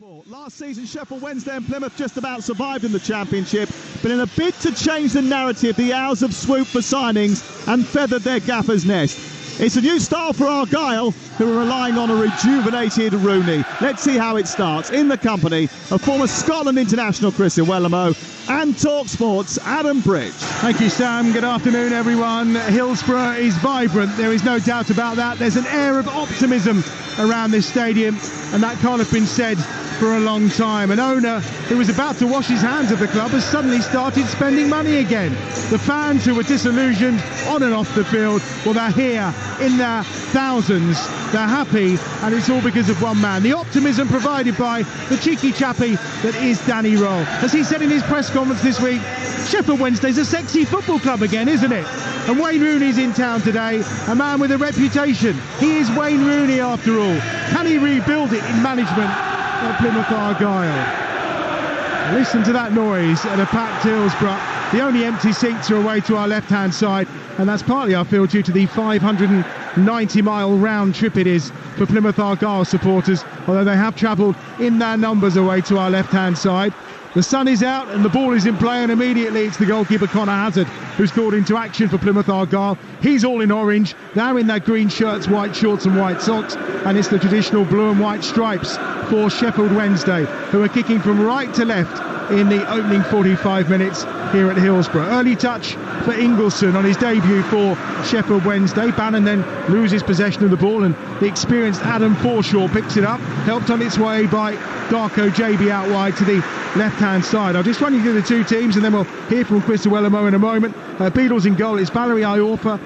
Talksport. Last season, Sheffield Wednesday and Plymouth just about survived in the Championship, but in a bid to change the narrative, the Owls have swooped for signings and feathered their gaffer's nest. It's a new style for Argyle, who are relying on a rejuvenated Rooney. Let's see how it starts in the company of former Scotland international Chris Iwelumo and Talksport's Adam Bridge. Thank you, Sam. Good afternoon, everyone. Hillsborough is vibrant. There is no doubt about that. There's an air of optimism around this stadium, and that can't have been said for a long time. An owner who was about to wash his hands of the club has suddenly started spending money again. The fans who were disillusioned on and off the field, well, they're here in their thousands. They're happy, and it's all because of one man. The optimism provided by the cheeky chappie that is Danny Roll. As he said in his press conference this week, Sheffield Wednesday's a sexy football club again, isn't it? And Wayne Rooney's in town today, a man with a reputation. He is Wayne Rooney after all. Can he rebuild it in management at Plymouth Argyle? Listen to that noise at a packed Hillsborough. The only empty seats are away to our left-hand side, and that's partly, I feel, due to the 590-mile round trip it is for Plymouth Argyle supporters, although they have travelled in their numbers away to our left-hand side. The sun is out and the ball is in play, and immediately it's the goalkeeper Connor Hazard who's called into action for Plymouth Argyle. He's all in orange, they're in their green shirts, white shorts and white socks, and it's the traditional blue and white stripes for Sheffield Wednesday, who are kicking from right to left in the opening 45 minutes here at Hillsborough. Early touch for Ingleson on his debut for Sheffield Wednesday. Bannon then loses possession of the ball, and the experienced Adam Forshaw picks it up, helped on its way by Darko JB out wide to the left-hand side. I'll just run you through the two teams, and then we'll hear from Chris Iwelumo in a moment. Beadle's in goal. It's Valerie Iorpa,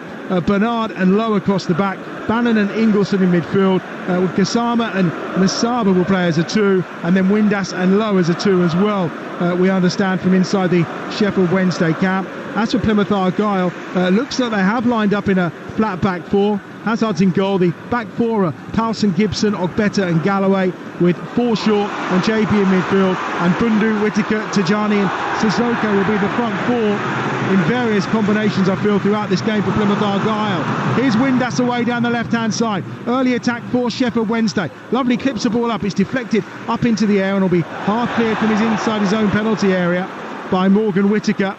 Bernard and Lowe across the back. Bannon and Ingleson in midfield. With Gassama and Masaba will play as a two, and then Windass and Lowe as a two as well. We understand from inside the Sheffield Wednesday camp. As for Plymouth Argyle, looks like they have lined up in a flat back four. Hazard's in goal. The back four are Palson, Gibson, Ogbeta and Galloway, with Forshaw and JP in midfield, and Bundu, Whittaker, Tajani and Sissoko will be the front four in various combinations, I feel, throughout this game for Plymouth Argyle. Here's Windass away down the left-hand side. Early attack for Sheffield Wednesday. Lovely clips the ball up. It's deflected up into the air and will be half cleared from inside his own penalty area by Morgan Whittaker.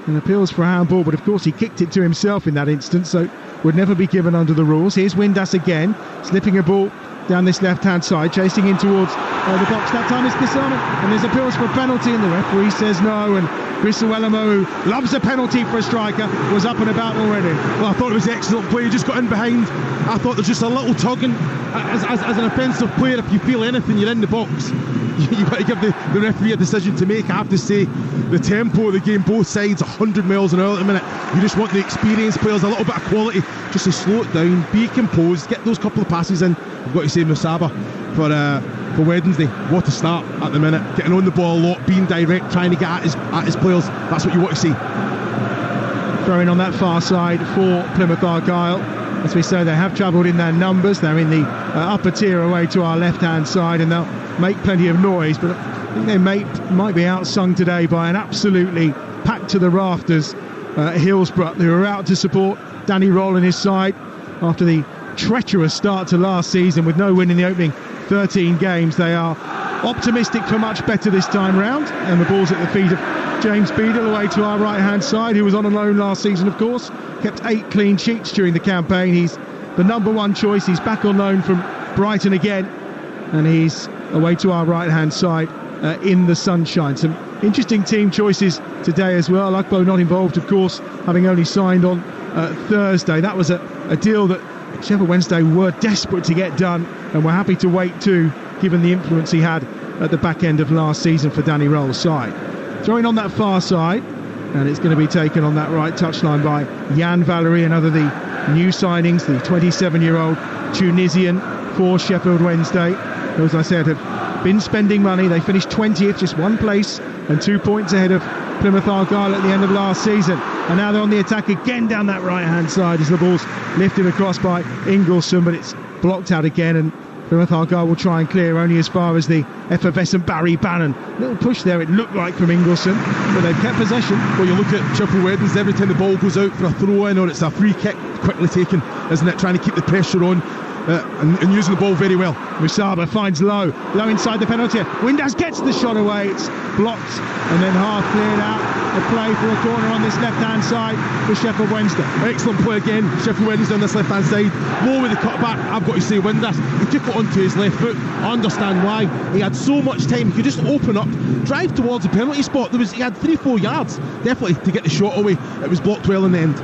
And appeals for a handball, but of course he kicked it to himself in that instance, so would never be given under the rules. Here's Windass again, slipping a ball down this left-hand side, chasing in towards the box. That time it's Gassama, and there's appeals for a penalty, and the referee says no, and Chris Iwelumo, who loves a penalty for a striker, was up and about already. Well, I thought it was excellent play. He just got in behind. I thought there's just a little tugging. As an offensive player, if you feel anything, you're in the box. You've got to give the referee a decision to make. I have to say, the tempo of the game, both sides, 100 miles an hour at the minute. You just want the experienced players, a little bit of quality, just to slow it down, be composed, get those couple of passes in. You've got to say Musaba for Wednesday. What a start at the minute. Getting on the ball a lot, being direct, trying to get at his players. That's what you want to see. Throwing on that far side for Plymouth Argyle. As we say, they have travelled in their numbers. They're in the upper tier away to our left-hand side, and they'll make plenty of noise, but I think they might be outsung today by an absolutely packed to the rafters Hillsborough, who are out to support Danny Roll and his side after the treacherous start to last season with no win in the opening 13 games. They are optimistic for much better this time round, and the ball's at the feet of James Beadle away to our right-hand side, who was on a loan last season, of course. Kept 8 clean sheets during the campaign. He's the number one choice. He's back on loan from Brighton again, and he's away to our right-hand side in the sunshine. Some interesting team choices today as well. Lugbo not involved, of course, having only signed on Thursday. That was a deal that Sheffield Wednesday were desperate to get done, and were happy to wait too, given the influence he had at the back end of last season for Danny Roll's side. Throwing on that far side, and it's going to be taken on that right touchline by Jan Valerie, another of the new signings, the 27-year-old Tunisian for Sheffield Wednesday, who, as I said, have been spending money. They finished 20th, just one place and 2 points ahead of Plymouth Argyle at the end of last season, and now they're on the attack again down that right-hand side as the ball's lifted across by Ingleson, but it's blocked out again, and Plymouth Argyle will try and clear only as far as the effervescent Barry Bannon. Little push there, it looked like, from Ingleson, but they've kept possession. Well, you look at Sheffield Wednesday, every time the ball goes out for a throw-in or it's a free kick, quickly taken, isn't it? Trying to keep the pressure on. and using the ball very well. Musaba finds low inside the penalty area. Windass gets the shot away, it's blocked and then half cleared out. A play for a corner on this left-hand side for Sheffield Wednesday. Excellent play again, Sheffield Wednesday on this left-hand side. Low with the cut back, I've got to say Windass, he took it onto his left foot. I understand why. He had so much time, he could just open up, drive towards the penalty spot. He had 3-4 yards, definitely, to get the shot away. It was blocked well in the end.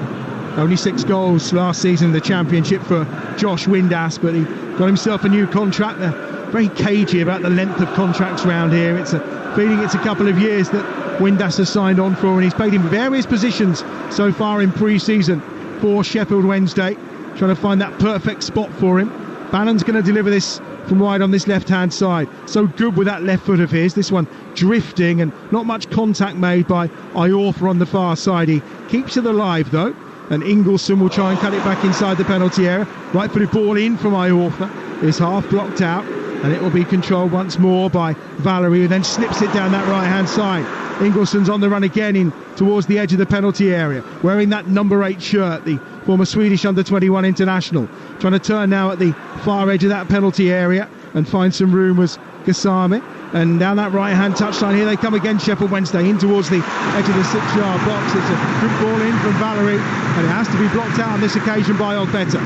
Only 6 goals last season in the Championship for Josh Windass, but he got himself a new contract. They're very cagey about the length of contracts around here. It's a feeling it's a couple of years that Windass has signed on for, and he's played in various positions so far in pre-season for Sheffield Wednesday, trying to find that perfect spot for him. Bannon's going to deliver this from wide on this left-hand side. So good with that left foot of his. This one drifting and not much contact made by Iorfa on the far side. He keeps it alive though, and Ingleson will try and cut it back inside the penalty area. Right-footed ball in from Iorfa is half blocked out, and it will be controlled once more by Valerie, who then slips it down that right-hand side. Ingleson's on the run again in towards the edge of the penalty area, wearing that number 8 shirt, the former Swedish under-21 international, trying to turn now at the far edge of that penalty area and find some room was Gasami. And down that right-hand touchline, here they come again, Sheffield Wednesday, in towards the edge of the 6-yard box. It's a good ball in from Valerie, and it has to be blocked out on this occasion by Ogbeta.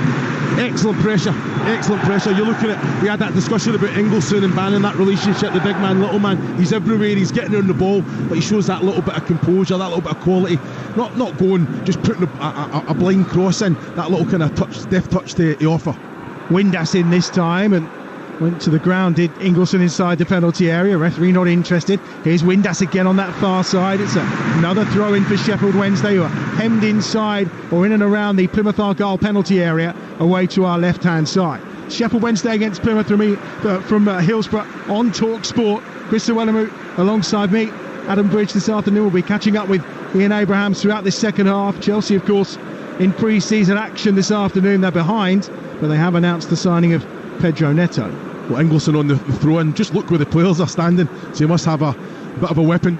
Excellent pressure, excellent pressure. You're looking at, we had that discussion about Ingleson and Bannon, that relationship, the big man, little man. He's everywhere, he's getting on the ball, but he shows that little bit of composure, that little bit of quality. Not going, just putting a blind cross in, that little kind of touch, deft touch to offer. Windass in this time, and went to the ground, did Ingleson inside the penalty area. Referee not interested. Here's Windass again on that far side. It's another throw in for Sheffield Wednesday, who are hemmed inside or in and around the Plymouth Argyle penalty area away to our left-hand side. Sheffield Wednesday against Plymouth from Hillsborough on Talksport. Chris Iwelumo alongside me, Adam Bridge, this afternoon. We'll be catching up with Ian Abrahams throughout this second half. Chelsea, of course, in pre-season action this afternoon. They're behind, but they have announced the signing of Pedro Neto. Well, Ingleson on the throw-in, just look where the players are standing, so he must have a bit of a weapon.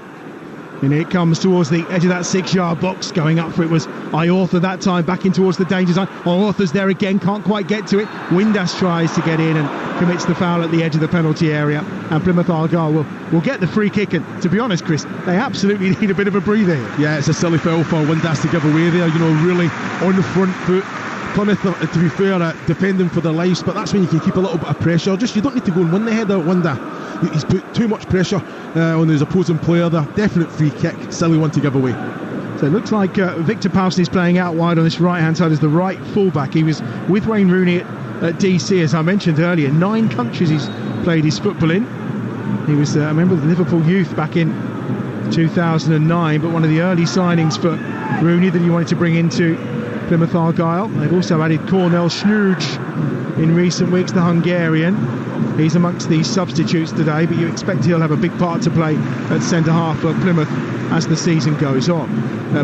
And it comes towards the edge of that 6-yard box. Going up for it was Iorfa that time, back in towards the danger zone. Iorfa's there again, can't quite get to it. Windass tries to get in and commits the foul at the edge of the penalty area, and Plymouth Argyle will get the free kick. And to be honest, Chris, they absolutely need a bit of a breather here. Yeah, it's a silly foul for Windass to give away there, you know, really on the front foot. Plymouth, to be fair, defending for their lives, but that's when you can keep a little bit of pressure. Just, you don't need to go and win the header at Windass. He's put too much pressure on his opposing player there. Definite free kick, silly one to give away. So it looks like Victor Powson is playing out wide on this right-hand side as the right fullback. He was with Wayne Rooney at DC, as I mentioned earlier. 9 countries he's played his football in. He was a member of the Liverpool youth back in 2009, but one of the early signings for Rooney that he wanted to bring into Plymouth Argyle. They've also added Cornel Snuge in recent weeks, the Hungarian. He's amongst the substitutes today, but you expect he'll have a big part to play at centre-half for Plymouth as the season goes on.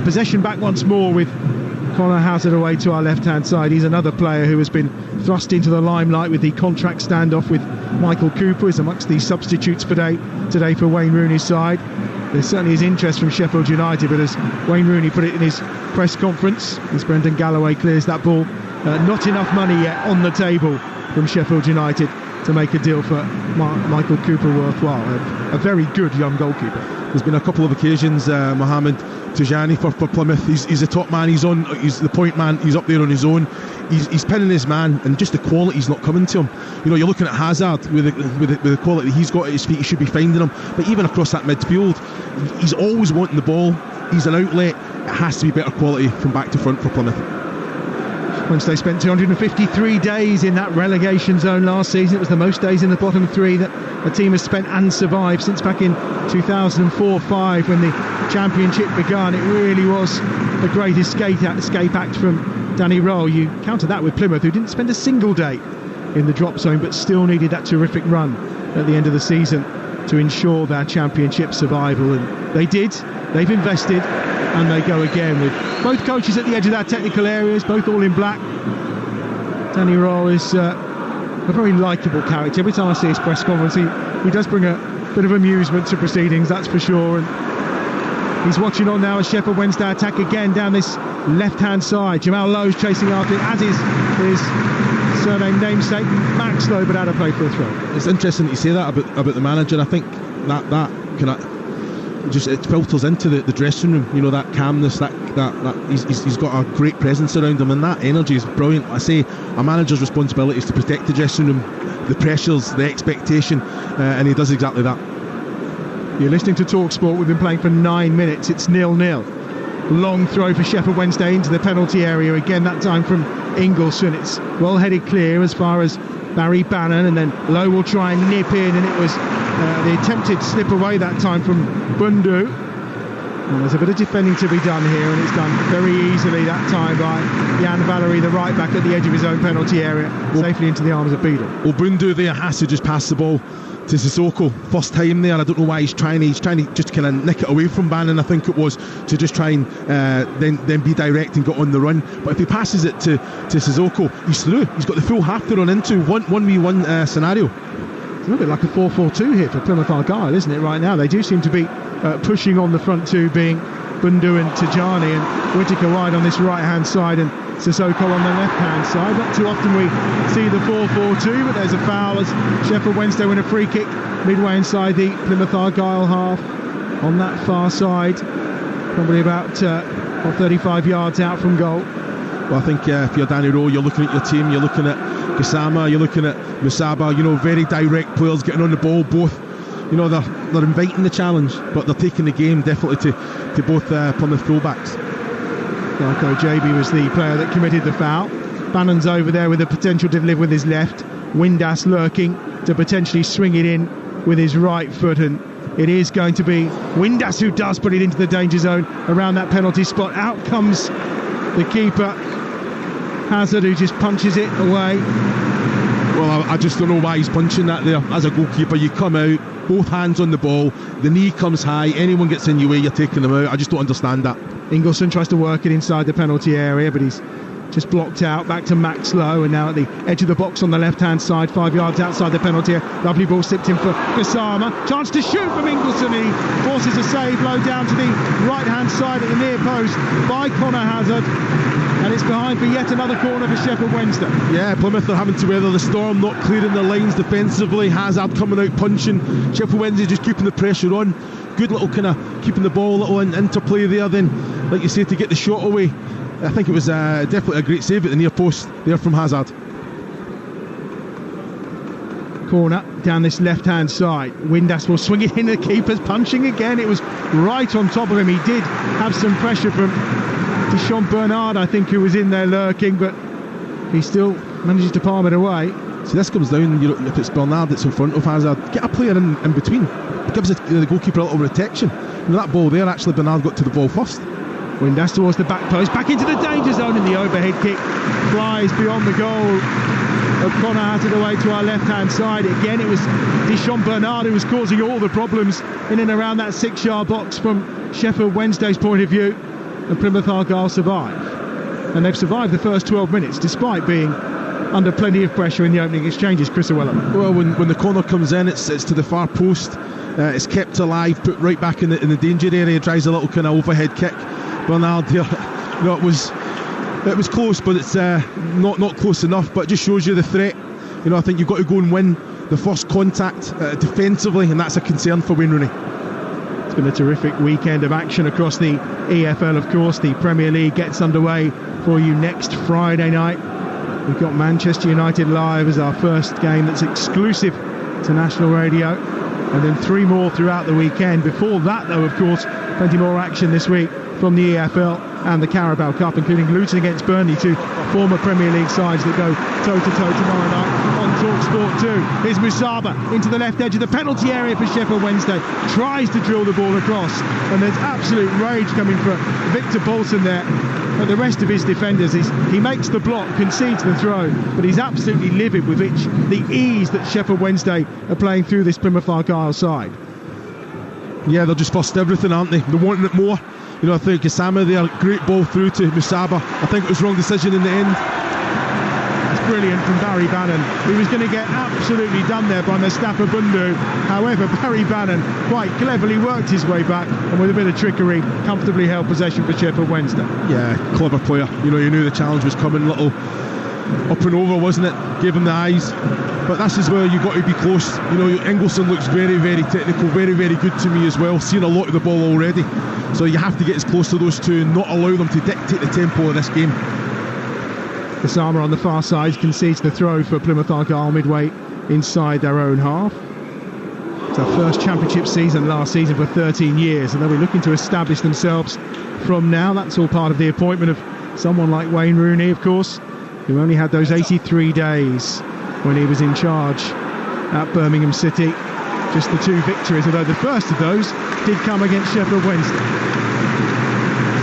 Possession back once more with Connor Hazard away to our left-hand side. He's another player who has been thrust into the limelight with the contract standoff with Michael Cooper. Is amongst the substitutes today for Wayne Rooney's side. There certainly is interest from Sheffield United, but as Wayne Rooney put it in his press conference, as Brendan Galloway clears that ball, not enough money yet on the table from Sheffield United to make a deal for Michael Cooper worthwhile. A very good young goalkeeper. There's been a couple of occasions, Mohamed Tijani for Plymouth. He's a top man. He's the point man. He's up there on his own. He's pinning his man, and just the quality's not coming to him. You know, you're looking at Hazard with the quality he's got at his feet. He should be finding them. But even across that midfield, he's always wanting the ball. He's an outlet. It has to be better quality from back to front for Plymouth. Wednesday spent 253 days in that relegation zone last season. It was the most days in the bottom 3 that a team has spent and survived since back in 2004-05 when the championship began. It really was the great escape act from Danny Rowe. You counter that with Plymouth, who didn't spend a single day in the drop zone but still needed that terrific run at the end of the season to ensure their championship survival, and they did. They've invested, and they go again with both coaches at the edge of their technical areas, both all in black. Danny Rowe is a very likeable character. Every time I see his press conference, he does bring a bit of amusement to proceedings, that's for sure. And he's watching on now as Sheffield Wednesday attack again down this left-hand side. Jamal Lowe's chasing after it, as is surname namesake Maxlow, but out of play for a throw. It's interesting that you say that about the manager. I think that kind of just it filters into the dressing room. You know, that calmness, that he's got a great presence around him, and that energy is brilliant. I say a manager's responsibility is to protect the dressing room, the pressures, the expectation, and he does exactly that. You're listening to Talksport. We've been playing for 9 minutes. It's 0-0. Long throw for Sheffield Wednesday into the penalty area again, that time from Ingleson. It's well headed clear as far as Barry Bannon, and then Lowe will try and nip in, and it was the attempted slip away that time from Bundu. And there's a bit of defending to be done here, and it's done very easily that time by Jan Valery, the right back, at the edge of his own penalty area, safely into the arms of Beadle. Well, Bundu there has to just pass the ball to Sissoko. First time there, I don't know why he's trying to just kind of nick it away from Bannon, I think it was, to just try and then be direct and get on the run. But if he passes it to Sissoko, he's through. He's got the full half to run into. 1v1 scenario. It's a little bit like a 4-4-2 here for Plymouth Argyle, isn't it, right now? They do seem to be pushing on the front two, being Bundu and Tajani, and Whittaker wide on this right-hand side, and Sissoko on the left-hand side. Not too often we see the 4-4-2, but there's a foul as Sheffield Wednesday win a free kick midway inside the Plymouth Argyle half on that far side, probably about 35 yards out from goal. Well, I think if you're Danny Rowe, you're looking at your team, you're looking at Gassama, you're looking at Musaba, you know, very direct players getting on the ball. Both, you know, they're inviting the challenge, but they're taking the game definitely to both Plymouth fullbacks. Darko JB was the player that committed the foul. Bannon's over there with the potential to deliver with his left. Windass lurking to potentially swing it in with his right foot, and it is going to be Windass who does put it into the danger zone around that penalty spot. Out comes the keeper, Hazard, who just punches it away. Well, I just don't know why he's punching that there. As a goalkeeper, you come out, both hands on the ball, the knee comes high, anyone gets in your way, you're taking them out. I just don't understand that. Ingleson tries to work it inside the penalty area, but he's just blocked out. Back to Max Lowe, and now at the edge of the box on the left-hand side, 5 yards outside the penalty area. Lovely ball slipped in for Gassama. Chance to shoot from Ingleson. He forces a save low down to the right-hand side at the near post by Connor Hazard. And it's behind for yet another corner for Sheffield Wednesday. Yeah, Plymouth are having to weather the storm, not clearing the lines defensively. Hazard coming out punching. Sheffield Wednesday just keeping the pressure on. Good little kind of keeping the ball, a little interplay there. Then, like you say, to get the shot away. I think it was definitely a great save at the near post there from Hazard. Corner down this left-hand side. Windass will swing it in. The keeper's punching again. It was right on top of him. He did have some pressure from Deschamps Bernard, I think, who was in there lurking, but he still manages to palm it away. So this comes down, you know, if it's Bernard that's in front of Hazard, get a player in between. It gives the goalkeeper a little protection. And that ball there, actually, Bernard got to the ball first. Windass towards the back post, back into the danger zone, and the overhead kick flies beyond the goal of Connor Hazard away to our left-hand side. Again, it was Deschamps Bernard who was causing all the problems in and around that 6-yard box from Sheffield Wednesday's point of view. And Plymouth Argyle survive, and they've survived the first 12 minutes despite being under plenty of pressure in the opening exchanges. Chris Iwelumo. Well, when the corner comes in, it's to the far post, it's kept alive, put right back in the danger area, tries a little kind of overhead kick. Bernard here, you know, it was close, but it's not close enough, but it just shows you the threat. You know, I think you've got to go and win the first contact defensively, and that's a concern for Wayne Rooney. It's been a terrific weekend of action across the EFL, of course. The Premier League gets underway for you next Friday night. We've got Manchester United live as our first game that's exclusive to national radio, and then 3 more throughout the weekend. Before that, though, of course, plenty more action this week from the EFL and the Carabao Cup, including Luton against Burnley, 2 former Premier League sides that go toe-to-toe tomorrow night on Talksport 2. Here's Musaba into the left edge of the penalty area for Sheffield Wednesday. Tries to drill the ball across, and there's absolute rage coming from Victor Paulson there. But the rest of his defenders, he makes the block, concedes the throw, but he's absolutely livid with the ease that Sheffield Wednesday are playing through this Plymouth Argyle side. Yeah, they're just first everything, aren't they? They're wanting it more. You know, I think Gassama there, great ball through to Musaba. I think it was wrong decision in the end. That's brilliant from Barry Bannon. He was going to get absolutely done there by Mustafa Bundu. However, Barry Bannon quite cleverly worked his way back, and with a bit of trickery, comfortably held possession for Sheffield Wednesday. Yeah, clever player. You know, you knew the challenge was coming. Little up and over, wasn't it? Gave him the eyes. But this is where you've got to be close. You know, Ingelsson looks very, very technical, very, very good to me as well. Seen a lot of the ball already. So you have to get as close to those two and not allow them to dictate the tempo of this game. Kusama on the far side concedes the throw for Plymouth Argyle midway inside their own half. It's their first championship season last season for 13 years, and they'll be looking to establish themselves from now. That's all part of the appointment of someone like Wayne Rooney, of course, who only had those 83 days when he was in charge at Birmingham City. Just the 2 victories, although the first of those did come against Sheffield Wednesday.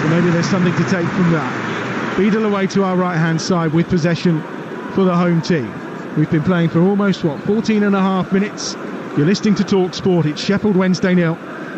So maybe there's something to take from that. Beadle away to our right-hand side with possession for the home team. We've been playing for almost, 14 and a half minutes. You're listening to Talksport. It's Sheffield Wednesday 0,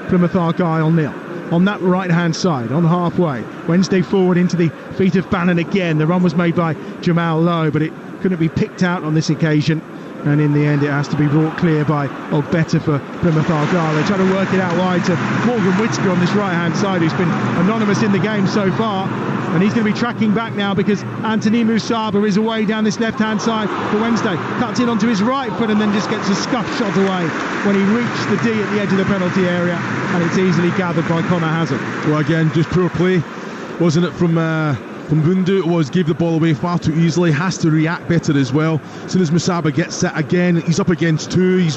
Plymouth Argyle 0. On that right-hand side, on halfway, Wednesday forward into the feet of Bannon again. The run was made by Jamal Lowe, but it couldn't be picked out on this occasion. And in the end, it has to be brought clear by Ogbeta for Plymouth Argyle. They try to work it out wide to Morgan Whittaker on this right-hand side, who's been anonymous in the game so far. And he's going to be tracking back now because Anthony Musaba is away down this left-hand side for Wednesday. Cuts in onto his right foot and then just gets a scuff shot away when he reached the D at the edge of the penalty area. And it's easily gathered by Connor Hazard. Well, again, just poor play, wasn't it, from Bundu? It was, gave the ball away far too easily, has to react better as well. As soon as Musaba gets set again, he's up against 2, he's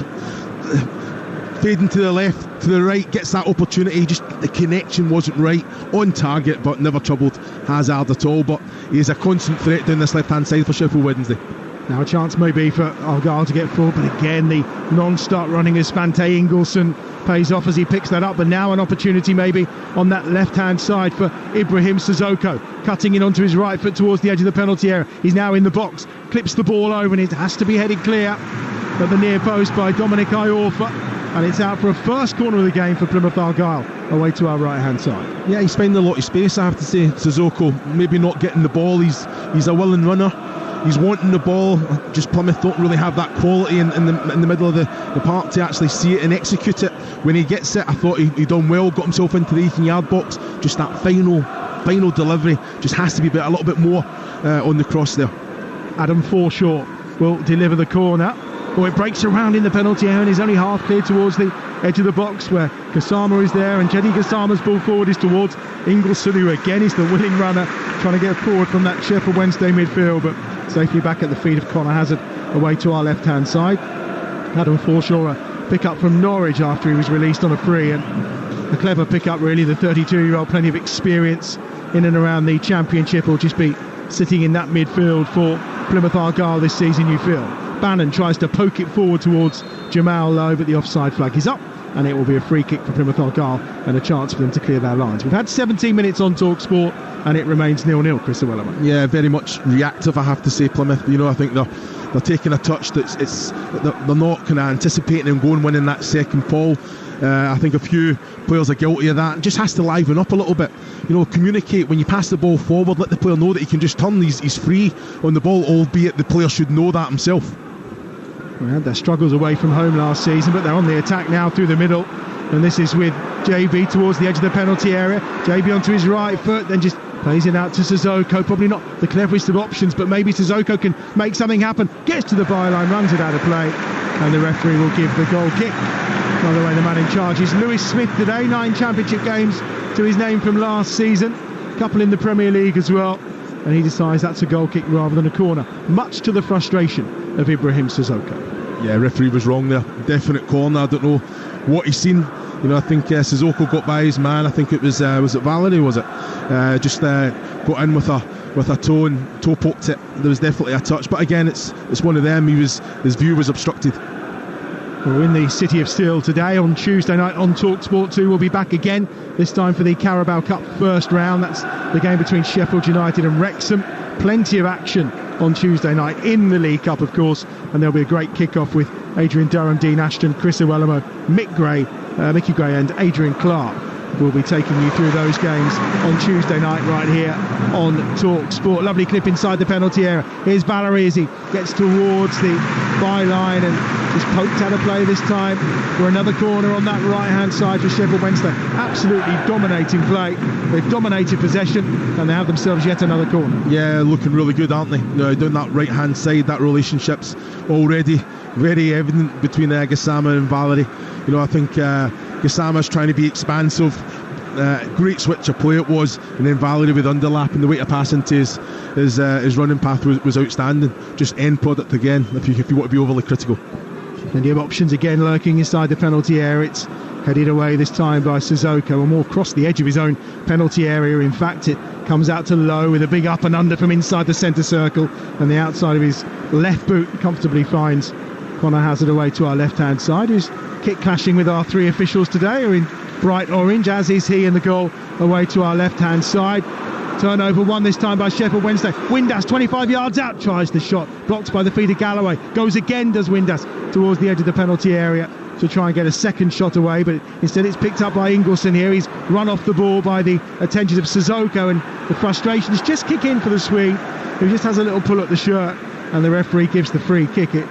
fading to the left, to the right, gets that opportunity, just the connection wasn't right, on target but never troubled Hazard at all. But he is a constant threat down this left hand side for Sheffield Wednesday. Now a chance maybe for Argyle to get forward, but again the non-start running of Svante Ingelsson pays off as he picks that up. But now an opportunity maybe on that left-hand side for Ibrahim Sissoko, cutting in onto his right foot towards the edge of the penalty area. He's now in the box, clips the ball over, and it has to be headed clear at the near post by Dominic Iorfa, and it's out for a first corner of the game for Plymouth Argyle, away to our right-hand side. Yeah, he's finding a lot of space, I have to say. Sissoko maybe not getting the ball. He's a willing runner. He's wanting the ball. Just Plymouth don't really have that quality in the middle of the park to actually see it and execute it. When he gets it, I thought he done well, got himself into the 18-yard box. Just that final delivery just has to be a little bit more on the cross there. Adam Forshaw will deliver the corner. Oh, it breaks around in the penalty area and is only half clear towards the edge of the box where Kusama is there, and Jedi Kusama's ball forward is towards Ingelsson, who again is the willing runner, trying to get forward from that Sheffield Wednesday midfield, but safely back at the feet of Connor Hazard, away to our left-hand side. Adam Forshaw, a pick-up from Norwich after he was released on a free, and a clever pick-up really. The 32-year-old, plenty of experience in and around the Championship, will just be sitting in that midfield for Plymouth Argyle this season, you feel. Bannon tries to poke it forward towards Jamal Lowe, but the offside flag is up, and it will be a free kick for Plymouth Argyle and a chance for them to clear their lines. We've had 17 minutes on Talksport and it remains 0-0, Chris Iwelumo. Yeah, very much reactive, I have to say, Plymouth. You know, I think they're taking a touch they're not kind of anticipating and going winning that second ball. I think a few players are guilty of that. It just has to liven up a little bit. You know, communicate when you pass the ball forward. Let the player know that he can just turn. He's free on the ball, albeit the player should know that himself. We had their struggles away from home last season, but they're on the attack now through the middle, and this is with JB towards the edge of the penalty area. JB onto his right foot, then just plays it out to Sissoko. Probably not the cleverest of options, but maybe Sissoko can make something happen. Gets to the byline, runs it out of play, and the referee will give the goal kick. By the way, the man in charge is Lewis Smith today. 9 championship games to his name from last season, a couple in the Premier League as well, and he decides that's a goal kick rather than a corner, much to the frustration of Ibrahim Sissoko. Yeah, referee was wrong there. Definite corner. I don't know what he's seen. You know, I think Sissoko got by his man. I think it was it Valerie, was it? Just got in with a toe and toe poked it. There was definitely a touch, but again, it's one of them. His view was obstructed. We're in the City of Steel today. On Tuesday night on Talksport 2 we'll be back again, this time for the Carabao Cup first round. That's the game between Sheffield United and Wrexham. Plenty of action on Tuesday night in the League Cup, of course, and there'll be a great kick-off with Adrian Durham, Dean Ashton, Chris Iwelumo, Mickey Gray and Adrian Clark we'll be taking you through those games on Tuesday night right here on Talksport. Lovely clip inside the penalty area. Here's Valerie as he gets towards the byline and just poked out of play this time for another corner on that right-hand side for Sheffield Wednesday. Absolutely dominating play. They've dominated possession and they have themselves yet another corner. Yeah, looking really good, aren't they? Down that right-hand side, that relationship's already very evident between Gassama and Valerie. I think Gassama's trying to be expansive. Great switch of play it was, and then Valerie with underlap and the way to pass into his running path was outstanding. Just end product again, if you want to be overly critical. Plenty of options again lurking inside the penalty area. It's headed away this time by Sissoko, or more across the edge of his own penalty area. In fact, it comes out to Lowe with a big up and under from inside the centre circle, and the outside of his left boot comfortably finds Connor Hazard away to our left-hand side, who's kick clashing with our three officials today, are in bright orange, as is he, in the goal away to our left-hand side. Turnover one this time by Sheffield Wednesday. Windass 25 yards out, tries the shot, blocked by the feet of Galloway. Goes again, does Windass, towards the edge of the penalty area to try and get a second shot away, but instead it's picked up by Ingelsson here. He's run off the ball by the attentions of Sissoko, and the frustrations just kick in for the Swede, who just has a little pull at the shirt, and the referee gives the free kick. It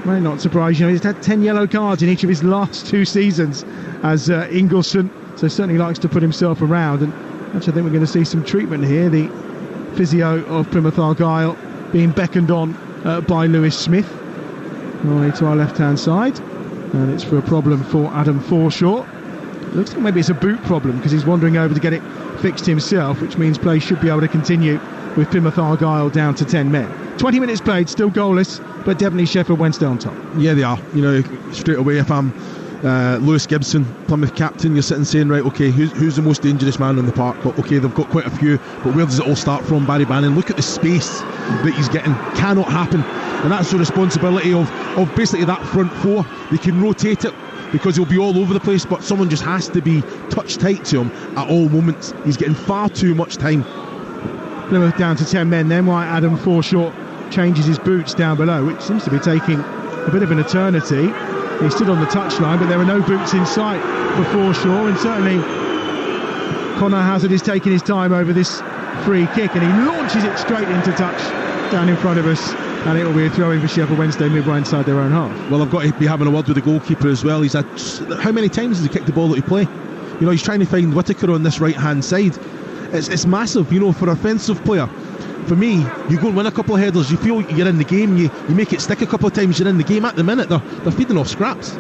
may not surprise you, he's had 10 yellow cards in each of his last 2 seasons as Ingelsson, so certainly likes to put himself around. And actually I think we're going to see some treatment here. The physio of Plymouth Argyle being beckoned on by Lewis Smith away to our left hand side, and it's for a problem for Adam Forshaw. It looks like maybe it's a boot problem because he's wandering over to get it fixed himself, which means play should be able to continue with Plymouth Argyle down to 10 men. 20 minutes played, still goalless, but definitely Sheffield Wednesday on top. Yeah, they are. Straight away, if I'm Lewis Gibson, Plymouth captain, you're sitting saying, right, okay, who's the most dangerous man in the park? But okay, they've got quite a few, but where does it all start from? Barry Bannon, look at the space that he's getting. Cannot happen, and that's the responsibility of basically that front four. They can rotate it because he'll be all over the place, but someone just has to be touch tight to him at all moments. He's getting far too much time. Plymouth down to 10 men then, while Adam Forshaw changes his boots down below, which seems to be taking a bit of an eternity. He stood on the touchline, but there are no boots in sight for Forshaw, and certainly Connor Hazard is taking his time over this free kick, and he launches it straight into touch down in front of us, and it will be a throw-in for Sheffield Wednesday midway inside their own half. Well, I've got to be having a word with the goalkeeper as well. He's had, how many times has he kicked the ball out of play? He's trying to find Whittaker on this right-hand side. It's massive, for an offensive player. For me, you go and win a couple of headers, you feel you're in the game, you make it stick a couple of times, you're in the game. At the minute, they're feeding off scraps.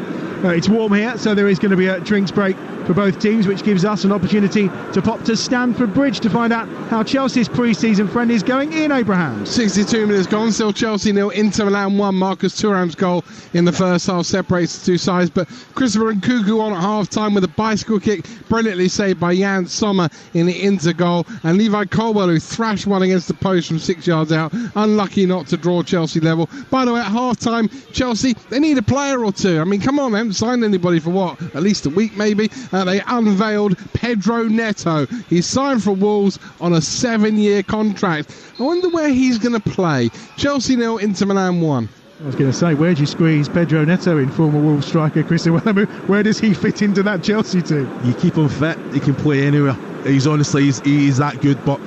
It's warm here, so there is going to be a drinks break for both teams, which gives us an opportunity to pop to Stamford Bridge to find out how Chelsea's pre-season friend is going. Ian Abraham. 62 minutes gone, still Chelsea 0, Inter Milan 1. Marcus Thuram's goal in the first half separates the two sides, but Christopher Nkunku on at half-time with a bicycle kick, brilliantly saved by Jan Sommer in the Inter goal, and Levi Colwell, who thrashed one against the post from 6 yards out, unlucky not to draw Chelsea level. By the way, at half-time, Chelsea, they need a player or two. I mean, come on, they haven't signed anybody for what, at least a week maybe. They unveiled Pedro Neto. He's signed for Wolves on a 7-year contract. I wonder where he's going to play. Chelsea 0, Inter Milan 1. I was going to say, where do you squeeze Pedro Neto in, former Wolves striker Chris Iwelumo? Where does he fit into that Chelsea team? You keep him fit, he can play anywhere. He's he's that good, but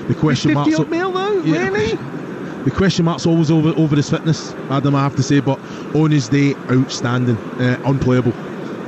the question marks... 50 mil though, yeah. Really? The question mark's always over his fitness, Adam, I have to say, but on his day, outstanding, unplayable.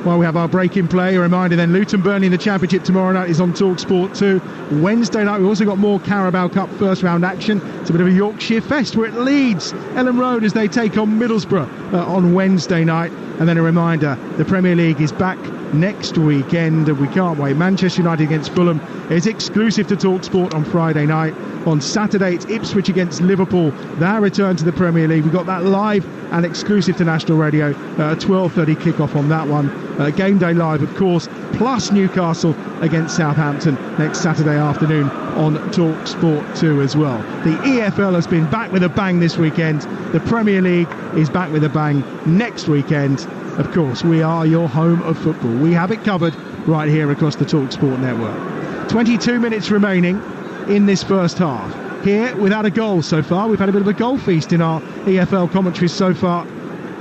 While we have our break in play, a reminder then, Luton Burnley in the Championship tomorrow night is on Talksport 2. Wednesday night we've also got more Carabao Cup first round action. It's a bit of a Yorkshire fest. We're at Leeds, Ellen Road, as they take on Middlesbrough on Wednesday night. And then a reminder, the Premier League is back next weekend and we can't wait. Manchester United against Fulham is exclusive to Talksport on Friday night. On Saturday it's Ipswich against Liverpool, their return to the Premier League. We've got that live and exclusive to National Radio, 12:30 kickoff on that one. Game day live of course, plus Newcastle against Southampton next Saturday afternoon on Talksport 2 as well. The EFL has been back with a bang this weekend. The Premier League is back with a bang next weekend. Of course, we are your home of football. We have it covered right here across the Talksport network. 22 minutes remaining in this first half. Here, without a goal so far. We've had a bit of a goal feast in our EFL commentaries so far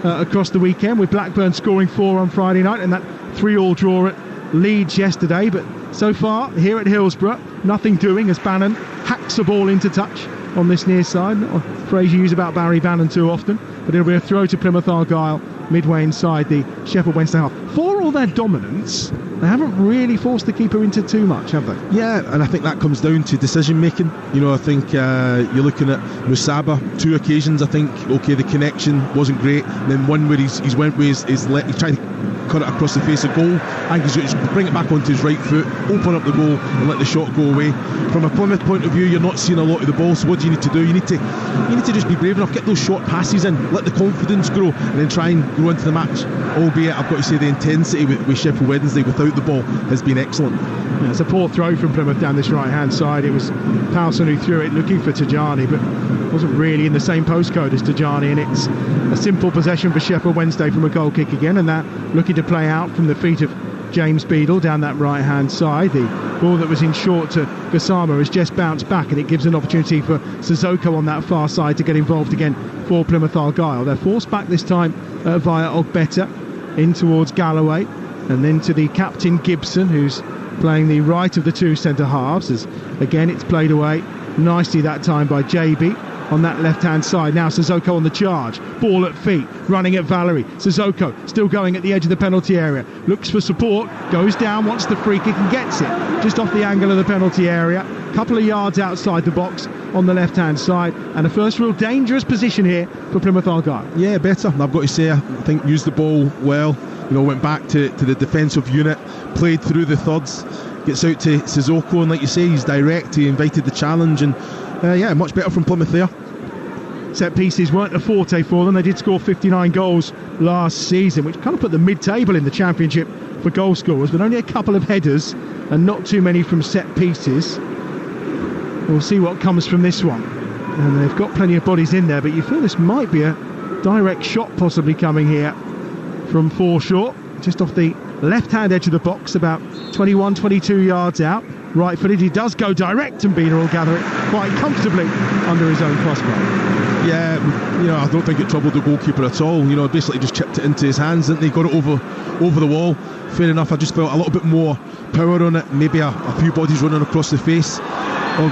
across the weekend, with Blackburn scoring 4 on Friday night and that 3-3 draw at Leeds yesterday. But So far, here at Hillsborough, nothing doing as Bannon hacks a ball into touch on this near side. Not a phrase you use about Barry Bannon too often, but it'll be a throw to Plymouth Argyle midway inside the Sheffield Wednesday half. For all their dominance, they haven't really forced the keeper into too much, have they? Yeah, and I think that comes down to decision making. You know, I think you're looking at Musaba, 2 occasions. I think, okay, the connection wasn't great, and then one where he's went with his he tried to cut it across the face of goal. I think he's got to bring it back onto his right foot, open up the goal and let the shot go away. From a Plymouth point of view, you're not seeing a lot of the ball, so what do you need to do? You need to just be brave enough, get those short passes in, let the confidence grow, and then try and grow into the match. Albeit, I've got to say, the intensity with Sheffield Wednesday without the ball has been excellent. Yeah, it's a poor throw from Plymouth down this right hand side. It was Powson who threw it looking for Tajani, but wasn't really in the same postcode as Tajani, and it's a simple possession for Sheffield Wednesday from a goal kick again, and that looking to play out from the feet of James Beadle down that right hand side. The ball that was in short to Gassama has just bounced back, and it gives an opportunity for Sissoko on that far side to get involved again for Plymouth Argyle. They're forced back this time via Ogbeta in towards Galloway, and then to the captain Gibson, who's playing the right of the 2 centre halves, as again it's played away nicely that time by JB on that left hand side. Now Sissoko on the charge, ball at feet, running at Valerie. Sissoko still going at the edge of the penalty area, looks for support, goes down, wants the free kick and gets it just off the angle of the penalty area, couple of yards outside the box on the left hand side, and a first real dangerous position here for Plymouth Argyle. Yeah, better, I've got to say. I think used the ball well, you know, went back to the defensive unit, played through the thirds, gets out to Sissoko, and like you say, he's direct, he invited the challenge, and yeah, much better from Plymouth there. Set pieces weren't a forte for them. They did score 59 goals last season, which kind of put them mid-table in the Championship for goal scorers, but only a couple of headers and not too many from set pieces. We'll see what comes from this one. And they've got plenty of bodies in there, but you feel this might be a direct shot possibly coming here from Forshaw, just off the left-hand edge of the box, about 21, 22 yards out. Right-footed, he does go direct, and Bina will gather it quite comfortably under his own crossbar. Yeah, you know, I don't think it troubled the goalkeeper at all. You know, basically just chipped it into his hands, didn't they? Got it over the wall. Fair enough. I just felt a little bit more power on it. Maybe a few bodies running across the face of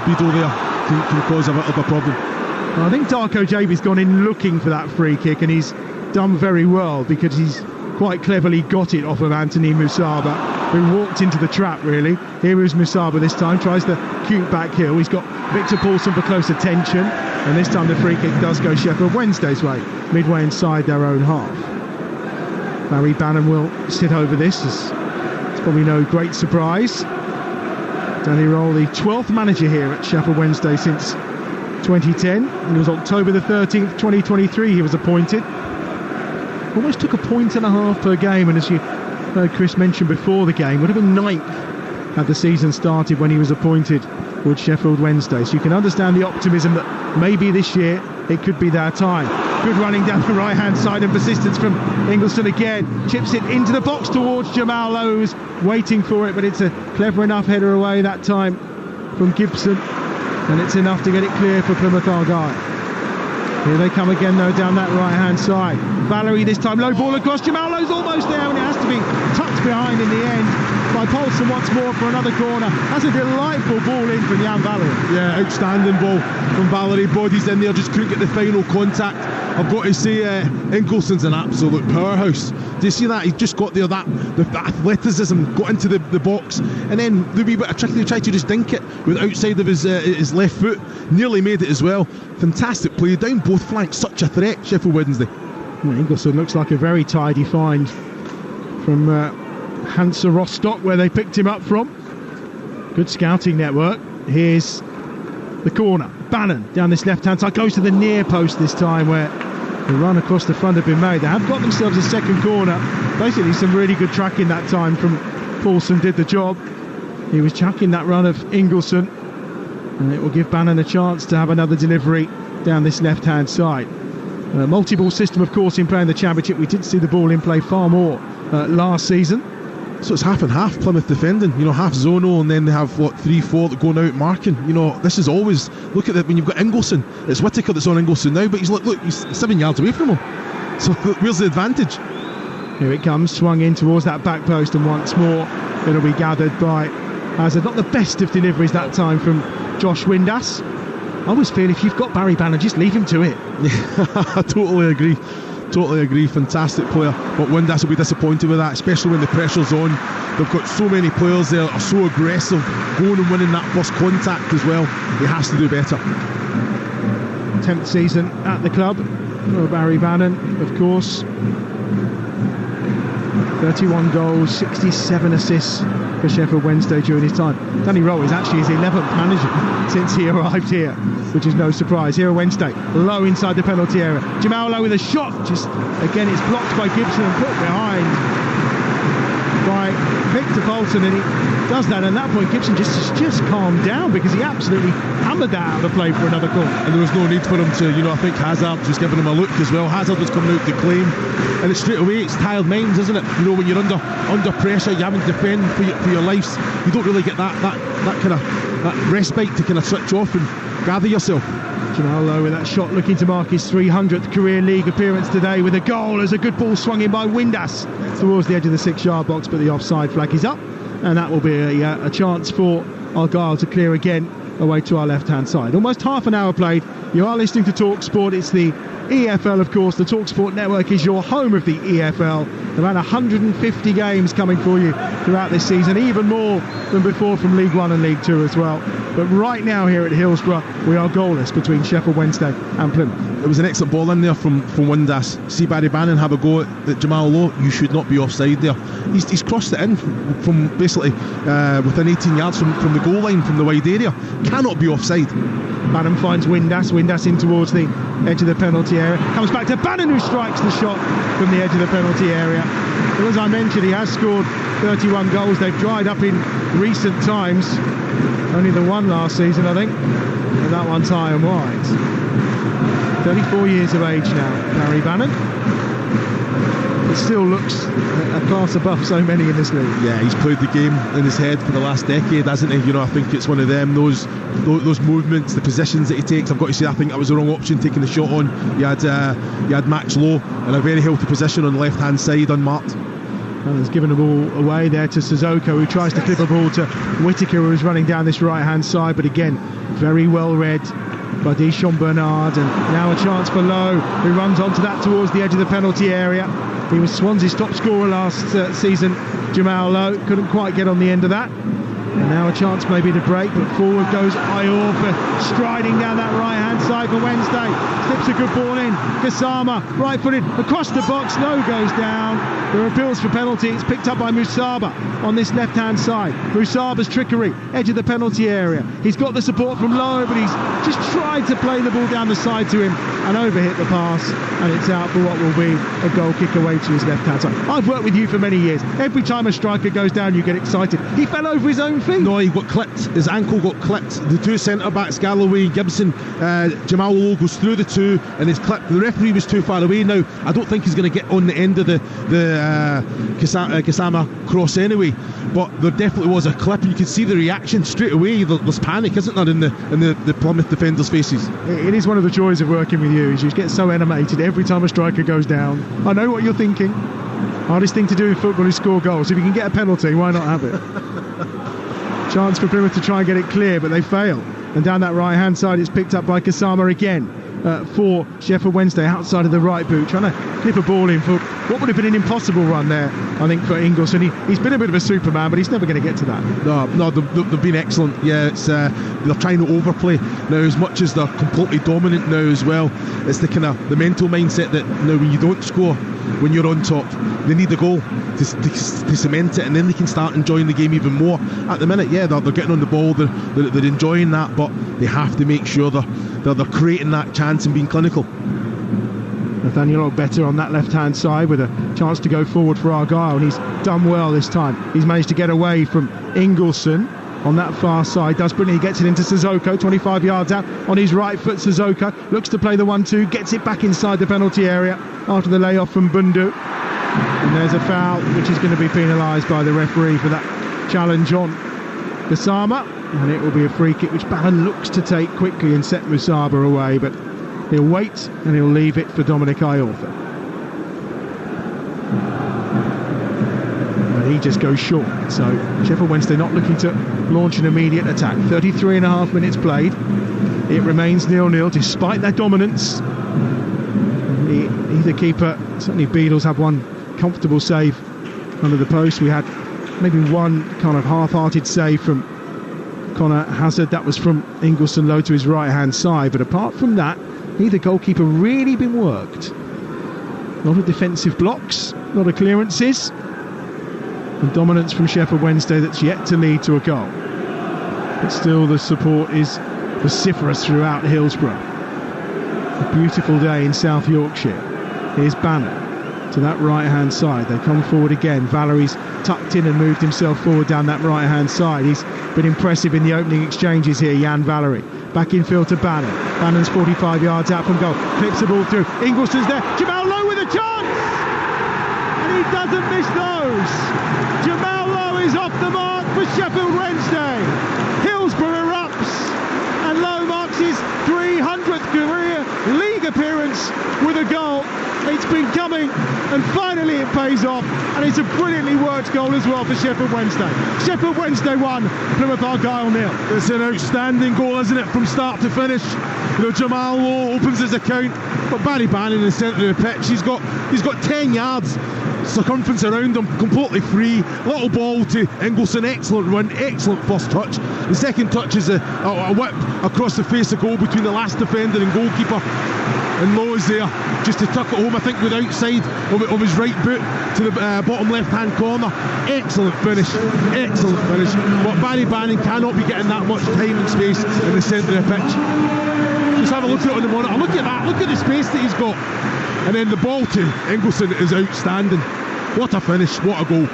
Beadle there can cause a bit of a problem. Well, I think Darko JB's gone in looking for that free kick, and he's done very well, because he's quite cleverly got it off of Anthony Musaba, who walked into the trap really. Here is Musaba this time, tries the cute back heel. He's got Victor Paulson for close attention, and this time the free kick does go Sheffield Wednesday's way, midway inside their own half. Barry Bannon will sit over this, as it's probably no great surprise. Danny Roll, the 12th manager here at Sheffield Wednesday since 2010. It was October the 13th, 2023 he was appointed. Almost took a point and a half per game, and as you heard Chris mention before the game, would have been 9th had the season started when he was appointed with Sheffield Wednesday. So you can understand the optimism that maybe this year it could be their time. Good running down the right hand side and persistence from Ingleson again. Chips it into the box towards Jamal Lowe, who's waiting for it, but it's a clever enough header away that time from Gibson, and it's enough to get it clear for Plymouth Argyle. Here they come again though down that right hand side. Valerie this time, low ball across, Jamal Lowe's almost there, and it has to be tucked behind in the end by Paulson once more for another corner. That's a delightful ball in from Jan Valerie. Yeah, outstanding ball from Valerie. Bodies in there, just couldn't get the final contact. I've got to say, Ingleson's an absolute powerhouse. Do you see that? He's just got there, that athleticism, got into the box, and then the wee bit of trick, he tried to just dink it with the outside of his left foot, nearly made it as well. Fantastic play down both flanks, such a threat, Sheffield Wednesday. Ingleson looks like a very tidy find from Hansa Rostock, where they picked him up from. Good scouting network. Here's the corner. Bannon down this left hand side, goes to the near post this time, where the run across the front had been made. They have got themselves a second corner. Basically some really good tracking that time from Paulson, did the job. He was chucking that run of Ingleson, and it will give Bannon a chance to have another delivery down this left hand side. A multi-ball system, of course, in playing the Championship. We did see the ball in play far more last season. So it's half and half, Plymouth defending, you know, half zono, and then they have 3-4 that going out marking. You know, this is always, look at it when you've got Ingleson. It's Whittaker that's on Ingleson now, but look, he's 7 yards away from him. So where's the advantage? Here it comes, swung in towards that back post, and once more it'll be gathered by Hazard. Not the best of deliveries that time from Josh Windass. I always feel if you've got Barry Bannon, just leave him to it. I totally agree. Fantastic player, but Windass will be disappointed with that, especially when the pressure's on. They've got so many players there that are so aggressive, going and winning that first contact as well. He has to do better. 10th season at the club for Barry Bannon, of course. 31 goals, 67 assists for Sheffield Wednesday during his time. Danny Rowe is actually his 11th manager since he arrived here, which is no surprise. Here at Wednesday, Lowe inside the penalty area. Jamal Lowe with a shot, just again it's blocked by Gibson and put behind by Victor Bolton, and he does that. And at that point Gibson just calmed down, because he absolutely hammered that out of the play for another goal. And there was no need for him to, I think Hazard was giving him a look as well. Hazard was coming out to claim, and it's straight away, it's tired minds, isn't it? When you're under pressure, you having to defend for your lives, you don't really get that kind of that respite to kind of switch off and gather yourself. Jamal Lowe with that shot, looking to mark his 300th career league appearance today with a goal, as a good ball swung in by Windass towards the edge of the 6-yard box, but the offside flag is up, and that will be a chance for Argyle to clear again away to our left hand side. Almost half an hour played. You are listening to Talksport. It's the EFL, of course. The Talksport network is your home of the EFL. Around 150 games coming for you throughout this season, even more than before from League One and League Two as well. But right now here at Hillsborough, we are goalless between Sheffield Wednesday and Plymouth. It was an excellent ball in there from Windass. See Barry Bannon have a go at Jamal Lowe. You should not be offside there. He's crossed it in from basically within 18 yards from the goal line, from the wide area. Cannot be offside. Bannon finds Windass in towards the edge of the penalty area. Comes back to Bannon, who strikes the shot from the edge of the penalty area. Well, as I mentioned, he has scored 31 goals. They've dried up in recent times. Only the one last season, I think, and that one's high and wide. 34 years of age now, Barry Bannon. It still looks a class above so many in this league. Yeah, he's played the game in his head for the last decade, hasn't he? I think it's one of them, those movements, the positions that he takes. I've got to say, I think that was the wrong option, taking the shot on. You had Max Lowe in a very healthy position on the left hand side, unmarked. And he's given the ball away there to Sissoko, who tries to clip a ball to Whittaker, who is running down this right hand side, but again very well read by Deschamps Bernard. And now a chance for Lowe, who runs onto that towards the edge of the penalty area. He was Swansea's top scorer last season, Jamal Lowe. Couldn't quite get on the end of that. And now a chance maybe to break, but forward goes Iwelumo, striding down that right hand side for Wednesday. Slips a good ball in. Gassama, right footed, across the box. Lowe goes down. There are appeals for penalty. It's picked up by Musaba on this left hand side. Musaba's trickery, edge of the penalty area. He's got the support from Lowe, but he's just tried to play the ball down the side to him and overhit the pass, and it's out for what will be a goal kick away to his left hand side. I've worked with you for many years. Every time a striker goes down, you get excited. He fell over his own feet. No, he got clipped. His ankle got clipped. The two centre backs, Galloway, Gibson, Jamal Lowe goes through the two and is clipped. The referee was too far away. Now I don't think he's going to get on the end of the Gassama cross anyway, but there definitely was a clip, and you can see the reaction straight away. There's panic, isn't there, in the Plymouth defenders' faces. It is one of the joys of working with you, is you get so animated every time a striker goes down. I know what you're thinking. Hardest thing to do in football is score goals. If you can get a penalty, why not have it? Chance for Plymouth to try and get it clear, but they fail. And down that right hand side, it's picked up by Gassama again for Sheffield Wednesday, outside of the right boot, trying to clip a ball in for what would have been an impossible run there, I think, for Ingleson. He's been a bit of a Superman, but he's never going to get to that. No, they've been excellent. Yeah, it's they're trying to overplay now, as much as they're completely dominant now as well. It's the kind of the mental mindset that now when you don't score, when you're on top, they need the goal to cement it, and then they can start enjoying the game even more. At the minute, yeah, they're getting on the ball, they're enjoying that, but they have to make sure they're creating that chance and being clinical. Nathaniel better on that left hand side with a chance to go forward for Argyle, and he's done well this time. He's managed to get away from Ingleson on that far side, does brilliantly. He gets it into Sissoko, 25 yards out on his right foot. Sissoko looks to play the 1-2, gets it back inside the penalty area after the layoff from Bundu, and there's a foul which is going to be penalised by the referee for that challenge on Gassama, and it will be a free kick which Bannon looks to take quickly and set Musaba away, but he'll wait and he'll leave it for Dominic Iorfa. he just goes short. So Sheffield Wednesday not looking to launch an immediate attack. 33.5 minutes played. It remains 0-0 despite their dominance. Either keeper, certainly Beadles, have one comfortable save under the post. We had maybe one kind of half-hearted save from Connor Hazard. That was from Ingelston low to his right-hand side. But apart from that, neither goalkeeper really been worked. A lot of defensive blocks, a lot of clearances, and dominance from Sheffield Wednesday that's yet to lead to a goal. But still, the support is vociferous throughout Hillsborough. A beautiful day in South Yorkshire. Here's Banner to that right-hand side. They come forward again. Valerie's tucked in and moved himself forward down that right-hand side. He's been impressive in the opening exchanges here, Jan Valerie. Back in field to Bannon. Bannon's 45 yards out from goal. Clips the ball through. Ingelston's there. Jamal Lowe with a chance! And he doesn't miss those. Jamal Lowe is off the mark for Sheffield Wednesday. Hillsborough erupts. And Lowe marks his 300th career league appearance with a goal. It's been coming, and finally it pays off, and it's a brilliantly worked goal as well for Sheffield Wednesday. Sheffield Wednesday 1, Plymouth Argyle 0. It's an outstanding goal, isn't it, from start to finish. You know, Jamal Lowe opens his account, but Barry Bannon in the centre of the pitch, he's got 10 yards circumference around him, completely free. Little ball to Ingelston, excellent run, excellent first touch. The second touch is a whip across the face of goal between the last defender and goalkeeper. And Lowe's there just to tuck it home, I think, with outside of his right boot to the bottom left-hand corner. Excellent finish, excellent finish. But Barry Bannon cannot be getting that much time and space in the centre of the pitch. Just have a look at it on the monitor. Look at that, look at the space that he's got. And then the ball to Ingelston is outstanding. What a finish, what a goal.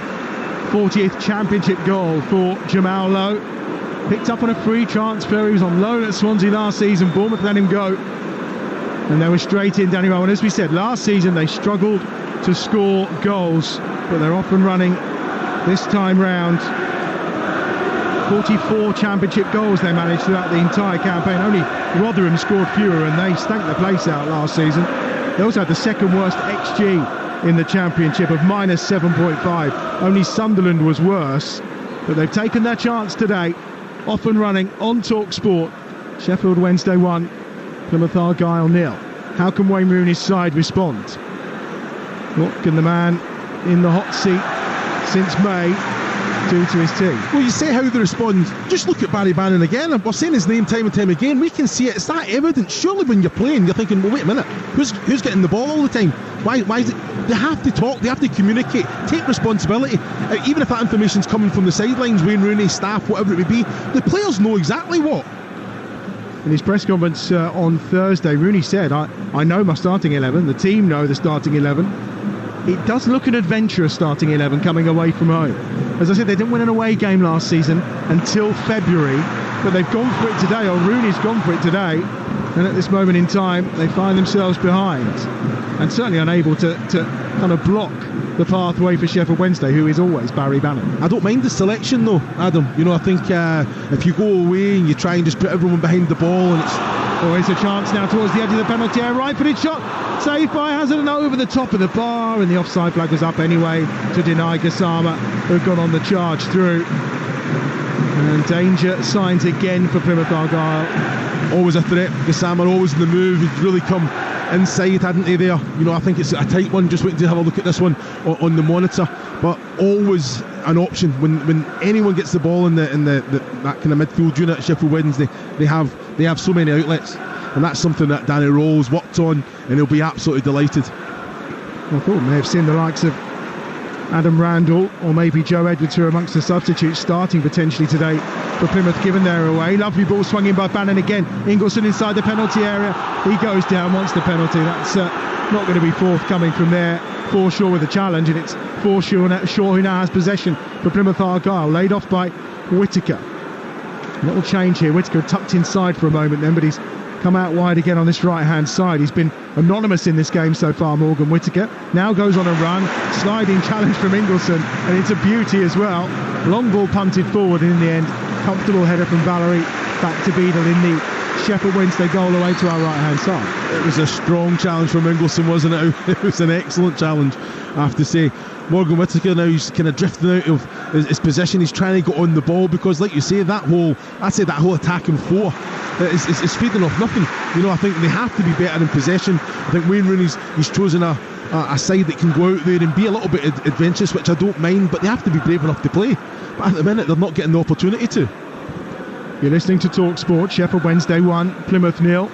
40th championship goal for Jamal Lowe. Picked up on a free transfer. He was on loan at Swansea last season. Bournemouth let him go. And they were straight in, Danny Rowan. As we said, last season they struggled to score goals, but they're off and running this time round. 44 championship goals they managed throughout the entire campaign. Only Rotherham scored fewer, and they stank the place out last season. They also had the second worst XG in the championship of -7.5. Only Sunderland was worse, but they've taken their chance today. Off and running on Talksport. Sheffield Wednesday 1, Plymouth Argyle 0. How can Wayne Rooney's side respond? What can the man in the hot seat since May do to his team? Well, you say how they respond. Just look at Barry Bannon again. We're saying his name time and time again. We can see it. It's that evident. Surely when you're playing, you're thinking, well, wait a minute. Who's getting the ball all the time? Why is it? They have to talk. They have to communicate. Take responsibility. Even if that information's coming from the sidelines, Wayne Rooney, staff, whatever it may be, the players know exactly what. In his press conference on Thursday, Rooney said, I know my starting 11. The team know the starting 11. It does look an adventurous starting 11 coming away from home. As I said, they didn't win an away game last season until February, but they've gone for it today, or Rooney's gone for it today, and at this moment in time they find themselves behind and certainly unable to kind of block the pathway for Sheffield Wednesday, who is always Barry Bannon. I don't mind the selection though, Adam. You know, I think if you go away and you try and just put everyone behind the ball, and it's always a chance now towards the edge of the penalty area, right-footed shot, saved by Hazard and over the top of the bar, and the offside flag was up anyway to deny Gassama, who had gone on the charge through. And danger signs again for Plymouth Argyle. Always a threat. Gassama always in the move. He'd really come inside, hadn't he, there? You know, I think it's a tight one. Just waiting to have a look at this one on the monitor. But always an option when anyone gets the ball in that kind of midfield unit at Sheffield Wednesday. They have so many outlets, and that's something that Danny Rowell's worked on, and he'll be absolutely delighted. I thought we may have seen the likes of Adam Randall or maybe Joe Edwards, who are amongst the substitutes, starting potentially today for Plymouth, given they're away. Lovely ball swung in by Bannon again. Ingelston inside the penalty area. He goes down, wants the penalty. That's not going to be forthcoming from there. Forshaw with a challenge, and it's Forshaw who now has possession for Plymouth Argyle, laid off by Whittaker. A little change here. Whittaker tucked inside for a moment then, but he's come out wide again on this right-hand side. He's been anonymous in this game so far, Morgan Whittaker. Now goes on a run, sliding challenge from Ingelston, and it's a beauty as well. Long ball punted forward, and in the end, comfortable header from Valerie back to Beadle in the Sheffield Wednesday goal away to our right-hand side. It was a strong challenge from Ingelston, wasn't it? It was an excellent challenge, I have to say. Morgan Whittaker now, he's kind of drifting out of his position. He's trying to get on the ball because, like you say, that whole attacking four is feeding off nothing. I think they have to be better in possession. I think Wayne Rooney's chosen a side that can go out there and be a little bit adventurous, which I don't mind, but they have to be brave enough to play. But at the minute, they're not getting the opportunity to. You're listening to Talksport. Sheffield Wednesday 1, Plymouth 0.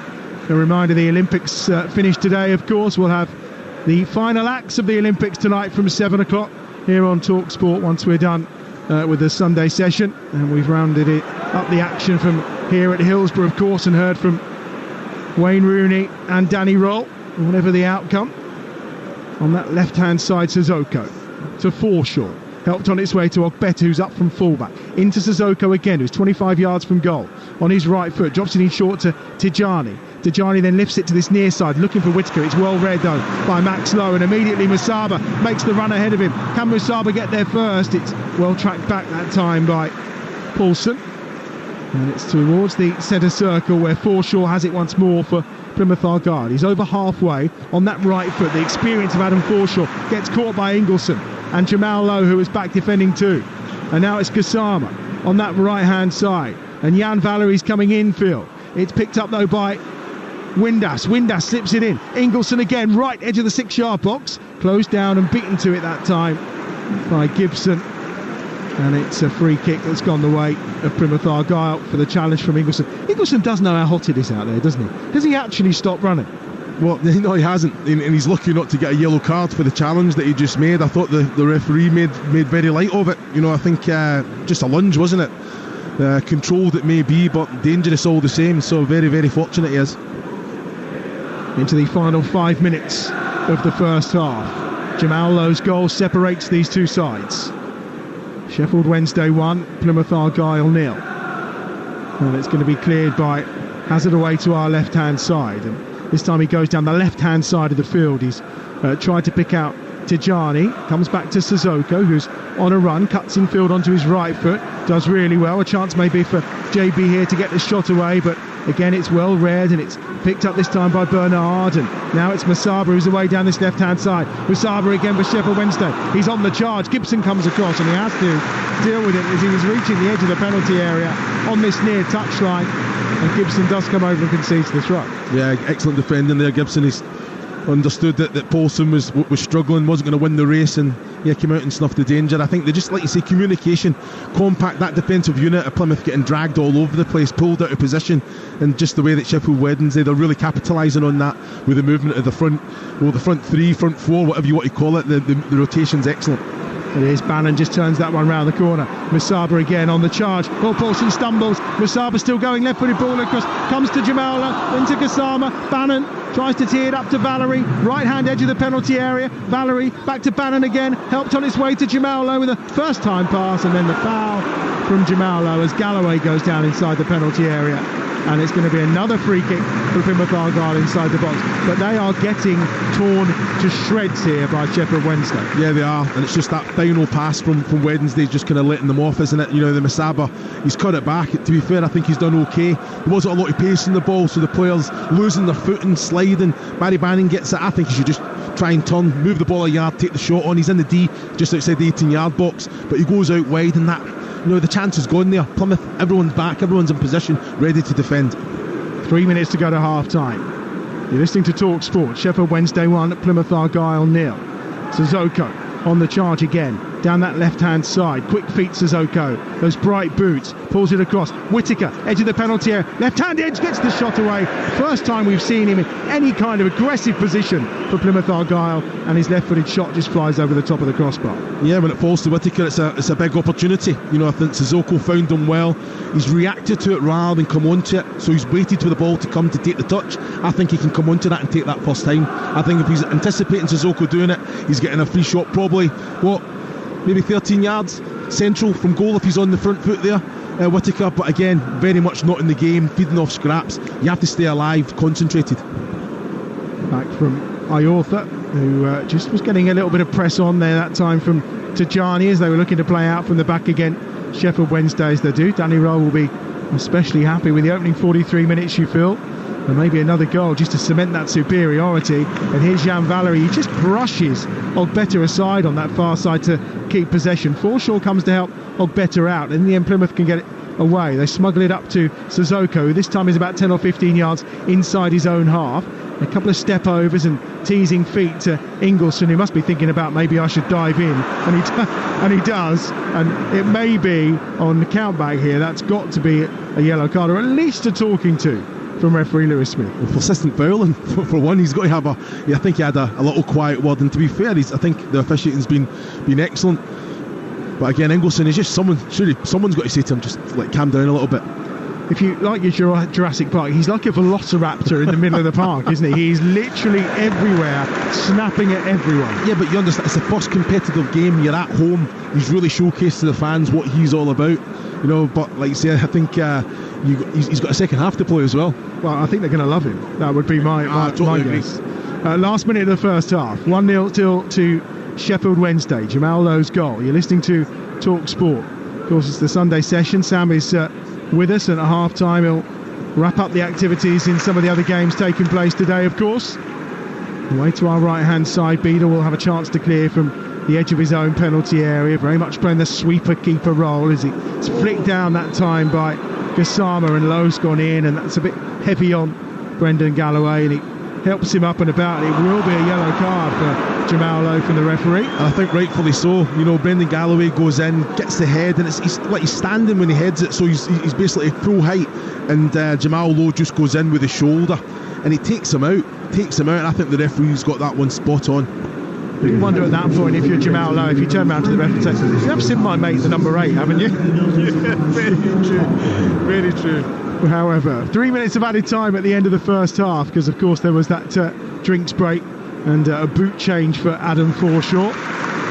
A reminder, the Olympics finished today, of course. We'll have the final acts of the Olympics tonight from 7 o'clock here on Talksport once we're done with the Sunday session. And we've rounded it up the action from here at Hillsborough, of course, and heard from Wayne Rooney and Danny Roll. Whatever the outcome, on that left-hand side, Sissoko to Forshaw. Helped on its way to Ogbeta, who's up from fullback. Into Sissoko again, who's 25 yards from goal. On his right foot, drops it in short to Tijani. Tijani then lifts it to this near side, looking for Whittaker. It's well read, though, by Max Lowe, and immediately Musaba makes the run ahead of him. Can Musaba get there first? It's well tracked back that time by Paulson. And it's towards the centre circle where Forshaw has it once more for Plymouth Argyle. He's over halfway on that right foot. The experience of Adam Forshaw gets caught by Ingleson and Jamal Lowe, who is back defending too. And now it's Gassama on that right-hand side. And Jan Valerie's coming infield. It's picked up, though, by Windass. Windass slips it in. Ingleson again, right edge of the 6-yard box. Closed down and beaten to it that time by Gibson. And it's a free kick that's gone the way of Plymouth Argyle for the challenge from Ingleson. Ingleson does know how hot it is out there, doesn't he? Does he actually stop running? Well, no, he hasn't, and he's lucky not to get a yellow card for the challenge that he just made. I thought the referee made very light of it. I think just a lunge, wasn't it? Controlled it may be, but dangerous all the same. So very, very fortunate he is. Into the final 5 minutes of the first half. Jamal Lowe's goal separates these two sides. Sheffield Wednesday 1, Plymouth Argyle 0. And it's going to be cleared by Hazard away to our left-hand side. And this time he goes down the left-hand side of the field. He's tried to pick out Tijani. Comes back to Sissoko, who's on a run. Cuts in field onto his right foot. Does really well. A chance maybe for JB here to get the shot away. But again, it's well read and it's picked up this time by Bernard. And now it's Musaba who's away down this left-hand side. Musaba again for Sheffield Wednesday. He's on the charge. Gibson comes across and he has to deal with it as he was reaching the edge of the penalty area on this near touchline. And Gibson does come over and concedes the throw. Yeah, excellent defending there. Gibson, he's understood that Paulson was struggling, wasn't going to win the race, and came out and snuffed the danger. I think they just, like you say, communication, compact, that defensive unit of Plymouth getting dragged all over the place, pulled out of position, and just the way that Sheffield Wednesday, they're really capitalising on that with the movement of the front three, front four, whatever you want to call it. The rotation's excellent. It is. Bannon just turns that one round the corner. Musaba again on the charge. Paulson stumbles. Musaba still going, left-footed ball across. Comes to Jamala, into Gassama. Bannon tries to tee it up to Valerie. Right-hand edge of the penalty area. Valerie back to Bannon again. Helped on its way to Jamala with a first-time pass, and then the foul from Jamala as Galloway goes down inside the penalty area. And it's going to be another free kick for Plymouth Argyle inside the box. But they are getting torn to shreds here by Sheffield Wednesday. Yeah, they are. And it's just that final pass from Wednesday just kind of letting them off, isn't it? The Musaba, he's cut it back. To be fair, I think he's done okay. There wasn't a lot of pace in the ball, so the players losing their footing, sliding. Barry Bannon gets it. I think he should just try and turn, move the ball a yard, take the shot on. He's in the D, just outside the 18-yard box. But he goes out wide, and that... the chance is gone there. Plymouth, everyone's back, everyone's in position, ready to defend. 3 minutes to go to half-time. You're listening to Talksport. Sheffield Wednesday 1, Plymouth Argyle 0. Sissoko on the charge again, down that left-hand side. Quick feet Sissoko, those bright boots, pulls it across. Whittaker, edge of the penalty area, left-hand edge, gets the shot away. First time we've seen him in any kind of aggressive position for Plymouth Argyle, and his left-footed shot just flies over the top of the crossbar. Yeah, when it falls to Whittaker, it's a big opportunity. I think Sissoko found him well. He's reacted to it rather than come onto it, so he's waited for the ball to come to take the touch. I think he can come onto that and take that first time. I think if he's anticipating Sissoko doing it, he's getting a free shot, probably maybe 13 yards central from goal if he's on the front foot there, Whittaker. But again, very much not in the game, feeding off scraps. You have to stay alive, concentrated. Back from Iortha, who just was getting a little bit of press on there that time from Tijani as they were looking to play out from the back again. Sheffield Wednesday as they do. Danny Rowe will be especially happy with the opening 43 minutes, you feel. And maybe another goal just to cement that superiority. And here's Jan Valery. He just brushes Ogbeta aside on that far side to keep possession. Forshaw comes to help Ogbeta out. And in the end, Plymouth can get it away. They smuggle it up to Sissoko, who this time is about 10 or 15 yards inside his own half. A couple of step overs and teasing feet to Ingelsson, who must be thinking about maybe I should dive in, and he does, and it may be on the countback here. That's got to be a yellow card, or at least a talking to from referee Lewis Smith. Well, persistent fouling for one. He's got to have I think he had a little quiet word, and to be fair, I think the officiating's been excellent. But again, Ingelsson is just someone's got to say to him, just like calm down a little bit. If you like your Jurassic Park, he's like a velociraptor in the middle of the park, isn't he? He's literally everywhere, snapping at everyone. Yeah, but you understand, it's the first competitive game. You're at home. He's really showcased to the fans what he's all about. You know, but like you say, I think he's got a second half to play as well. Well, I think they're going to love him. That would be my totally guess. Last minute of the first half, 1-0 still to Sheffield Wednesday. Jamal Lowe's goal. You're listening to Talksport. Of course, it's the Sunday session. Sam is with us, and at half time he'll wrap up the activities in some of the other games taking place today, of course. Away to our right hand side, Beadle will have a chance to clear from the edge of his own penalty area, very much playing the sweeper keeper role as it's flicked down that time by Gassama, and Lowe's gone in, and that's a bit heavy on Brendan Galloway, and he helps him up and about. It will be a yellow card for Jamal Lowe from the referee, and I think rightfully so. You know, Brendan Galloway goes in, gets the head, and he's standing when he heads it, so he's basically full height, and Jamal Lowe just goes in with his shoulder, and he takes him out, and I think the referee's got that one spot on. You wonder at that point, if you're Jamal Lowe, if you turn around to the referee and say, "You have seen my mate, the number 8, haven't you?" Yeah, very true, very true. However, 3 minutes of added time at the end of the first half, because of course there was that drinks break and a boot change for Adam Forshaw.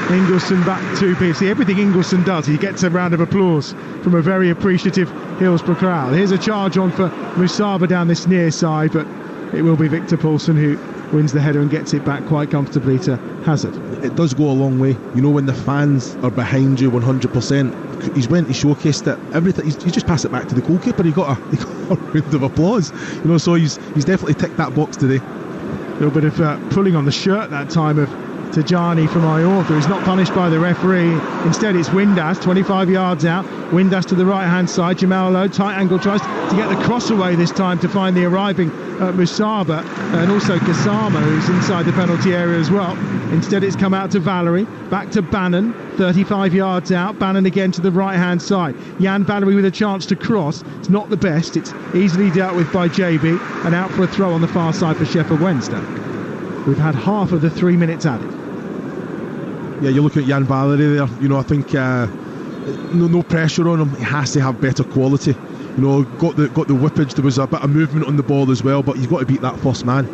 Ingelsson back to PC. Everything Ingelsson does, he gets a round of applause from a very appreciative Hillsborough crowd. Here's a charge on for Musaba down this near side, but it will be Victor Paulson who wins the header and gets it back quite comfortably to Hazard. It does go a long way, you know, when the fans are behind you 100%. He's went, he showcased it, everything. He's just passed it back to the goalkeeper. He got a round of applause, you know. So he's definitely ticked that box today. A little bit of pulling on the shirt that time of Tajani from Iortha. He's not punished by the referee. Instead, it's Windass, 25 yards out. Windass to the right-hand side. Jamal Lowe, tight angle, tries to get the cross away this time to find the arriving Musaba, and also Gassama, who's inside the penalty area as well. Instead, it's come out to Valery, back to Bannon, 35 yards out. Bannon again to the right-hand side. Jan Valery with a chance to cross. It's not the best. It's easily dealt with by JB, and out for a throw on the far side for Sheffield Wednesday. We've had half of the 3 minutes added. Yeah, you're looking at Jan Valery there. You know, I think no pressure on him. He has to have better quality. You know, got the whippage. There was a bit of movement on the ball as well, but you've got to beat that first man.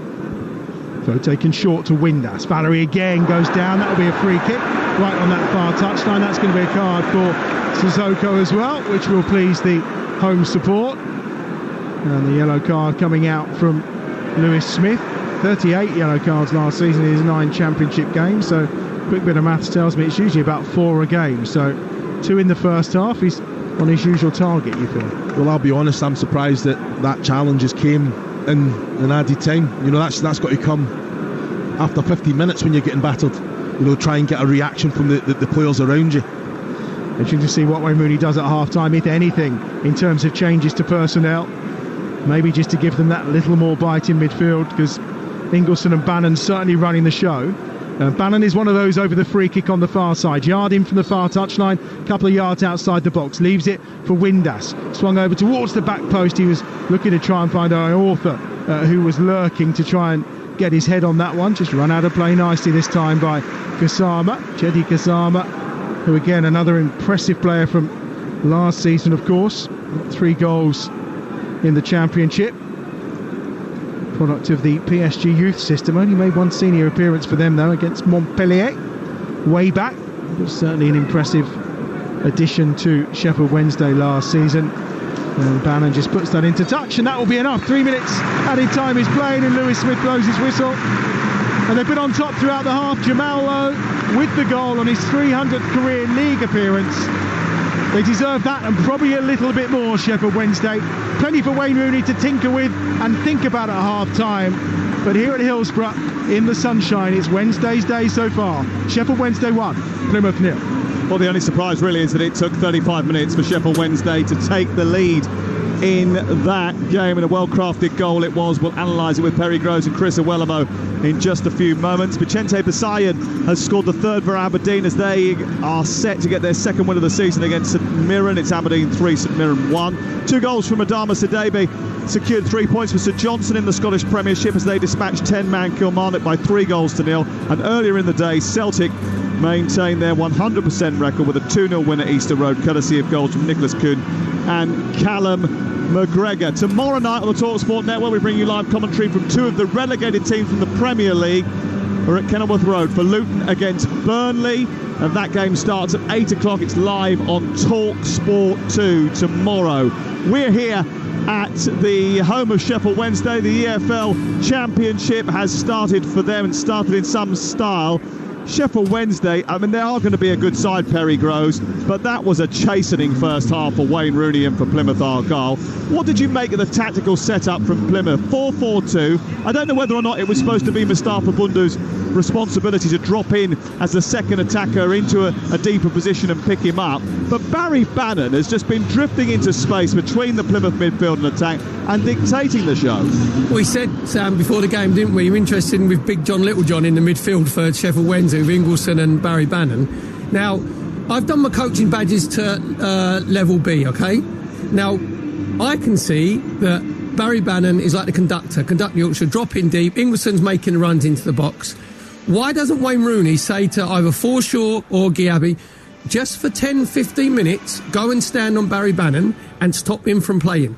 So taken short to Windass. Valery again goes down. That'll be a free kick right on that far touchline. That's going to be a card for Sissoko as well, which will please the home support. And the yellow card coming out from Lewis Smith. 38 yellow cards last season in his 9 championship games. So quick bit of maths tells me it's usually about 4 a game. So 2 in the first half. He's on his usual target, you feel? Well, I'll be honest, I'm surprised that challenges came in added time. You know, that's got to come after 15 minutes when you're getting battered. You know, try and get a reaction from the players around you. Interesting to see what Wayne Mooney does at half-time, if anything, in terms of changes to personnel. Maybe just to give them that little more bite in midfield, because Ingelsson and Bannon certainly running the show. Bannon is one of those over the free kick on the far side. Yard in from the far touchline, a couple of yards outside the box. Leaves it for Windass. Swung over towards the back post. He was looking to try and find Iortha, who was lurking to try and get his head on that one. Just run out of play nicely this time by Gassama, Chedi Gassama, who again another impressive player from last season, of course. 3 goals in the championship. Product of the PSG youth system. Only made 1 senior appearance for them though against Montpellier way back. It was certainly an impressive addition to Sheffield Wednesday last season. And Bannon just puts that into touch, and that will be enough. 3 minutes added time is played, and Lewis Smith blows his whistle. And they've been on top throughout the half. Jamal Lowe with the goal on his 300th career league appearance. They deserve that and probably a little bit more, Sheffield Wednesday. Plenty for Wayne Rooney to tinker with and think about at half-time. But here at Hillsborough, in the sunshine, it's Wednesday's day so far. Sheffield Wednesday 1, Plymouth 0. Well, the only surprise really is that it took 35 minutes for Sheffield Wednesday to take the lead in that game, and a well-crafted goal it was. We'll analyse it with Perry Groves and Chris Iwelumo in just a few moments. Vicente Basayan has scored the third for Aberdeen as they are set to get their second win of the season against St Mirren. It's Aberdeen 3, St Mirren 1. 2 goals from Adama Sadebe secured 3 points for St Johnstone in the Scottish Premiership as they dispatched 10-man Kilmarnock by 3 goals to 0. And earlier in the day, Celtic maintained their 100% record with a 2-0 win at Easter Road, courtesy of goals from Nicholas Kuhn and Callum McGregor. Tomorrow night on the Talksport Network, we bring you live commentary from 2 of the relegated teams from the Premier League. We're at Kenilworth Road for Luton against Burnley, and that game starts at 8 o'clock. It's live on Talksport 2 tomorrow. We're here at the home of Sheffield Wednesday. The EFL Championship has started for them and started in some style. Sheffield Wednesday, I mean, they are going to be a good side, Perry Groves, but that was a chastening first half for Wayne Rooney and for Plymouth Argyle. What did you make of the tactical setup from Plymouth? 4-4-2. I don't know whether or not it was supposed to be Mustafa Bundu's responsibility to drop in as the second attacker into a deeper position and pick him up, but Barry Bannon has just been drifting into space between the Plymouth midfield and attack and dictating the show. We said, Sam, before the game, didn't we? You're interested with Big John Littlejohn in the midfield for Sheffield Wednesday with Ingleson and Barry Bannon. Now, I've done my coaching badges to level B, okay? Now, I can see that Barry Bannon is like the conductor Yorkshire, drop in deep. Ingleson's making the runs into the box. Why doesn't Wayne Rooney say to either Forshaw or Giabi, just for 10-15 minutes, go and stand on Barry Bannon and stop him from playing?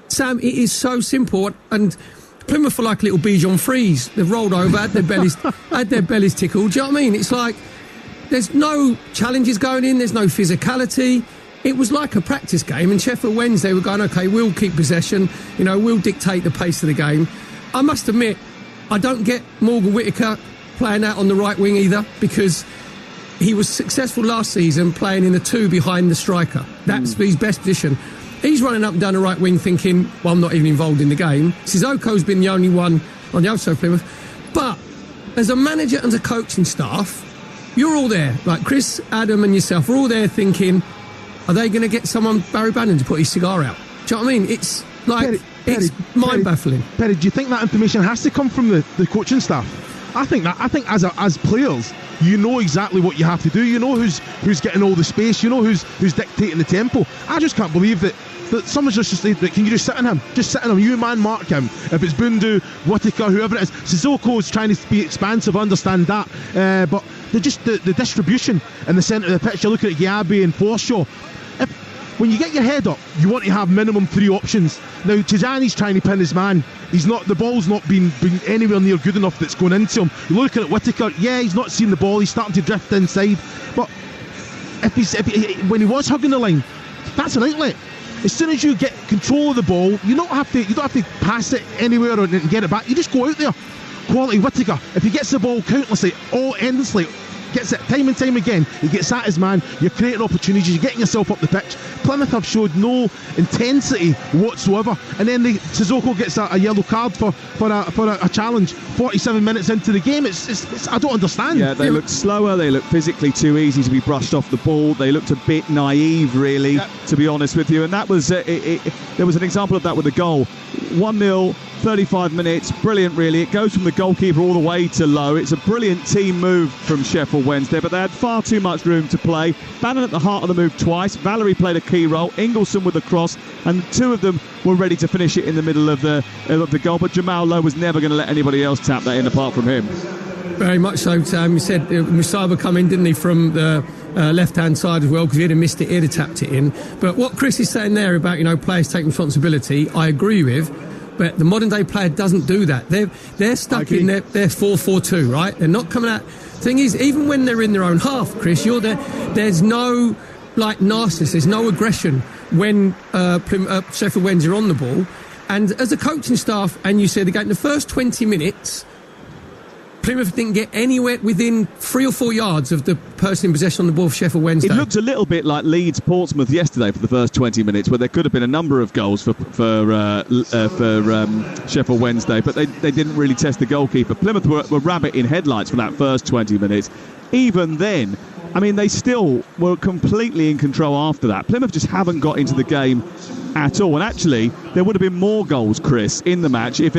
Sam, it is so simple, and Plymouth are like little Bichon Frise. They've rolled over, had their bellies tickled. Do you know what I mean? It's like there's no challenges going in, there's no physicality. It was like a practice game, and Sheffield Wednesday were going, OK, we'll keep possession, we'll dictate the pace of the game. I must admit, I don't get Morgan Whittaker playing out on the right wing either, because he was successful last season playing in the 2 behind the striker. That's his best position. He's running up and down the right wing thinking, well, I'm not even involved in the game. Sissoko's been the only one on the other side of Plymouth. But as a manager and a coaching staff, you're all there. Like Chris, Adam and yourself are all there thinking, are they going to get someone, Barry Bannon, to put his cigar out? Do you know what I mean? It's like, it's mind-baffling. Perry, do you think that information has to come from the coaching staff? I think as players, you know exactly what you have to do. You know who's getting all the space. You know who's dictating the tempo. I just can't believe that someone's just said, can you just sit on him? Just sit on him. You man mark him. If it's Bundu, Whittaker, whoever it is. Sissoko's trying to be expansive, understand that. But they're just the distribution in the centre of the pitch. You're looking at Giabi and Forshaw. When you get your head up, you want to have minimum 3 options. Now, Tijani's trying to pin his man. The ball's not been anywhere near good enough that's going into him. You're looking at Whittaker, he's not seen the ball, he's starting to drift inside. But when he was hugging the line, that's an outlet. As soon as you get control of the ball, you don't have to pass it anywhere and get it back. You just go out there. Quality Whittaker, if he gets the ball countlessly, endlessly, gets it time and time again, he gets at his man, you're creating opportunities, you're getting yourself up the pitch. Plymouth have showed no intensity whatsoever, and then Sissoko gets a yellow card for a challenge 47 minutes into the game. It's I don't understand. Yeah, they looked slower, they looked physically too easy to be brushed off the ball, they looked a bit naive really, to be honest with you, and that was there was an example of that with the goal. 1-0, 35 minutes, brilliant really. It goes from the goalkeeper all the way to Lowe. It's a brilliant team move from Sheffield Wednesday, but they had far too much room to play. Bannon at the heart of the move twice. Valerie played a key role. Ingleson with the cross, and 2 of them were ready to finish it in the middle of the goal. But Jamal Lowe was never going to let anybody else tap that in apart from him. Very much so, Sam. You said Musaba come in, didn't he, from the left-hand side as well, because if he'd have missed it, he'd have tapped it in. But what Chris is saying there about players taking responsibility, I agree with. But the modern day player doesn't do that. They're stuck in their 4-4-2, right? They're not coming out. Thing is, even when they're in their own half, Chris, you're there. There's no nastiness. There's no aggression when Sheffield Wednesday are on the ball. And as a coaching staff, and you said again, the first 20 minutes, Plymouth didn't get anywhere within 3 or 4 yards of the person in possession on the ball for Sheffield Wednesday. It looked a little bit like Leeds-Portsmouth yesterday for the first 20 minutes, where there could have been a number of goals for Sheffield Wednesday, but they didn't really test the goalkeeper. Plymouth were rabbit in headlights for that first 20 minutes. Even then, I mean, they still were completely in control after that. Plymouth just haven't got into the game at all. And actually, there would have been more goals, Chris, in the match if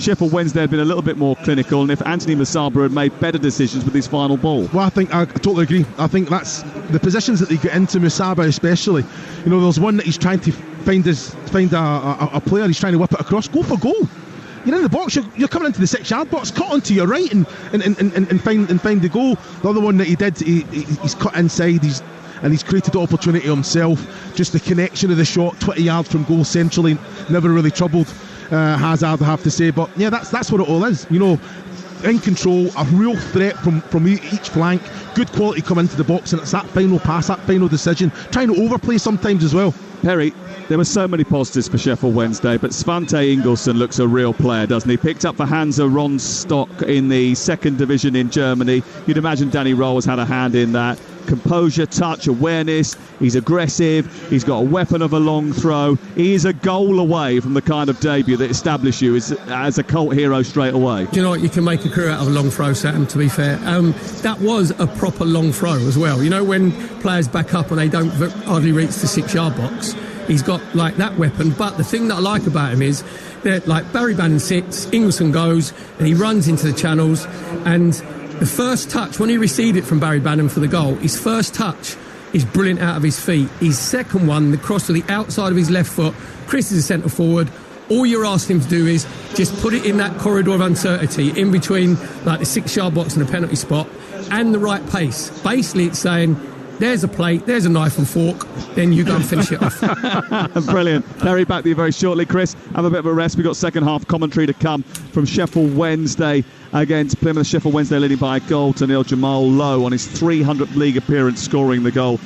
Sheffield Wednesday had been a little bit more clinical and if Anthony Masaba had made better decisions with his final ball. Well, I totally agree. I think that's the positions that they get into, Masaba especially. You know, there's one that he's trying to find a player, he's trying to whip it across. Go for goal. You're in the box, you're coming into the 6-yard box, cut onto your right and find the goal. The other one that he did, he's cut inside, he's created the opportunity himself. Just the connection of the shot, 20 yards from goal centrally, never really troubled Hazard, I have to say. But yeah, that's what it all is. You know, in control, a real threat from each flank, good quality come into the box, and it's that final pass, that final decision, trying to overplay sometimes as well. Perry, there were so many positives for Sheffield Wednesday, but Svante Ingolson looks a real player, doesn't he? Picked up for Hansa Rostock in the 2nd division in Germany. You'd imagine Danny Roll has had a hand in that. Composure, touch, awareness. He's aggressive. He's got a weapon of a long throw. He is a goal away from the kind of debut that established you as a cult hero straight away. Do you know what? You can make a career out of a long throw, Sam, to be fair. That was a proper long throw as well. You know, when players back up and they don't hardly reach the 6-yard box, he's got like that weapon. But the thing that I like about him is that, like, Barry Bannon sits, Ingolson goes, and he runs into the channels, and the first touch, when he received it from Barry Bannon for the goal, his first touch is brilliant out of his feet. His second one, the cross to the outside of his left foot. Chris is a centre forward. All you're asking him to do is just put it in that corridor of uncertainty in between, like, the 6-yard box and the penalty spot, and the right pace. Basically, it's saying, there's a plate, there's a knife and fork, then you go and finish it off. Brilliant. Perry, back to you very shortly. Chris, have a bit of a rest. We've got second half commentary to come from Sheffield Wednesday against Plymouth. Sheffield Wednesday leading by a goal to nil. Jamal Lowe on his 300th league appearance, scoring the goal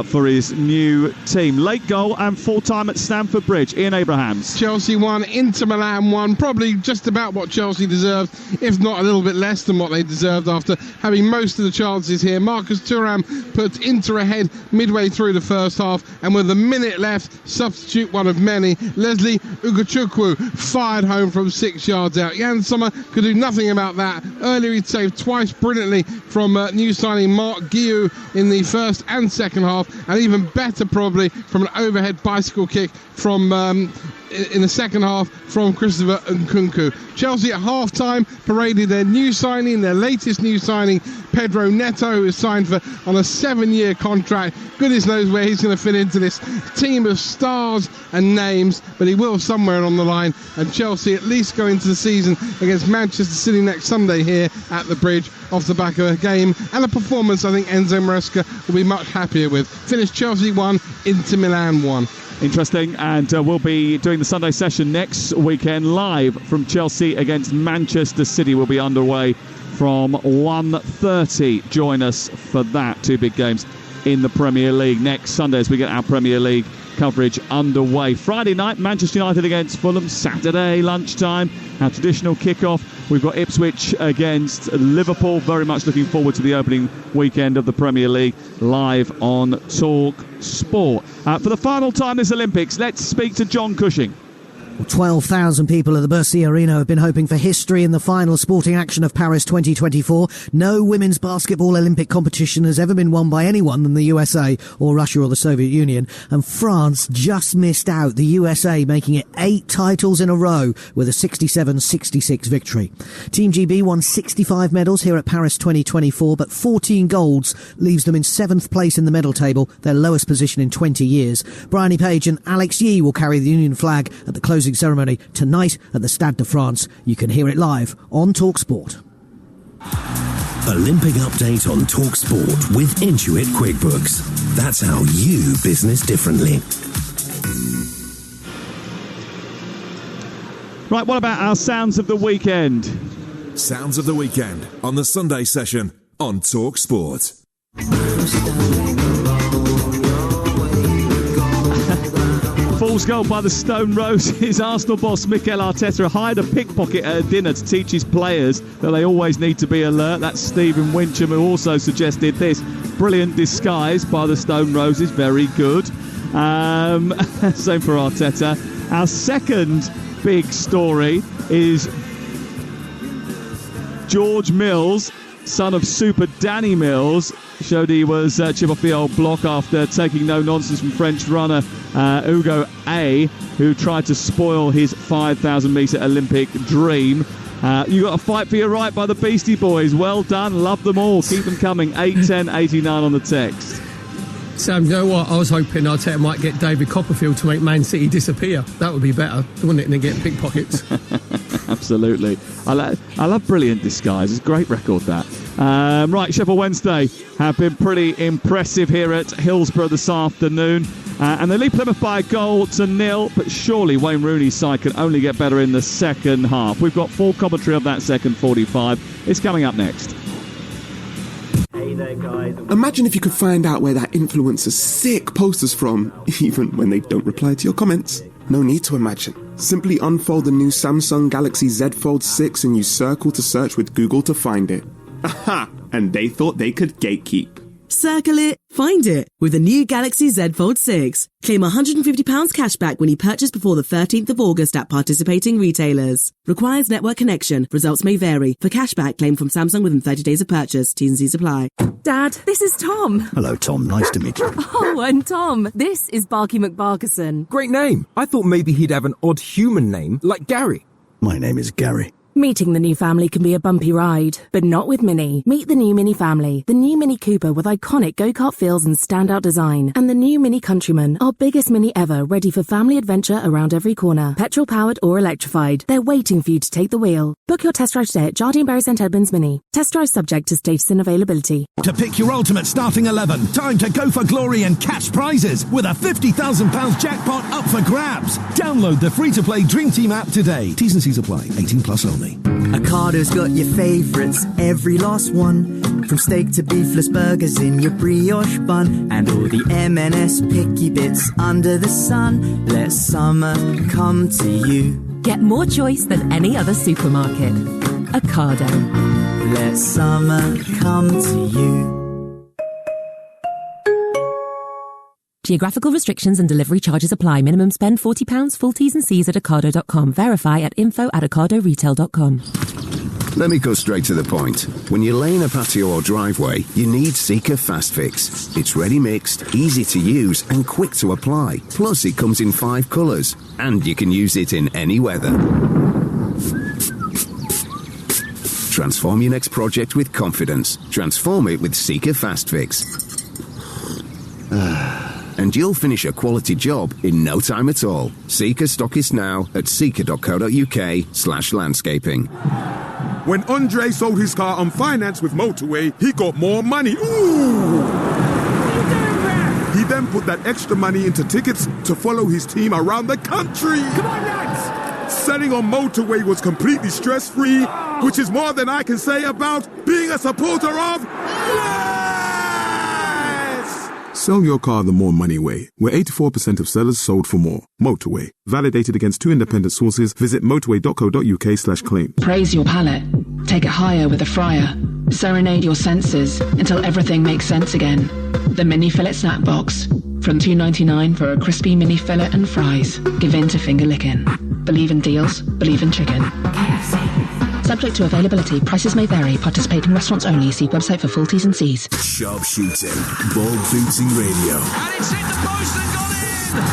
for his new team. Late goal and full time at Stamford Bridge. Ian Abrahams. Chelsea 1, Inter Milan 1. Probably just about what Chelsea deserved, if not a little bit less than what they deserved after having most of the chances here. Marcus Thuram puts Inter ahead midway through the first half, and with a minute left, substitute one of many, Leslie Ugochukwu fired home from 6 yards out. Jan Sommer could do nothing about that. Earlier he'd saved twice brilliantly from new signing Mark Guiu in the first and second half, and even better probably from an overhead bicycle kick from in the second half from Christopher Nkunku. Chelsea at half-time paraded their new signing, their latest new signing, Pedro Neto, who is signed on a 7-year contract. Goodness knows where he's going to fit into this team of stars and names, but he will somewhere along the line, and Chelsea at least go into the season against Manchester City next Sunday here at the Bridge off the back of a game and a performance I think Enzo Maresca will be much happier with. Finished Chelsea 1, Inter Milan 1. Interesting, and we'll be doing the Sunday session next weekend live from Chelsea against Manchester City. We'll be underway from 1:30. Join us for that. 2 big games in the Premier League next Sunday as we get our Premier League coverage underway. Friday night, Manchester United against Fulham. Saturday lunchtime, our traditional kickoff. We've got Ipswich against Liverpool. Very much looking forward to the opening weekend of the Premier League live on Talksport. For the final time this Olympics, let's speak to John Cushing. 12,000 people at the Bercy Arena have been hoping for history in the final sporting action of Paris 2024. No women's basketball Olympic competition has ever been won by anyone than the USA or Russia or the Soviet Union. And France just missed out, the USA making it 8 titles in a row with a 67-66 victory. Team GB won 65 medals here at Paris 2024, but 14 golds leaves them in 7th place in the medal table, their lowest position in 20 years. Bryony Page and Alex Yee will carry the Union flag at the closing ceremony tonight at the Stade de France. You can hear it live on Talksport. Olympic update on Talksport with Intuit QuickBooks. That's how you business differently. Right, what about our sounds of the weekend? Sounds of the weekend on the Sunday session on Talksport. Fool's goal by the Stone Roses. Arsenal boss Mikel Arteta hired a pickpocket at a dinner to teach his players that they always need to be alert. That's Stephen Wincham, who also suggested this. Brilliant disguise by the Stone Roses. Very good. Same for Arteta. Our second big story is George Mills, son of Super Danny Mills, showed he was chip off the old block after taking no nonsense from French runner Hugo A, who tried to spoil his 5,000 metre Olympic dream. You got a fight for your right by the Beastie Boys. Well done. Love them all. Keep them coming. 81089 on the text. Sam, you know what? I was hoping Arteta might get David Copperfield to make Man City disappear. That would be better, wouldn't it, than get pickpockets? Absolutely. I love brilliant disguise. It's a great record, that. Right, Sheffield Wednesday have been pretty impressive here at Hillsborough this afternoon. And they lead Plymouth by 1-0, but surely Wayne Rooney's side can only get better in the second half. We've got full commentary of that second 45. It's coming up next. Hey there, guys. Imagine if you could find out where that influencer's sick posters from, even when they don't reply to your comments. No need to imagine. Simply unfold the new Samsung Galaxy Z Fold 6 and use Circle to search with Google to find it. Aha! And they thought they could gatekeep. Circle it, find it with the new Galaxy Z Fold 6. Claim £150 cashback when you purchase before the 13th of August at participating retailers. Requires network connection. Results may vary. For cashback, claim from Samsung within 30 days of purchase. T's and C's apply. Dad, this is Tom. Hello, Tom. Nice to meet you. Oh, and Tom, this is Barky McBarkerson. Great name. I thought maybe he'd have an odd human name like Gary. My name is Gary. Meeting the new family can be a bumpy ride, but not with Mini. Meet the new Mini family. The new Mini Cooper with iconic go-kart feels and standout design. And the new Mini Countryman, our biggest Mini ever, ready for family adventure around every corner. Petrol-powered or electrified. They're waiting for you to take the wheel. Book your test drive today at Jardine Berry St Edmunds Mini. Test drive subject to status and availability. To pick your ultimate starting 11, time to go for glory and catch prizes with a £50,000 jackpot up for grabs. Download the free-to-play Dream Team app today. T's and C's apply. 18 plus only. Ocado's got your favourites, every last one. From steak to beefless burgers in your brioche bun. And all the M&S picky bits under the sun. Let summer come to you. Get more choice than any other supermarket. Ocado. Let summer come to you. Geographical restrictions and delivery charges apply. Minimum spend £40. Full T's and C's at Ocado.com. Verify at info@ocadoretail.com. Let me go straight to the point. When you're laying a patio or driveway, you need Sika Fast Fix. It's ready mixed, easy to use and quick to apply. Plus it comes in 5 colours and you can use it in any weather. Transform your next project with confidence. Transform it with Sika Fast Fix. And you'll finish a quality job in no time at all. Sika stockist now at sika.co.uk/landscaping. When Andre sold his car on finance with Motorway, he got more money. Ooh! He then put that extra money into tickets to follow his team around the country. Come on, lads! Selling on Motorway was completely stress-free, which is more than I can say about being a supporter of... Sell your car the more money way, where 84% of sellers sold for more. Motorway. Validated against 2 independent sources. Visit motorway.co.uk/claim. Praise your palate. Take it higher with a fryer. Serenade your senses until everything makes sense again. The Mini Fillet Snack Box. From $2.99 for a crispy mini fillet and fries. Give in to finger licking. Believe in deals. Believe in chicken. KFC. Subject to availability. Prices may vary. Participating restaurants only. See website for full T's and C's. Sharp shooting, ball booting radio. And it's hit the post and gone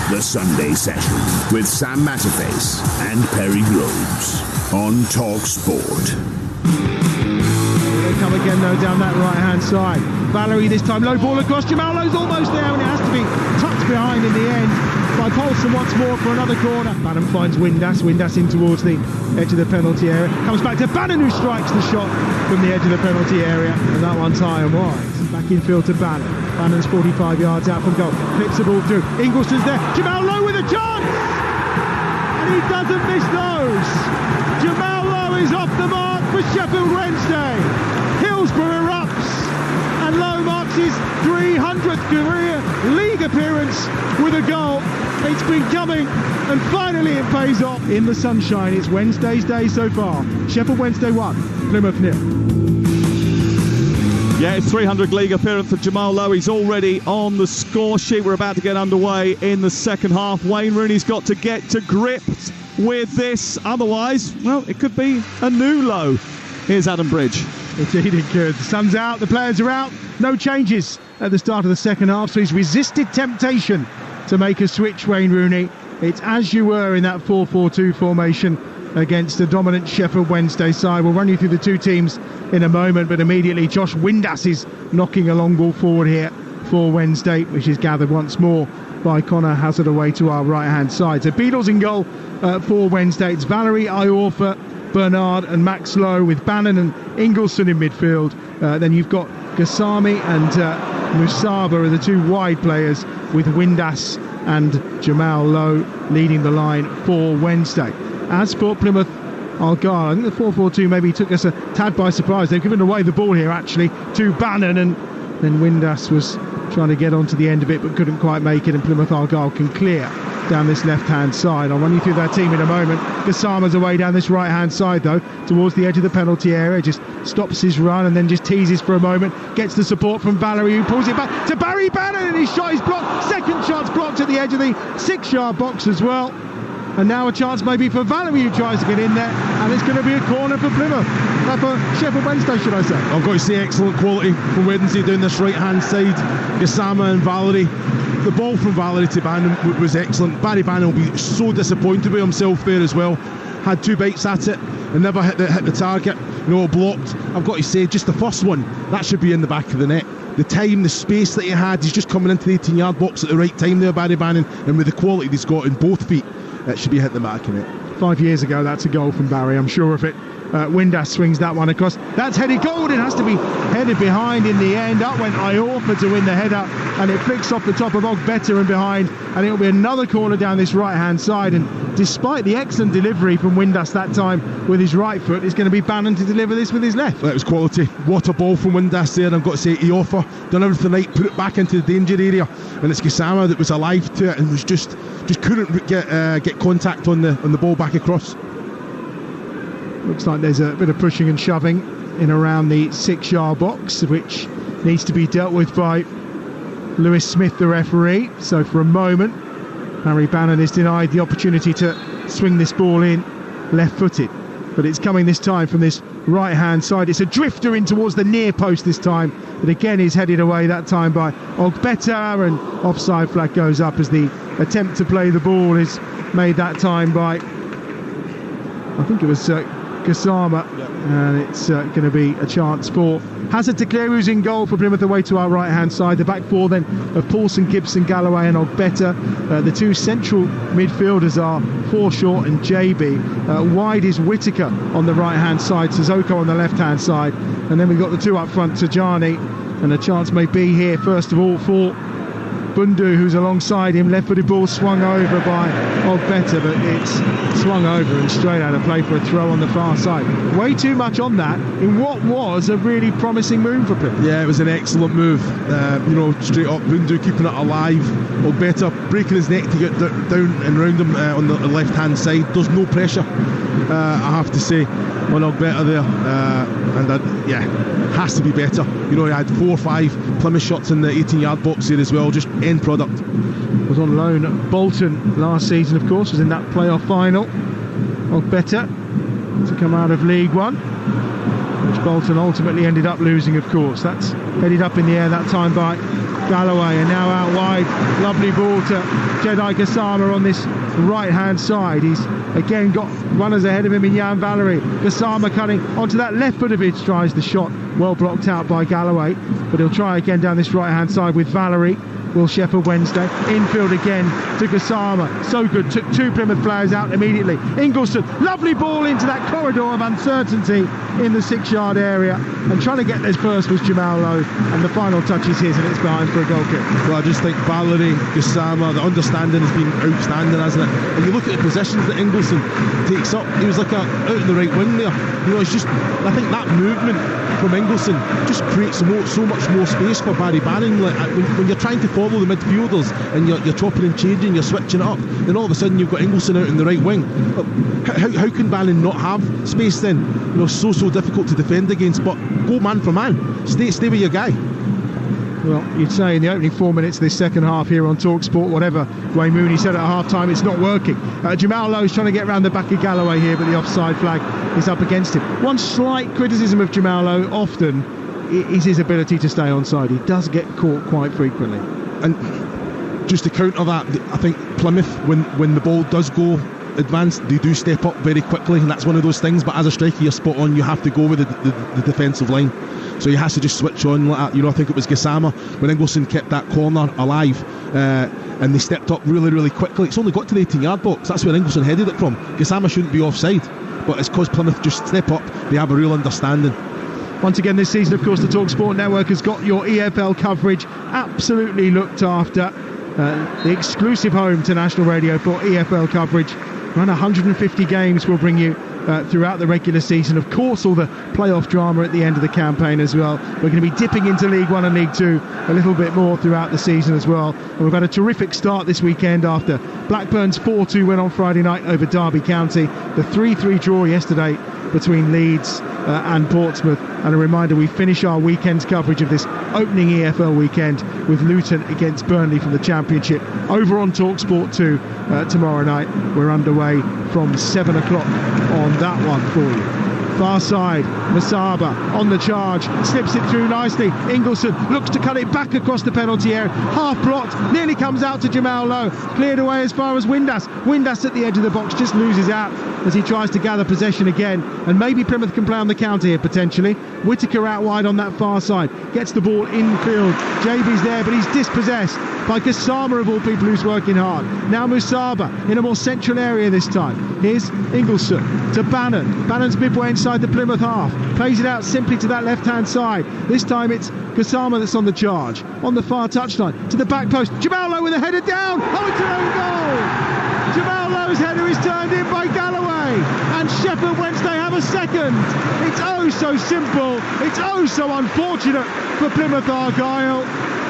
in! The Sunday Session with Sam Matterface and Perry Groves on Talksport. They come again though down that right hand side. Valerie this time, low ball across. Jamalo's almost there and it has to be tucked behind in the end by Paulson once more for another corner. Bannon finds Windass in towards the edge of the penalty area. Comes back to Bannon who strikes the shot from the edge of the penalty area, and that one's high and wide. Back infield to Bannon. Bannon's 45 yards out from goal. Flips the ball through. Ingleston's there. Jamal Lowe with a chance! And he doesn't miss those. Jamal Lowe is off the mark for Sheffield Wednesday. Hillsborough erupts and Lowe marks his 300th career league appearance with a goal. It's been coming, and finally it pays off in the sunshine. It's Wednesday's day so far. Sheffield Wednesday 1, Plymouth 0. Yeah, it's 300 league appearance for Jamal Lowe. He's already on the score sheet. We're about to get underway in the second half. Wayne Rooney's got to get to grips with this. Otherwise, well, it could be a new low. Here's Adam Bridge. Indeed it could. The sun's out, the players are out. No changes at the start of the second half, so he's resisted temptation to make a switch, Wayne Rooney. It's as you were in that 4-4-2 formation against the dominant Sheffield Wednesday side. We'll run you through the two teams in a moment, but immediately Josh Windass is knocking a long ball forward here for Wednesday, which is gathered once more by Connor Hazard away to our right-hand side. So Beadle's in goal for Wednesday. It's Valerie, Iorfa, Bernard and Max Lowe, with Bannon and Ingleson in midfield. Then you've got Gassami and Musaba are the two wide players, with Windass and Jamal Lowe leading the line for Wednesday. As for Plymouth Argyle, I think the 4-4-2 maybe took us a tad by surprise. They've given away the ball here actually to Bannon, and then Windass was trying to get onto the end of it but couldn't quite make it, and Plymouth Argyle can clear down this left-hand side. I'll run you through their team in a moment. Gassama's away down this right-hand side though, towards the edge of the penalty area, just stops his run and then just teases for a moment, gets the support from Valerie, who pulls it back to Barry Bannon, and his shot is blocked. Second shot's blocked at the edge of the 6-yard box as well. And now a chance maybe for Valerie, who tries to get in there, and it's going to be a corner for Plymouth. For Sheffield Wednesday, should I say. I've got to say, excellent quality from Wednesday down this right-hand side. Gassama and Valerie. The ball from Valerie to Bannon was excellent. Barry Bannon will be so disappointed with himself there as well. Had two bites at it and never hit the target. Blocked. I've got to say, just the first one, that should be in the back of the net. The time, the space that he had, he's just coming into the 18-yard box at the right time there, Barry Bannon, and with the quality he's got in both feet, that should be hitting the back of it. 5 years ago, that's a goal from Barry, I'm sure of it. Windass swings that one across. That's headed goal. It has to be headed behind in the end. Up went Iorfa to win the header, and it flicks off the top of Ogbeta and behind, and it'll be another corner down this right-hand side. And despite the excellent delivery from Windass that time with his right foot, it's going to be Bannon to deliver this with his left. That was quality. What a ball from Windass there. And I've got to say, Iorfa done everything right, put it back into the danger area, and it's Gassama that was alive to it and was just couldn't get contact on the ball back across. Looks like there's a bit of pushing and shoving in around the 6-yard box, which needs to be dealt with by Lewis Smith, the referee. So for a moment, Barry Bannon is denied the opportunity to swing this ball in left-footed. But it's coming this time from this right-hand side. It's a drifter in towards the near post this time, but again is headed away that time by Ogbeta, and offside flag goes up as the attempt to play the ball is made that time by, I think it was Gassama, and it's going to be a chance for Hazard to clear, who's in goal for Plymouth away to our right hand side. The back four then of Paulson, Gibson, Galloway and Ogbeta. The two central midfielders are Forshaw and JB. Wide is Whittaker on the right hand side, Sissoko on the left hand side, and then we've got the two up front, Tajani, and a chance may be here first of all for Bundu, who's alongside him. Left-footed ball swung over by Ogbeta, but it's swung over and straight out of play for a throw on the far side. Way too much on that in what was a really promising move for Plymouth. Yeah, it was an excellent move. Straight up, Bundu keeping it alive. Ogbeta breaking his neck to get down and round him on the left-hand side. There's no pressure, I have to say, on Ogbeta there. Has to be better. He had 4 or 5 Plymouth shots in the 18-yard box here as well. Just end product. Was on loan at Bolton last season, of course, was in that playoff final. Ogbeta to come out of League One, which Bolton ultimately ended up losing, of course. That's headed up in the air that time by Galloway, and now out wide. Lovely ball to Jedi Gassama on this right-hand side. He's again got runners ahead of him in Jan Valerie. Gassama cutting onto that left foot of it, tries the shot, well blocked out by Galloway, but he'll try again down this right-hand side with Valerie. Will Sheffield Wednesday. Infield again to Gassama. So good. Took 2 Plymouth players out immediately. Ingleson, lovely ball into that corridor of uncertainty in the 6-yard area. And trying to get this first was Jamal Lowe. And the final touch is his, and it's behind for a goal kick. Well, I just think Valerie, Gassama, the understanding has been outstanding, hasn't it? And you look at the positions that Ingleson takes up. He was like out in the right wing there. It's just, I think that movement from Ingleson just creates so much more space for Barry Bannon. When you're trying to follow the midfielders and you're chopping and changing, you're switching it up, then all of a sudden you've got Ingleson out in the right wing. How can Bannon not have space then? You know, so difficult to defend against, but go man for man. Stay with your guy. Well, you'd say in the opening 4 minutes of this second half here on Talksport, whatever Wayne Mooney said at half-time, it's not working. Jamal Lowe's trying to get around the back of Galloway here, but the offside flag is up against him. One slight criticism of Jamal Lowe often is his ability to stay onside. He does get caught quite frequently. And just to counter that, I think Plymouth, when the ball does go advanced, they do step up very quickly, and that's one of those things. But as a striker, you're spot on. You have to go with the defensive line, so he has to just switch on like that. You know, I think it was Gassama when Ingleson kept that corner alive, and they stepped up really quickly. It's only got to the 18-yard box. That's where Ingleson headed it from. Gassama shouldn't be offside, but it's because Plymouth just step up. They have a real understanding. Once again this season, of course, the Talksport network has got your EFL coverage absolutely looked after. The exclusive home to National Radio for EFL coverage. Around 150 games we'll bring you throughout the regular season. Of course, all the playoff drama at the end of the campaign as well. We're going to be dipping into League One and League Two a little bit more throughout the season as well. And we've had a terrific start this weekend after Blackburn's 4-2 win on Friday night over Derby County. The 3-3 draw yesterday between Leeds and Portsmouth. And a reminder, we finish our weekend's coverage of this opening EFL weekend with Luton against Burnley from the Championship over on Talksport 2 tomorrow night. We're underway from 7 o'clock on that one for you. Far side, Masaba on the charge, slips it through nicely. Ingleson looks to cut it back across the penalty area, half blocked, nearly comes out to Jamal Lowe, cleared away as far as Windass. Windass at the edge of the box just loses out as he tries to gather possession again, and maybe Plymouth can play on the counter here potentially. Whittaker out wide on that far side, gets the ball infield. JB's there, but he's dispossessed by Gassama of all people, who's working hard. Now Musaba in a more central area this time. Here's Ingleson to Bannon. Bannon's midway inside the Plymouth half, plays it out simply to that left-hand side. This time it's Gassama that's on the charge, on the far touchline, to the back post. Jamal Lowe with a header down. Oh, it's an own goal! Jamal Lowe's header is turned in by Galloway, and Sheffield Wednesday have a second. It's oh so simple, it's oh so unfortunate for Plymouth Argyle,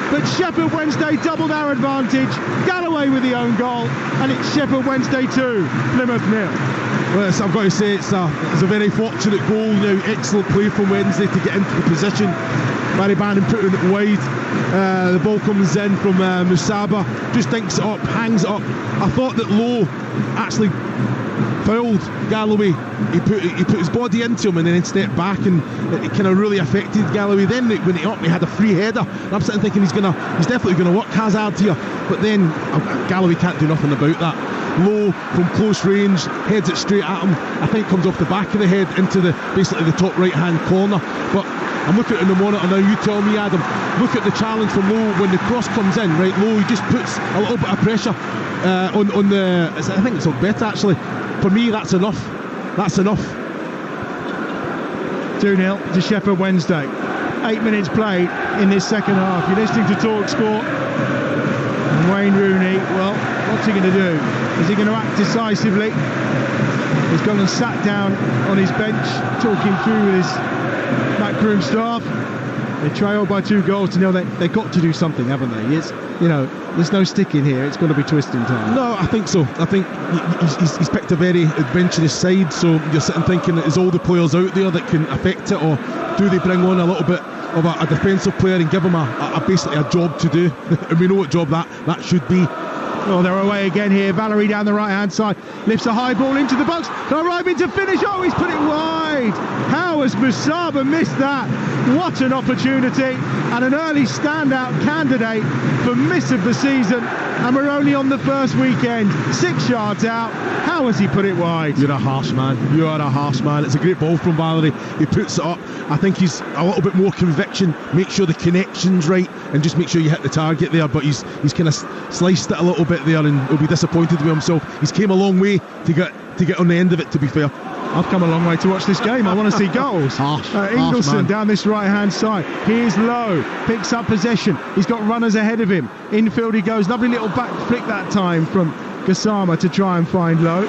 but Sheffield Wednesday doubled our advantage. Galloway with the own goal, and it's Sheffield Wednesday 2, Plymouth 0. Well, I've got to say it's a very fortunate goal now. Excellent play from Wednesday to get into the position. Barry Bannon putting it wide. The ball comes in from Musaba, just dinks it up, hangs it up. I thought that Lowe actually fouled Galloway. He put his body into him and then stepped back, and it kind of really affected Galloway. Then when he up, he had a free header, and I'm sitting thinking he's definitely going to work Hazard here, but then Galloway can't do nothing about that. Lowe from close range heads it straight at him. I think it comes off the back of the head into basically the top right hand corner. But I'm looking at it in the monitor now. You tell me, Adam. Look at the challenge from Lowe when the cross comes in. Right, Lowe, he just puts a little bit of pressure on the. I think it's Ogbet actually. For me, that's enough. That's enough. 2-0 to Sheffield Wednesday. 8 minutes played in this second half. You're listening to Talksport. And Wayne Rooney, well, what's he going to do? Is he going to act decisively? He's gone and sat down on his bench, talking through with his backroom staff. They trailed by 2 goals to 0. They've got to do something, haven't they? It's, you know, there's no sticking here. It's got to be twisting time. No, I think so. I think he's picked a very adventurous side, so you're sitting thinking, is all the players out there that can affect it, or do they bring on a little bit of a defensive player and give him basically a job to do? And we know what job that should be. Oh, they're away again here. Valerie down the right-hand side, lifts a high ball into the box, arriving to finish. Oh, he's put it wide. How has Musaba missed that? What an opportunity, and an early standout candidate for miss of the season, and we're only on the first weekend. 6 yards out. How has he put it wide? You're a harsh man. You are a harsh man. It's a great ball from Valerie. He puts it up. I think he's a little bit more conviction. Make sure the connection's right, and just make sure you hit the target there. But he's kind of sliced it a little bit there, and he'll be disappointed with himself. He's came a long way to get on the end of it, to be fair. I've come a long way to watch this game. I want to see goals. Ingleson down this right-hand side. Here's Lowe, picks up possession. He's got runners ahead of him. Infield he goes. Lovely little back flick that time from Gassama to try and find Lowe.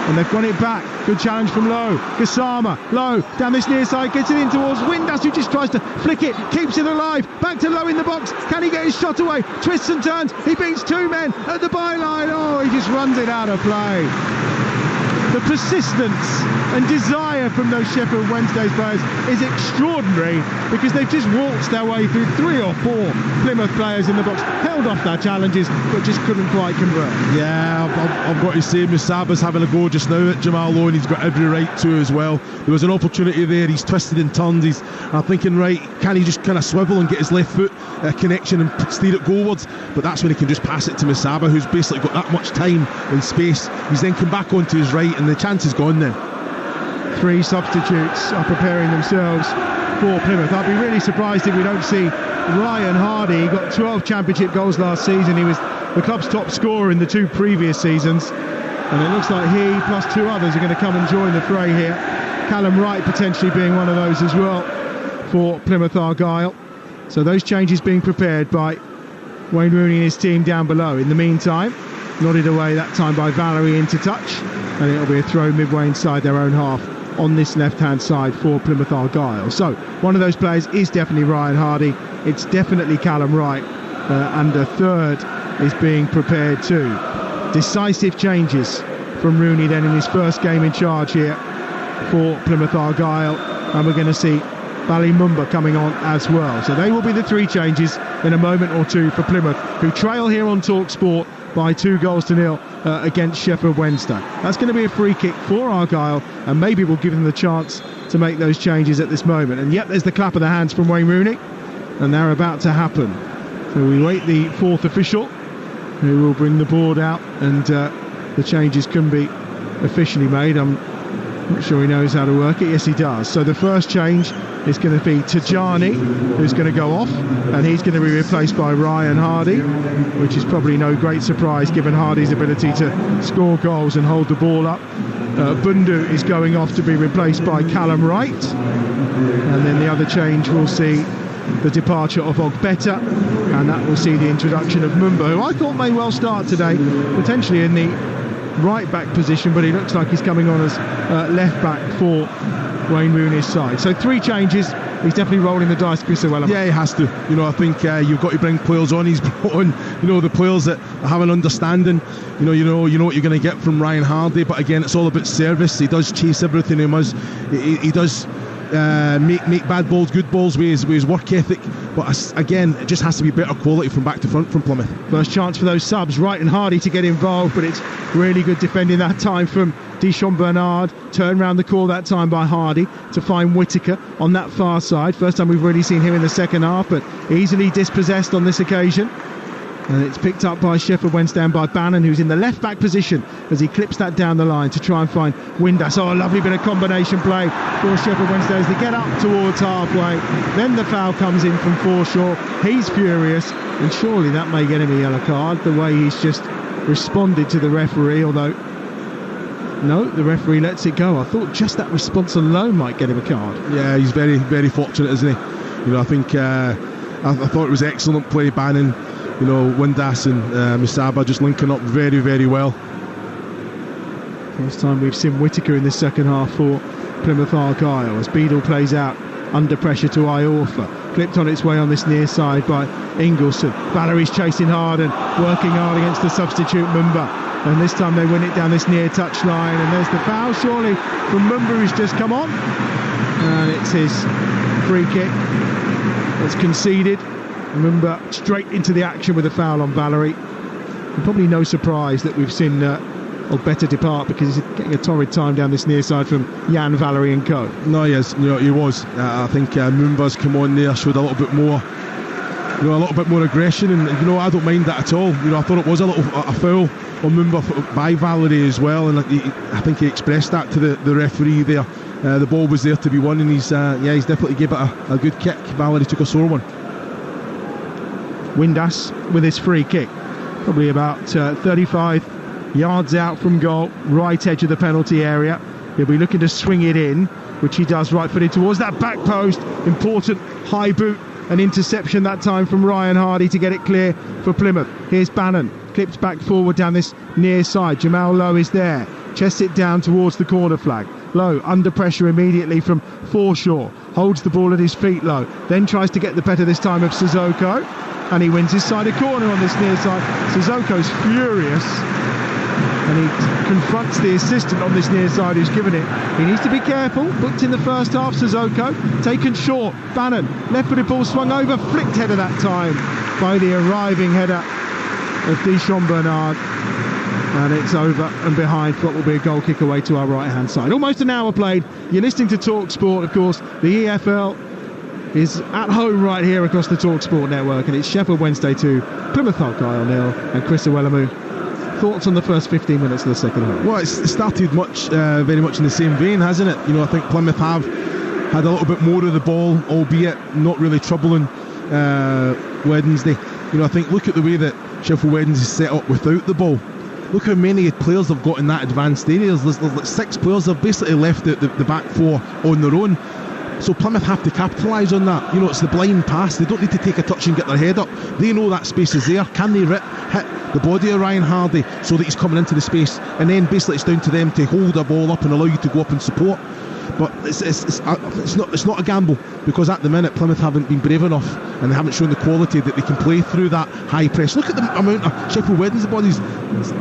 And they've got it back. Good challenge from Lowe. Gassama. Lowe down this near side. Gets it in towards Windass, who just tries to flick it. Keeps it alive. Back to Lowe in the box. Can he get his shot away? Twists and turns. He beats two men at the byline. Oh, he just runs it out of play. The persistence and desire from those Sheffield Wednesday players is extraordinary, because they've just waltzed their way through 3 or 4 Plymouth players in the box, held off their challenges, but just couldn't quite convert. Yeah, I've got to say, Musaba's having a go just now at Jamal Lowe, and he's got every right to as well. There was an opportunity there, he's twisted and turned. I'm thinking, right, can he just kind of swivel and get his left foot connection and steer it goalwards? But that's when he can just pass it to Musaba, who's basically got that much time and space. He's then come back onto his right, and the chance is gone then. 3 substitutes are preparing themselves for Plymouth. I'd be really surprised if we don't see Ryan Hardy. He got 12 championship goals last season. He was the club's top scorer in the 2 previous seasons, and it looks like he plus 2 others are going to come and join the fray here. Callum Wright potentially being one of those as well for Plymouth Argyle. So those changes being prepared by Wayne Rooney and his team down below. In the meantime, nodded away that time by Valerie into touch, and it'll be a throw midway inside their own half on this left-hand side for Plymouth Argyle. So one of those players is definitely Ryan Hardy. It's definitely Callum Wright, and a third is being prepared too. Decisive changes from Rooney then in his first game in charge here for Plymouth Argyle, and we're going to see Bali Mumba coming on as well. So they will be the 3 changes in a moment or two for Plymouth, who trail here on Talksport by 2-0 against Sheffield Wednesday. That's going to be a free kick for Argyle, and maybe we'll give them the chance to make those changes at this moment. And yet there's the clap of the hands from Wayne Rooney, and they're about to happen. So we wait the 4th official, who will bring the board out, and the changes can be officially made. I'm not sure he knows how to work it. Yes, he does. So the first change is going to be Tajani, who's going to go off, and he's going to be replaced by Ryan Hardy, which is probably no great surprise given Hardy's ability to score goals and hold the ball up. Bundu is going off to be replaced by Callum Wright, and then the other change will see the departure of Ogbeta, and that will see the introduction of Mumba, who I thought may well start today, potentially in the right back position, but he looks like he's coming on as left back for Wayne Rooney's side. So 3 changes. He's definitely rolling the dice, Chris Iwelumo. Yeah, he has to. I think you've got to bring players on. He's brought on, the players that have an understanding. You know what you're going to get from Ryan Hardy. But again, it's all about service. He does chase everything he does. He does make bad balls good balls with his work ethic. But again, it just has to be better quality from back to front from Plymouth. First chance for those subs, Wright and Hardy to get involved, but it's really good defending that time from Dishon Bernard. Turn round the call that time by Hardy to find Whittaker on that far side. First time we've really seen him in the second half, but easily dispossessed on this occasion. And it's picked up by Sheffield Wednesday and by Bannon, who's in the left back position as he clips that down the line to try and find Windass. Oh, a lovely bit of combination play for Sheffield Wednesday as they get up towards halfway. Then the foul comes in from Forshaw. He's furious, and surely that may get him a yellow card, the way he's just responded to the referee, although no, the referee lets it go. I thought just that response alone might get him a card. Yeah, he's very, very fortunate, isn't he? I think I thought it was excellent play, Bannon. Windass and Musaba just linking up very, very well. First time we've seen Whittaker in the second half for Plymouth Argyle as Beadle plays out under pressure to Iorfa. Clipped on its way on this near side by Ingleson. Valerie's chasing hard and working hard against the substitute Mumba. And this time they win it down this near touch line. And there's the foul, surely, from Mumba, who's just come on. And it's his free kick that's conceded. Mumba straight into the action with a foul on Valerie. And probably no surprise that we've seen Ogbeta depart, because he's getting a torrid time down this near side from Jan, Valerie and co. No, yes, he was. I think Mumba's come on there, showed a little bit more, a little bit more aggression, and I don't mind that at all. I thought it was a foul on Mumba by Valerie as well, and I think he expressed that to the referee there. The ball was there to be won, and he's definitely gave it a good kick. Valerie took a sore one. Windass with his free kick, probably about 35 yards out from goal, right edge of the penalty area. He'll be looking to swing it in, which he does, right footed towards that back post. Important high boot, an interception that time from Ryan Hardy to get it clear for Plymouth. Here's Bannon, clipped back forward down this near side. Jamal Lowe is there. chests it down towards the corner flag. Lowe under pressure immediately from Forshaw, holds the ball at his feet. Lowe then tries to get the better this time of Sissoko, and he wins his side a corner on this near side. Sissoko's furious, and he confronts the assistant on this near side who's given it. He needs to be careful. Booked in the first half. Sissoko taken short. Bannon, left-footed ball swung over, flicked header that time by the arriving header of Deschamps Bernard, and it's over and behind for what will be a goal kick away to our right hand side. Almost an hour played. You're listening to Talksport, of course. The EFL is at home right here across the Talksport network, and it's Sheffield Wednesday 2, Plymouth Argyle 0, and Chris Iwelumo. Thoughts on the first 15 minutes of the second half? Well, it's started very much in the same vein, hasn't it? You know, I think Plymouth have had a little bit more of the ball, albeit not really troubling Wednesday. You know, I think look at the way that Sheffield Wednesday is set up without the ball. Look how many players they've got in that advanced area. There's like 6 players. They've basically left the back 4 on their own. So Plymouth have to capitalise on that. You know, it's the blind pass. They don't need to take a touch and get their head up. They know that space is there. Can they hit the body of Ryan Hardy so that he's coming into the space? And then basically it's down to them to hold the ball up and allow you to go up and support. But it's not a gamble, because at the minute Plymouth haven't been brave enough, and they haven't shown the quality that they can play through that high press. Look at the amount of Sheffield Wednesday bodies.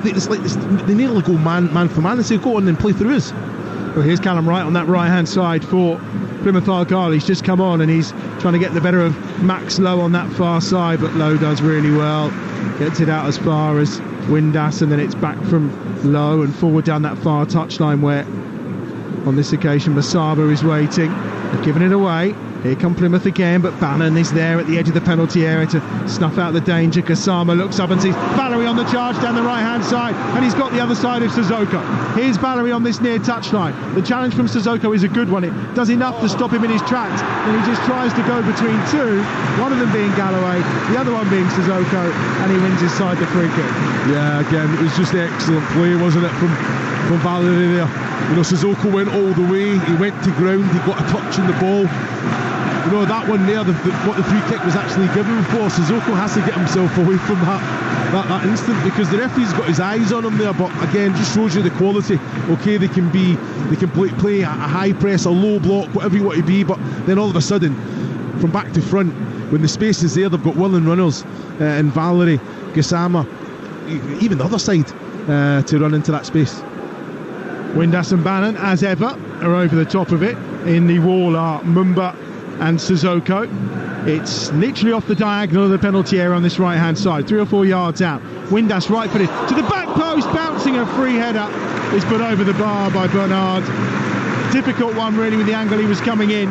They nearly go man for man and say go on and play through us. Well, here's Callum Wright on that right hand side for Plymouth Argyle. He's just come on and he's trying to get the better of Max Lowe on that far side, but Lowe does really well, gets it out as far as Windass, and then it's back from Lowe and forward down that far touchline where on this occasion Masaba is waiting. They've given it away. Here come Plymouth again, but Bannon is there at the edge of the penalty area to snuff out the danger. Kasama looks up and sees Valerie on the charge down the right hand side, and he's got the other side of Sissoko. Here's Valerie on this near touchline. The challenge from Sissoko is a good one. It does enough to stop him in his tracks, and he just tries to go between 2, one of them being Galloway, the other one being Sissoko, and he wins his side the free kick. Yeah, again, it was just excellent play, wasn't it, from Valerie there. You know, Sissoko went all the way. He went to ground. He got a touch in the ball. You know, that one there, what the free kick was actually given for, Sissoko has to get himself away from that instant, because the referee's got his eyes on him there. But again, just shows you the quality. Okay, they can play a high press, a low block, whatever you want to be, but then all of a sudden, from back to front, when the space is there, they've got willing runners and Valerie, Gassama, even the other side to run into that space. Windass and Bannon, as ever, are over the top of it. In the wall are Mumba and Sissoko. It's literally off the diagonal of the penalty area on this right hand side, 3 or 4 yards out. Windass right footed to the back post, bouncing a free header is put over the bar by Bernard. Difficult one really with the angle he was coming in,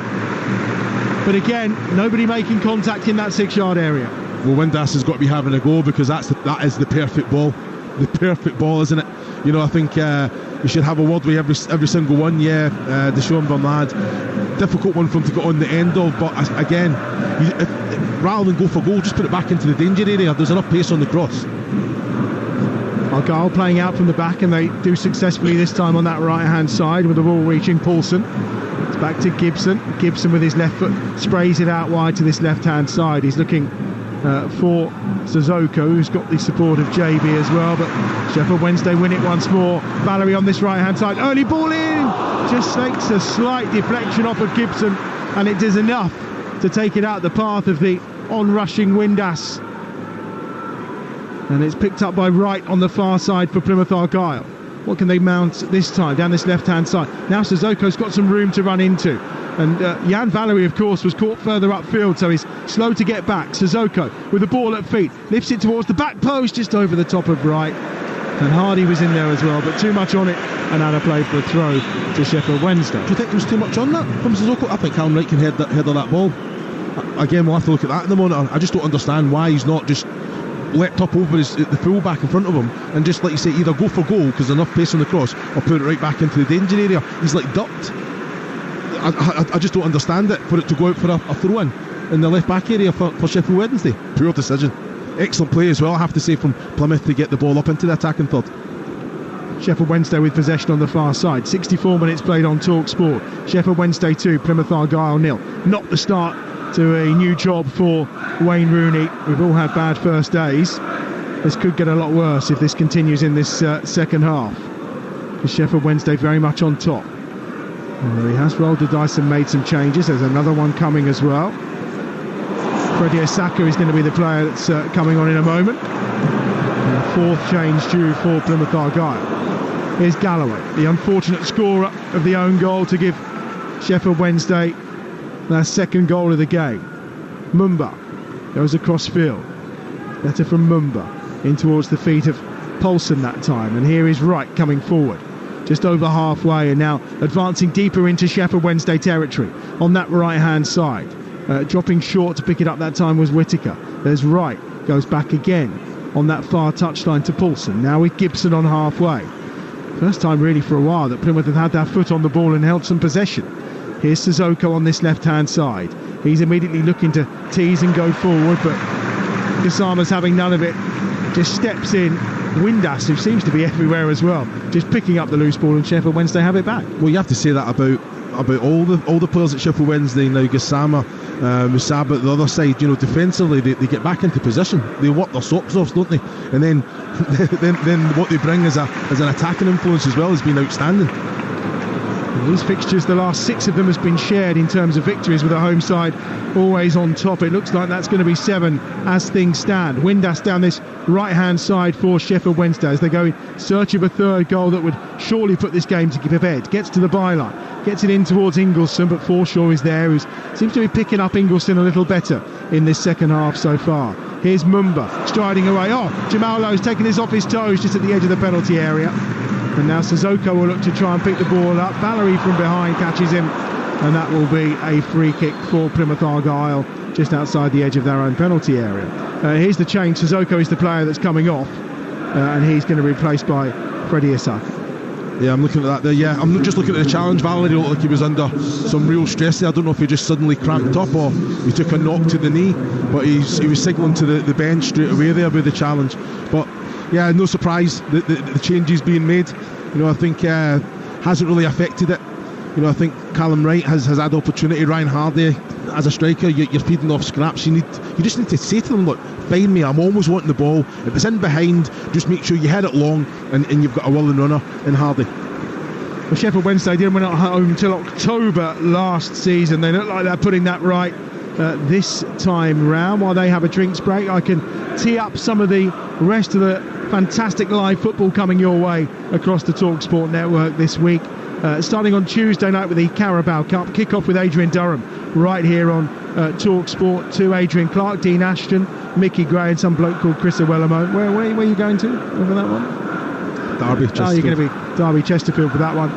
but again nobody making contact in that 6-yard area. Well, Windass has got to be having a go, because that is the perfect ball, isn't it? You know, I think you should have a word with every single one. Yeah, Deschamps Bernard, difficult one for him to get on the end of, but again, rather than go for goal, just put it back into the danger area. There's enough pace on the cross. Argyle playing out from the back, and they do successfully this time on that right hand side with the ball reaching Paulson. It's back to Gibson. Gibson with his left foot sprays it out wide to this left hand side. He's looking for Sissoko, who's got the support of JB as well, but Sheffield Wednesday win it once more. Valerie on this right hand side, early ball in, just takes a slight deflection off of Gibson, and it does enough to take it out the path of the on-rushing Windass, and it's picked up by Wright on the far side for Plymouth Argyle. What can they mount this time down this left hand side? Now Sissoko's got some room to run into, and Jan Valerie of course was caught further upfield, so he's slow to get back. Sissoko with the ball at feet, lifts it towards the back post just over the top of Wright, and Hardy was in there as well, but too much on it, and out of play for a throw to Sheffield Wednesday. Do you think there was too much on that from Sissoko? I think Callum Wright can head that ball. Again, we'll have to look at that in the monitor. I just don't understand why he's not just leapt up over the full back in front of him and just, like you say, either go for goal because there's enough pace on the cross, or put it right back into the danger area. He's like ducked. I just don't understand it, for it to go out for a throw in the left back area for Sheffield Wednesday. Poor decision. Excellent play as well, I have to say, from Plymouth to get the ball up into the attacking third. Sheffield Wednesday with possession on the far side. 64 minutes played on Talksport. Sheffield Wednesday 2, Plymouth Argyle 0. Not the start to a new job for Wayne Rooney. We've all had bad first days. This could get a lot worse if this continues in this second half. Sheffield Wednesday very much on top. He has rolled the dice and made some changes. There's another one coming as well. Freddie Osaka is going to be the player that's coming on in a moment. Fourth change due for Plymouth Argyle. Here's Galloway, the unfortunate scorer of the own goal to give Sheffield Wednesday their second goal of the game. Mumba goes across field. Better from Mumba in towards the feet of Poulsen that time. And here is Wright coming forward. Just over halfway and now advancing deeper into Sheffield Wednesday territory on that right-hand side. Dropping short to pick it up that time was Whittaker. There's Wright, goes back again on that far touchline to Poulsen. Now with Gibson on halfway. First time really for a while that Plymouth have had their foot on the ball and held some possession. Here's Sissoko on this left-hand side. He's immediately looking to tease and go forward, but Gassama's having none of it. Just steps in. Windass, who seems to be everywhere as well, just picking up the loose ball, and Sheffield Wednesday have it back. Well, you have to say that about all the players at Sheffield Wednesday now. Gassama, Musaba at the other side, defensively they get back into position. They work their socks off, don't they? And then what they bring as an attacking influence as well has been outstanding. These fixtures, the last 6 of them has been shared in terms of victories, with the home side always on top. It looks like that's going to be 7 as things stand. Windass down this right-hand side for Sheffield Wednesday as they go in search of a third goal that would surely put this game to bed. Gets to the byline, gets it in towards Ingleson, but Forshaw is there, who seems to be picking up Ingleson a little better in this second half so far. Here's Mumba striding away. Jamal Lowe's taking this off his toes just at the edge of the penalty area. And now Sissoko will look to try and pick the ball up. Valerie from behind catches him, and that will be a free kick for Plymouth Argyle just outside the edge of their own penalty area. Here's the change. Sissoko is the player that's coming off, and he's going to be replaced by Freddie Osaka. Yeah, I'm looking at that there. Yeah, I'm just looking at the challenge. Valerie looked like he was under some real stress there. I don't know if he just suddenly cramped up or he took a knock to the knee, but he was signalling to the bench straight away there with the challenge. But yeah, no surprise the changes being made. I think hasn't really affected it. I think Callum Wright has had opportunity. Ryan Hardy, as a striker, you're feeding off scraps. You just need to say to them, look, find me. I'm always wanting the ball. If it's in behind, just make sure you head it long, and you've got a willing runner in Hardy. Well, Sheffield Wednesday didn't win at home until October last season. They look like they're putting that right this time round. While they have a drinks break, I can tee up some of the rest of the fantastic live football coming your way across the Talksport network this week. Starting on Tuesday night with the Carabao Cup, kick-off with Adrian Durham right here on Talksport 2. Adrian Clark, Dean Ashton, Mickey Gray and some bloke called Chris Iwelumo. Where are you going to over that one? Derby, Chesterfield. You're going to be Derby, Chesterfield for that one.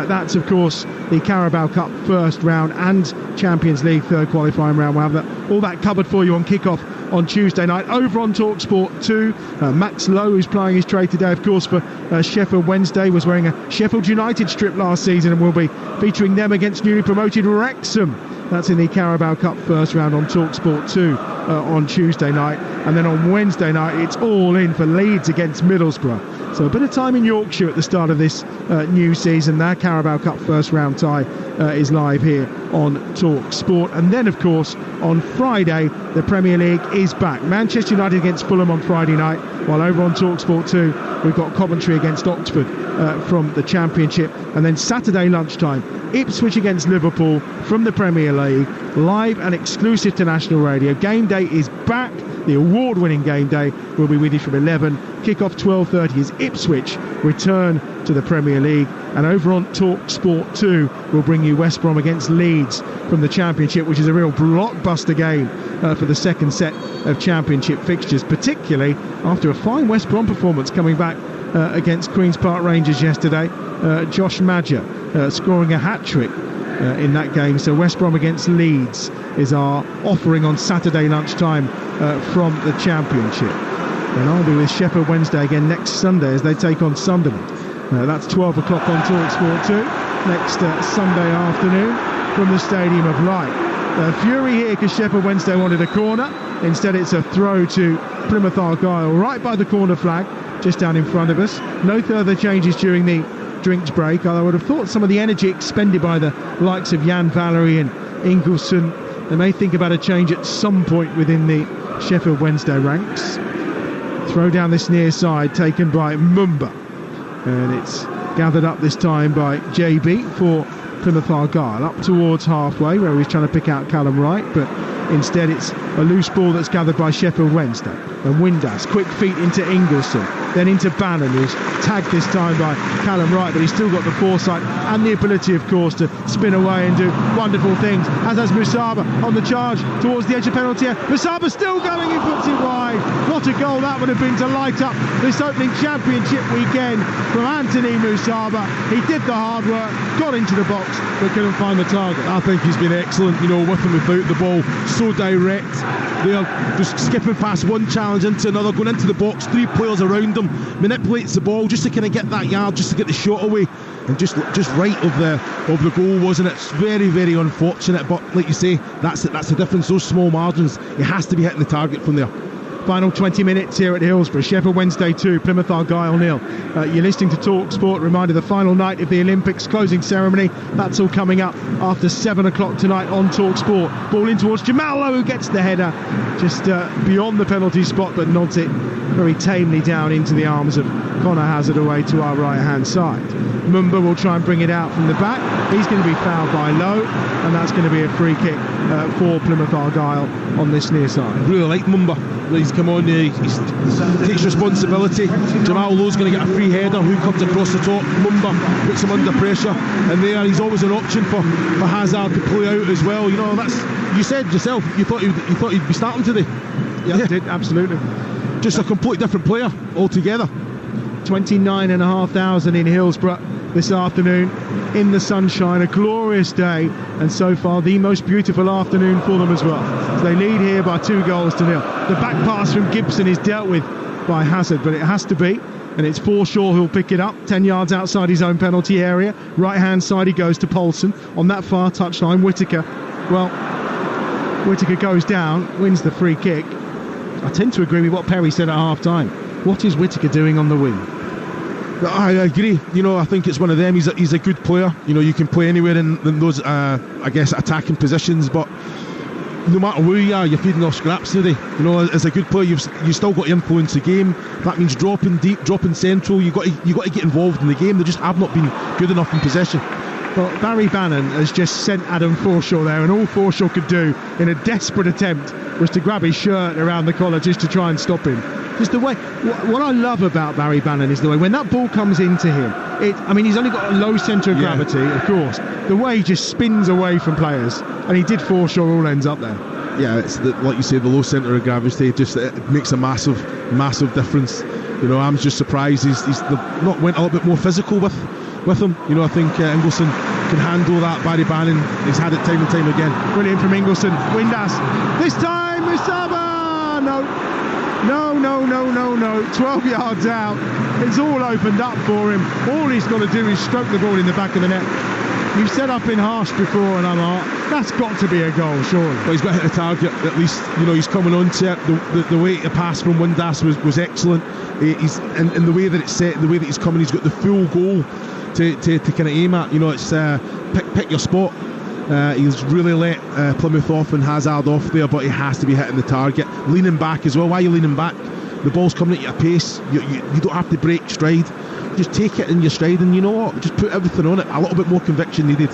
That's, of course, the Carabao Cup first round and Champions League third qualifying round. We'll have all that covered for you on kick-off on Tuesday night. Over on Talksport 2, Max Lowe, who's playing his trade today, of course, for Sheffield Wednesday, was wearing a Sheffield United strip last season and will be featuring them against newly promoted Wrexham. That's in the Carabao Cup first round on Talksport 2 on Tuesday night. And then on Wednesday night, it's all in for Leeds against Middlesbrough. So a bit of time in Yorkshire at the start of this new season. That Carabao Cup first round tie is live here on Talksport. And then, of course, on Friday, the Premier League is back. Manchester United against Fulham on Friday night, while over on Talksport 2, we've got Coventry against Oxford from the Championship. And then Saturday lunchtime, Ipswich against Liverpool from the Premier League, live and exclusive to National Radio. Game day is back. The award-winning Game Day will be with you from 11. Kick-off 12:30 is Ipswich return to the Premier League. And over on Talksport 2, we'll bring you West Brom against Leeds from the Championship, which is a real blockbuster game for the second set of Championship fixtures, particularly after a fine West Brom performance coming back against Queen's Park Rangers yesterday. Josh Madger scoring a hat-trick in that game. So West Brom against Leeds is our offering on Saturday lunchtime from the Championship. And I'll be with Sheffield Wednesday again next Sunday as they take on Sunderland. That's 12 o'clock on Talksport 2 next Sunday afternoon from the Stadium of Light. Fury here because Sheffield Wednesday wanted a corner. Instead it's a throw to Plymouth Argyle right by the corner flag just down in front of us. No further changes during the drinks break, although I would have thought some of the energy expended by the likes of Jan Valery and Ingleson, they may think about a change at some point within the Sheffield Wednesday ranks. Throw down this near side taken by Mumba, and it's gathered up this time by JB for Plymouth Argyle, up towards halfway where he's trying to pick out Callum Wright, but instead it's a loose ball that's gathered by Sheffield Wednesday. And Windass, quick feet into Ingleson, then into Bannon, who's tagged this time by Callum Wright, but he's still got the foresight and the ability, of course, to spin away and do wonderful things, as has Musaba on the charge towards the edge of penalty area. Musaba still going, he puts it wide. What a goal that would have been to light up this opening championship weekend from Anthony Musaba. He did the hard work, got into the box, but couldn't find the target. I think he's been excellent, with and without the ball, so direct. They are just skipping past one challenge into another, going into the box, 3 players around him, manipulates the ball just to kind of get that yard, just to get the shot away, and just right of the goal, wasn't it? It's very, very unfortunate, but like you say, that's the difference, those small margins. He has to be hitting the target from there. Final 20 minutes here at Hillsborough. Sheffield Wednesday 2, Plymouth Argyle 0. You're listening to Talksport. Reminder, the final night of the Olympics closing ceremony. That's all coming up after 7 o'clock tonight on Talksport. Ball in towards Jamal, who gets the header just beyond the penalty spot, but nods it very tamely down into the arms of Connor Hazard away to our right-hand side. Mumba will try and bring it out from the back. He's going to be fouled by Lowe, and that's going to be a free kick for Plymouth Argyle on this near side. Really like Mumba. He's come on, he takes responsibility. Jamal Lowe's going to get a free header. Who comes across the top? Mumba puts him under pressure, and there he's always an option for Hazard to play out as well. That's, you said yourself, you thought he'd be starting today. Yeah, did, absolutely. Just a completely different player altogether. 29,500 in Hillsborough this afternoon in the sunshine, a glorious day, and so far the most beautiful afternoon for them as well. So they lead here by 2 goals to 0. The back pass from Gibson is dealt with by Hazard, but it has to be, and it's Forshaw who'll pick it up 10 yards outside his own penalty area. Right hand side he goes to Poulsen on that far touchline. Whittaker goes down, wins the free kick. I tend to agree with what Perry said at half time. What is Whittaker doing on the wing? I agree. I think it's one of them. He's a good player. You can play anywhere in those, attacking positions. But no matter where you are, you're feeding off scraps today. As a good player, you've still got to influence the game. That means dropping deep, dropping central. You got to get involved in the game. They just have not been good enough in possession. Well, Barry Bannon has just sent Adam Forshaw there, and all Forshaw could do in a desperate attempt was to grab his shirt around the collar just to try and stop him. Just the way, what I love about Barry Bannon is the way when that ball comes into him, he's only got a low centre of gravity, of course. The way he just spins away from players, and he did Forshaw all ends up there. Yeah, it's like you say, the low centre of gravity, it makes a massive difference. I'm just surprised he's not went a little bit more physical with him. I think Ingleson can handle that. Barry Bannon, he's had it time and time again. Brilliant from Ingleson. Windass. This time, Musaba! No. 12 yards out. It's all opened up for him. All he's got to do is stroke the ball in the back of the net. You've set up in Harsh before, and that's got to be a goal, surely. Well, he's got to hit the target at least. He's coming on to it. The way the pass from Windass was excellent. He's in the way that it's set, the way that he's coming, he's got the full goal to kind of aim at. It's pick your spot. He's really let Plymouth off and Hazard off there, but he has to be hitting the target. Leaning back as well. Why are you leaning back? The ball's coming at your pace. You don't have to break stride. Just take it in your stride, and you know what? Just put everything on it. A little bit more conviction needed.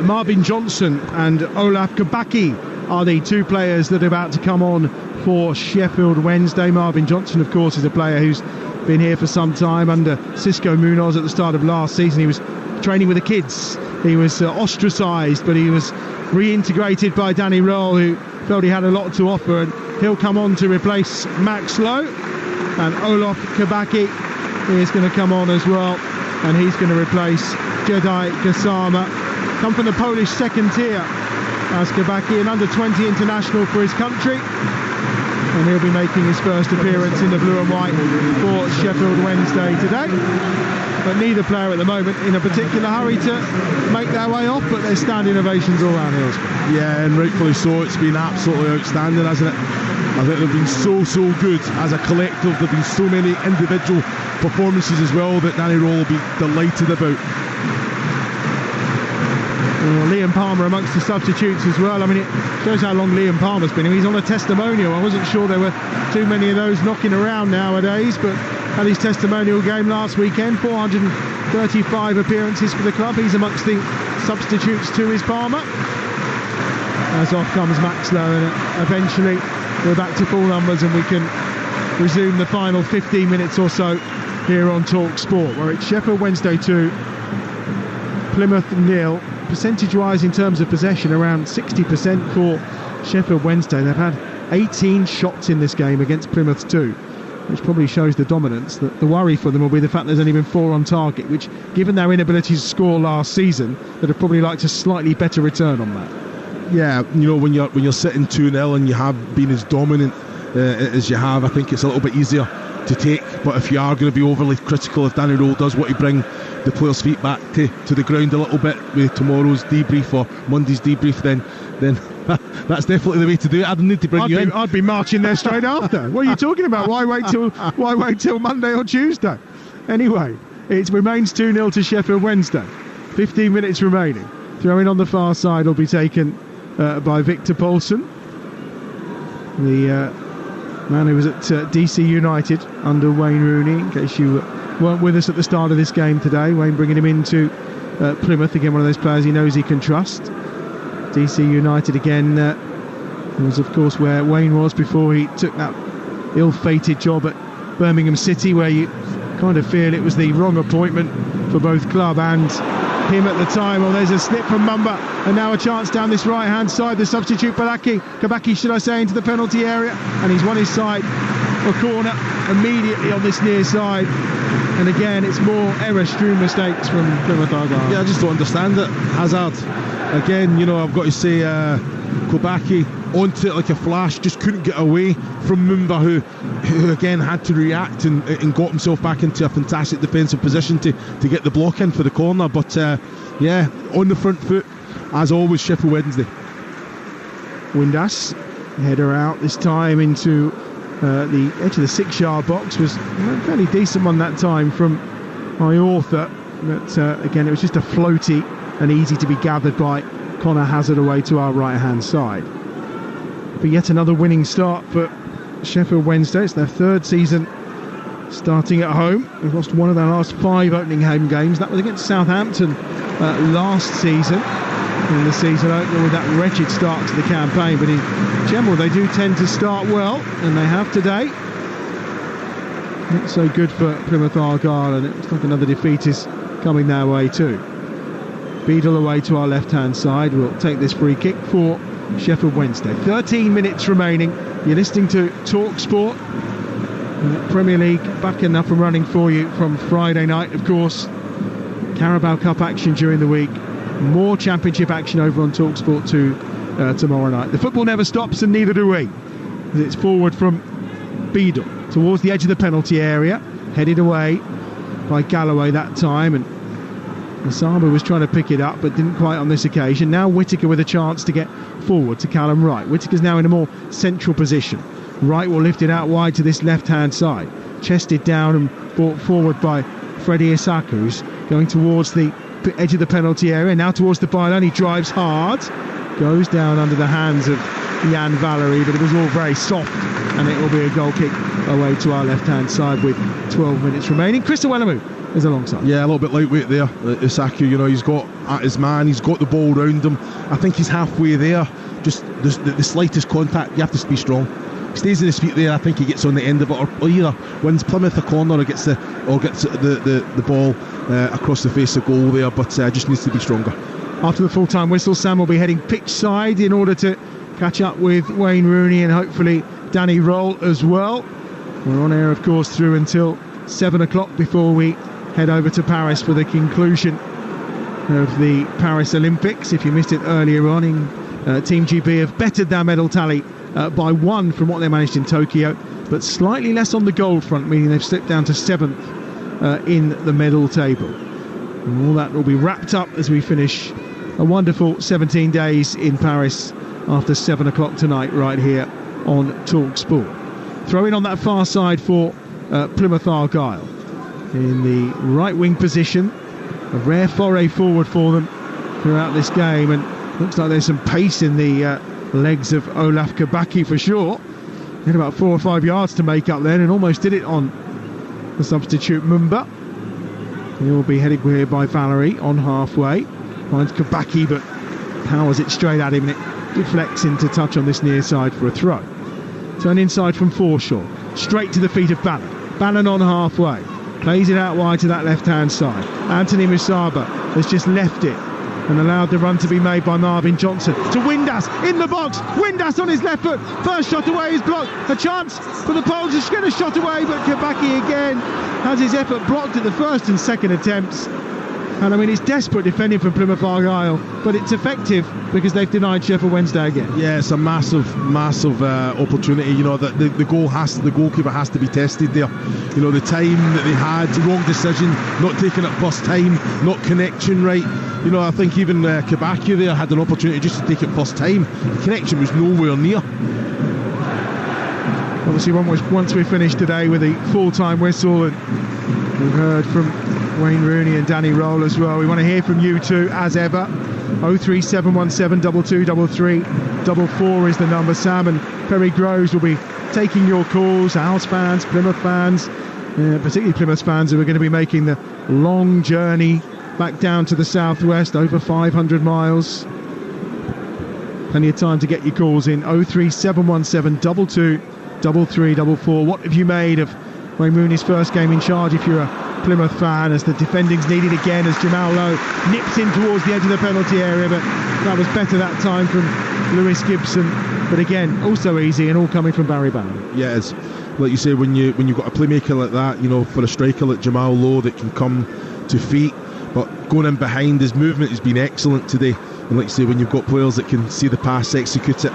Marvin Johnson and Olaf Kabaki are the 2 players that are about to come on for Sheffield Wednesday. Marvin Johnson, of course, is a player who's been here for some time under Cisco Munoz at the start of last season. He was training with the kids. He was ostracised, but he was reintegrated by Danny Roll, who felt he had a lot to offer, and he'll come on to replace Max Lowe. And Olaf Kabaki is going to come on as well, and he's going to replace Jedi Kasama. Come from the Polish second tier as Kabaki, an under-20 international for his country, and he'll be making his first appearance in the blue and white for Sheffield Wednesday today. But neither player at the moment in a particular hurry to make their way off, but there's standing ovations all around Hillsborough. Yeah, and rightfully so. It's been absolutely outstanding, hasn't it? I think they've been so good as a collective. There have been so many individual performances as well that Danny Roll will be delighted about. Liam Palmer amongst the substitutes as well. It shows how long Liam Palmer's been. He's on a testimonial. I wasn't sure there were too many of those knocking around nowadays, but had his testimonial game last weekend, 435 appearances for the club. He's amongst the substitutes to his Palmer. As off comes Maxlow, and eventually we're back to full numbers and we can resume the final 15 minutes or so here on Talksport, where it's Sheffield Wednesday 2, Plymouth 0. Percentage-wise, in terms of possession, around 60% for Sheffield Wednesday. They've had 18 shots in this game against Plymouth 2, which probably shows the dominance. The worry for them will be the fact there's only been 4 on target, which, given their inability to score last season, they'd have probably liked a slightly better return on that. Yeah, you know, when you're sitting 2-0 and you have been as dominant as you have, I think it's a little bit easier to take. But if you are going to be overly critical, if Danny Rowe does want to bring the players' feet back to the ground a little bit with tomorrow's debrief or Monday's debrief, then that's definitely the way to do it. I don't need to bring you in. I'd be marching there straight after. What are you talking about? Why wait till Monday or Tuesday? Anyway, it remains 2-0 to Sheffield Wednesday. 15 minutes remaining. Throwing on the far side will be taken by Victor Paulson, the man who was at DC United under Wayne Rooney, in case you weren't with us at the start of this game today. Wayne bringing him into Plymouth, again one of those players he knows he can trust. DC United again was of course where Wayne was before he took that ill-fated job at Birmingham City, where you kind of feel it was the wrong appointment for both club and him at the time. Well, there's a slip from Mumba, and now a chance down this right hand side. The substitute Kabaki should I say, into the penalty area, and he's won his side a corner immediately on this near side. And again, it's more error-strewn mistakes from Plymouth Argyle. Yeah, I just don't understand it. Hazard again, you know, I've got to say, Kabaki onto it like a flash, just couldn't get away from Mumba, who again had to react and got himself back into a fantastic defensive position to get the block in for the corner. But yeah, on the front foot as always, Sheffield Wednesday. Windass, header out this time into the edge of the 6-yard box. Was a fairly decent one that time from Iortha, but again it was just a floaty and easy to be gathered by Connor Hazard away to our right hand side. But yet another winning start for Sheffield Wednesday. It's their 3rd season starting at home. They've lost one of their last 5 opening home games. That was against Southampton last season, in the season opener, with that wretched start to the campaign. But in general they do tend to start well, and they have today. Not so good for Plymouth Argyle, and it looks like another defeat is coming their way too. Beadle away to our left hand side will take this free kick for Sheffield Wednesday. 13 minutes remaining. You're listening to Talksport. Premier League back and up and running for you from Friday night, of course. Carabao Cup action during the week. More Championship action over on Talksport 2 tomorrow night. The football never stops, and neither do we. It's forward from Beadle towards the edge of the penalty area, headed away by Galloway that time, and Masaba was trying to pick it up but didn't quite on this occasion. Now Whittaker with a chance to get forward to Callum Wright. Whittaker's now in a more central position. Wright will lift it out wide to this left hand side, chested down and brought forward by Freddie Isaku, who's going towards the edge of the penalty area, now towards the byline. He drives hard, goes down under the hands of Jan Valery, but it was all very soft, and it will be a goal kick away to our left hand side with 12 minutes remaining. Chris Iwelumo is alongside. Yeah, a little bit lightweight there, Isaku. You know, he's got at his man, he's got the ball round him. I think he's halfway there. Just the slightest contact, you have to be strong. He stays in his feet there. I think he gets on the end of it, or either wins Plymouth a corner or gets the ball across the face of goal there. But just needs to be stronger. After the full-time whistle, Sam will be heading pitch side in order to catch up with Wayne Rooney and hopefully Danny Roll as well. We're on air, of course, through until 7 o'clock before we head over to Paris for the conclusion of the Paris Olympics. If you missed it earlier on, Team GB have bettered their medal tally by 1 from what they managed in Tokyo, but slightly less on the gold front, meaning they've slipped down to 7th in the medal table. And all that will be wrapped up as we finish a wonderful 17 days in Paris after 7 o'clock tonight right here on Talksport. Throwing on that far side for Plymouth Argyle in the right wing position. A rare foray forward for them throughout this game, and looks like there's some pace in the legs of Olaf Kabaki for sure. He had about 4 or 5 yards to make up then, and almost did it on The substitute Mumba. He'll be headed here by Valerie on halfway. Finds Kabaki, but powers it straight at him, and it deflects into touch on this near side for a throw. Turn inside from Forshaw. Straight to the feet of Bannon. Bannon on halfway. Plays it out wide to that left-hand side. Anthony Musaba has just left it and allowed the run to be made by Marvin Johnson to Windass in the box. Windass on his left foot. First shot away is blocked. A chance for the Poles to get a shot away, but Kabaki again has his effort blocked at the first and second attempts. And I mean, it's desperate defending from Plymouth Argyle, but it's effective because they've denied Sheffield Wednesday again. Yeah, it's a massive opportunity. You know, that the goalkeeper has to be tested there. You know, the time that they had, wrong decision, not taking it first time, not connection right. You know, I think even Kabaki there had an opportunity just to take it first time. The connection was nowhere near. Obviously, once we finish today with the full-time whistle, and we've heard from Wayne Rooney and Danny Roll as well. We want to hear from you too, as ever. 03717 2233 44 is the number. Sam and Perry Groves will be taking your calls. Owls fans, Plymouth fans, particularly Plymouth fans who are going to be making the long journey back down to the southwest, over 500 miles. Plenty of time to get your calls in. 03717 223344. What have you made of Wayne Rooney's first game in charge if you're a Plymouth fan, as the defending's needed again as Jamal Lowe nips in towards the edge of the penalty area, but that was better that time from Lewis Gibson. But again, also easy, and all coming from Barry Bannon. Yeah, it's like you say, when you've got a playmaker like that, you know, for a striker like Jamal Lowe that can come to feet, but going in behind, his movement has been excellent today. And like you say, when you've got players that can see the pass, execute it.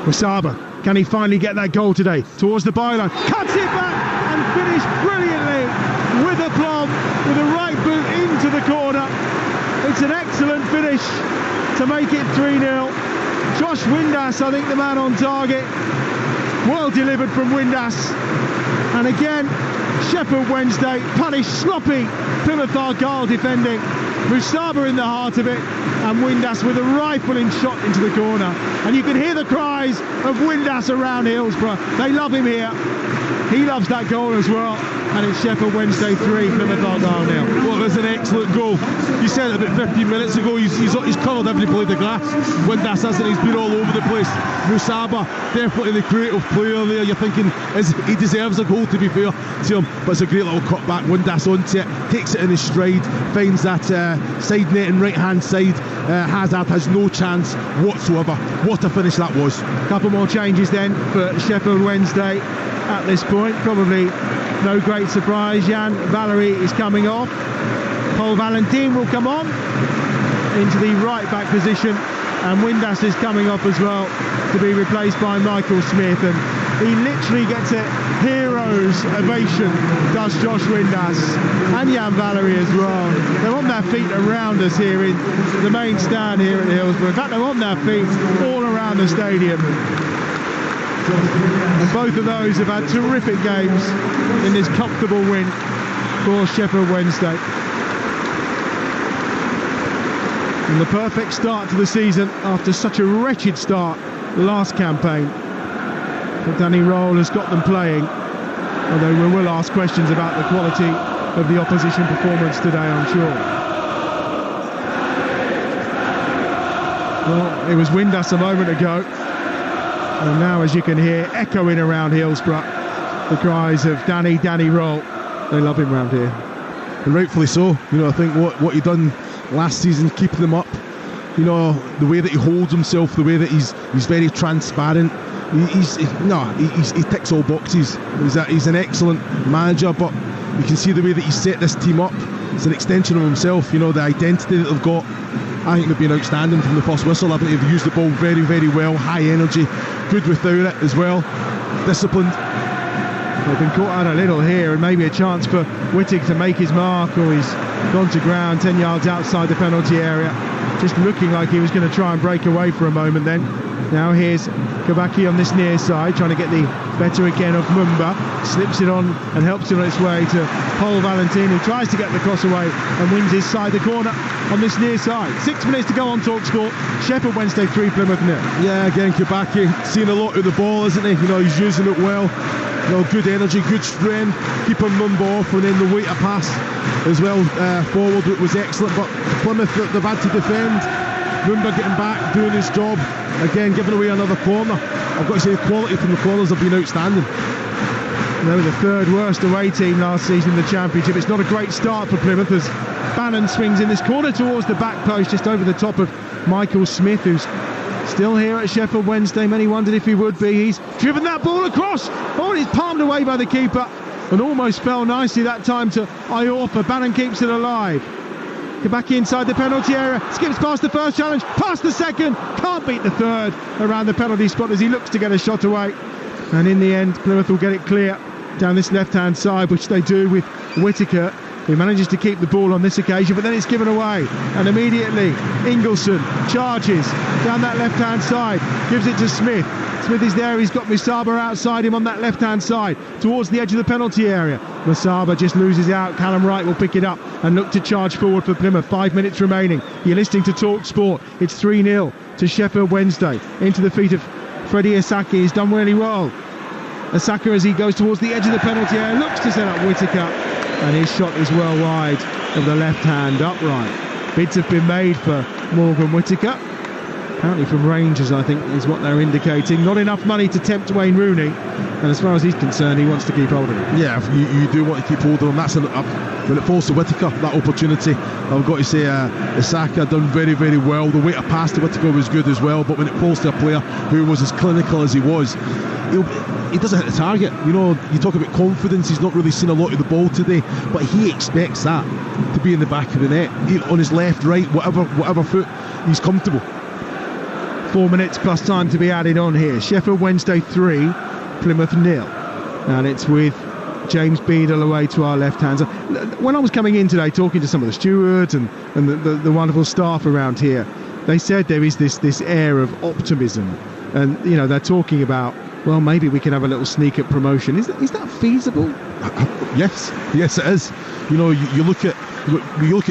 Musaba, can he finally get that goal today? Towards the byline, cuts it back and finished brilliantly with aplomb, with a right boot into the corner. It's an excellent finish to make it 3-0. Josh Windass, I think, the man on target. Well delivered from Windass. And again, Sheffield Wednesday punish sloppy Plymouth Argyle defending. Musaba in the heart of it, and Windass with a rifling shot into the corner. And you can hear the cries of Windass around Hillsborough. They love him here. He loves that goal as well. And it's Sheffield Wednesday 3, Plymouth Argyle 0. Well, there's an excellent goal. You said it about 15 minutes ago, he's covered every blade of grass. Windass hasn't, he's been all over the place. Musaba, definitely the creative player there. You're thinking, he deserves a goal, to be fair to him, but it's a great little cut back. Windass onto it, takes it in his stride, finds that side net and right hand side. Hazard has no chance whatsoever. What a finish that was. Couple more changes then for Sheffield Wednesday at this point. Probably no great surprise. Jan Valerie is coming off. Paul Valentin will come on into the right back position, and Windass is coming off as well to be replaced by Michael Smith. And he literally gets a hero's ovation, does Josh Windass and Jan Valerie as well. They're on their feet around us here in the main stand here at Hillsborough. In fact, they're on their feet all around the stadium. And both of those have had terrific games in this comfortable win for Sheffield Wednesday. And the perfect start to the season after such a wretched start last campaign. But Danny Roll has got them playing, although we will ask questions about the quality of the opposition performance today, I'm sure. Well, it was Windass a moment ago, and now, as you can hear, echoing around Hillsborough, the cries of Danny Roll. They love him round here. And rightfully so. You know, I think what he done last season, keeping them up, you know, the way that he holds himself, the way that he's very transparent. He ticks all boxes. He's an excellent manager, but you can see the way that he set this team up. It's an extension of himself. You know, the identity that they've got. I think they've been outstanding from the first whistle. I think they've used the ball very, very well. High energy, good without it as well. Disciplined. They've been caught out a little here, and maybe a chance for Wittig to make his mark, or he's gone to ground 10 yards outside the penalty area. Just looking like he was going to try and break away for a moment then. Now here's Kabaki on this near side, trying to get the better again of Mumba. Slips it on and helps it on its way to Paul Valentin, who tries to get the cross away and wins his side the corner on this near side. 6 minutes to go on Talksport. Sheffield Wednesday 3, Plymouth 0. Yeah, again, Kabaki seeing a lot of the ball, isn't he? You know, he's using it well. good energy, good strength, keeping Mumba off, and then the weight of pass as well forward was excellent. But Plymouth, they've had to defend. Mumba getting back, doing his job, again giving away another corner. I've got to say the quality from the corners have been outstanding. They were the third worst away team last season in the Championship. It's not a great start for Plymouth as Bannon swings in this corner towards the back post, just over the top of Michael Smith, who's still here at Sheffield Wednesday. Many wondered if he would be. He's driven that ball across. Oh, and it's palmed away by the keeper and almost fell nicely that time to Iorfa. Bannon keeps it alive. Get back inside the penalty area. Skips past the first challenge, past the second. Can't beat the third around the penalty spot as he looks to get a shot away. And in the end, Plymouth will get it clear down this left-hand side, which they do with Whittaker, who manages to keep the ball on this occasion, but then it's given away. And immediately, Ingleson charges down that left-hand side, gives it to Smith. Smith is there, he's got Musaba outside him on that left-hand side, towards the edge of the penalty area. Musaba just loses out. Callum Wright will pick it up and look to charge forward for Plymouth. 5 minutes remaining. You're listening to Talksport. It's 3-0 to Sheffield Wednesday. Into the feet of Freddie Asaki. He's done really well. Asaka, as he goes towards the edge of the penalty area, looks to set up Whittaker, and his shot is well wide of the left hand upright. Bids have been made for Morgan Whittaker, apparently from Rangers, I think is what they're indicating. Not enough money to tempt Wayne Rooney, and as far as he's concerned, he wants to keep hold of it. Yeah, you do want to keep hold of him. That's when it falls to Whittaker, that opportunity. I've got to say Asaka done very, very well. The weight of pass to Whittaker was good as well, but when it falls to a player who was as clinical as he was, he doesn't hit the target. You know, you talk about confidence, he's not really seen a lot of the ball today, but he expects that to be in the back of the net, on his left, right, whatever foot, he's comfortable. 4 minutes plus time to be added on here. Sheffield Wednesday 3, Plymouth 0, and it's with James Beadle away to our left hand. When I was coming in today, talking to some of the stewards and the wonderful staff around here, they said there is this air of optimism, and you know, they're talking about, well, maybe we can have a little sneak at promotion. Is that feasible? Yes, it is. You know, you look at the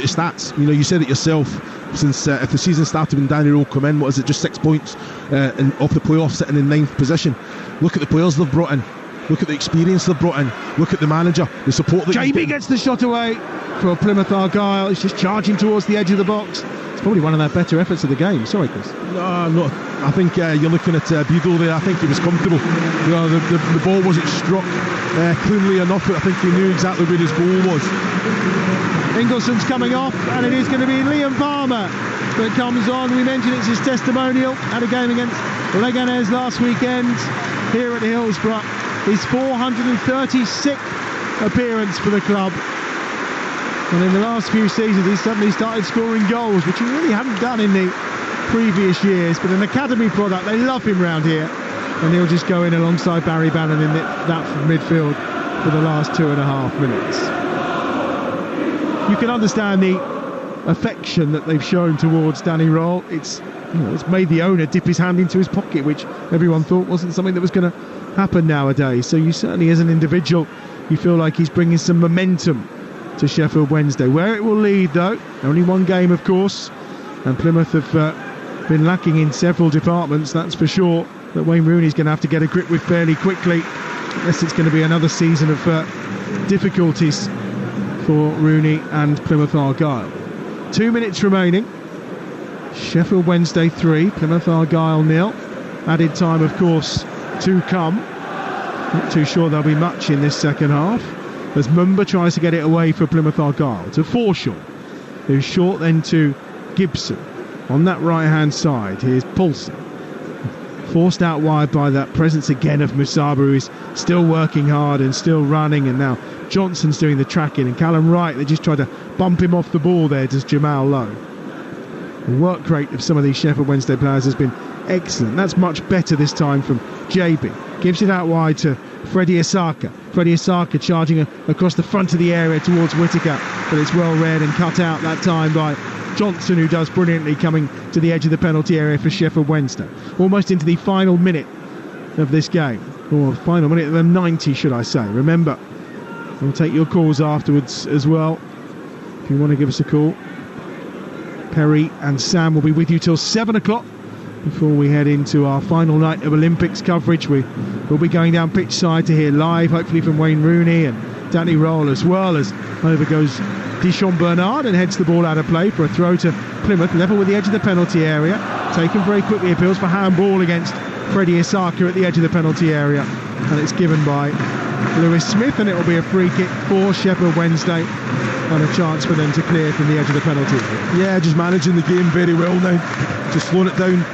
stats. You know, you said it yourself. Since if the season started when Danny Rowe come in, what is it? Just 6 points off the playoffs, sitting in 9th position. Look at the players they've brought in. Look at the experience they've brought in. Look at the manager, the support that. JB gets the shot away for Plymouth Argyle. It's just charging towards the edge of the box. It's probably one of their better efforts of the game. Sorry, Chris. No. I think you're looking at Beadle there. I think he was comfortable. You know, the ball wasn't struck cleanly enough, but I think he knew exactly where his goal was. Ingleson's coming off, and it is going to be Liam Palmer that comes on. We mentioned it's his testimonial at a game against Leganés last weekend here at Hillsborough. His 436th appearance for the club. And in the last few seasons, he's suddenly started scoring goals, which he really hadn't done in the previous years. But an academy product, they love him round here. And he'll just go in alongside Barry Bannon in that midfield for the last 2.5 minutes. You can understand the affection that they've shown towards Danny Roll. It's made the owner dip his hand into his pocket, which everyone thought wasn't something that was going to happen nowadays. So you certainly, as an individual, you feel like he's bringing some momentum to Sheffield Wednesday. Where it will lead, though, only one game, of course, and Plymouth have been lacking in several departments, that's for sure, that Wayne Rooney's going to have to get a grip with fairly quickly, unless it's going to be another season of difficulties for Rooney and Plymouth Argyle. 2 minutes remaining. Sheffield Wednesday 3, Plymouth Argyle 0. Added time, of course, to come. Not too sure there'll be much in this second half, as Mumba tries to get it away for Plymouth Argyle to Forshaw, who's short then to Gibson. On that right hand side, here's Paulson, forced out wide by that presence again of Musaba, who is still working hard and still running, and now Johnson's doing the tracking, and Callum Wright, they just try to bump him off the ball there, does Jamal Lowe. The work rate of some of these Sheffield Wednesday players has been excellent. That's much better this time from JB. Gives it out wide to Freddie Asaka. Freddie Asaka charging across the front of the area towards Whittaker, but it's well read and cut out that time by Johnson, who does brilliantly, coming to the edge of the penalty area for Sheffield Wednesday. Almost into the final minute of this game, or final minute of the 90, should I say. Remember, we'll take your calls afterwards as well if you want to give us a call. Perry and Sam will be with you till 7 o'clock before we head into our final night of Olympics coverage. We will be going down pitch side to hear live, hopefully from Wayne Rooney and Danny Roll, as well as over goes Dishon Bernard and heads the ball out of play for a throw to Plymouth, level with the edge of the penalty area. Taken very quickly, appeals for handball against Freddie Isaka at the edge of the penalty area, and it's given by Lewis Smith, and it will be a free kick for Sheffield Wednesday and a chance for them to clear from the edge of the penalty area. Yeah, just managing the game very well now, just slowing it down,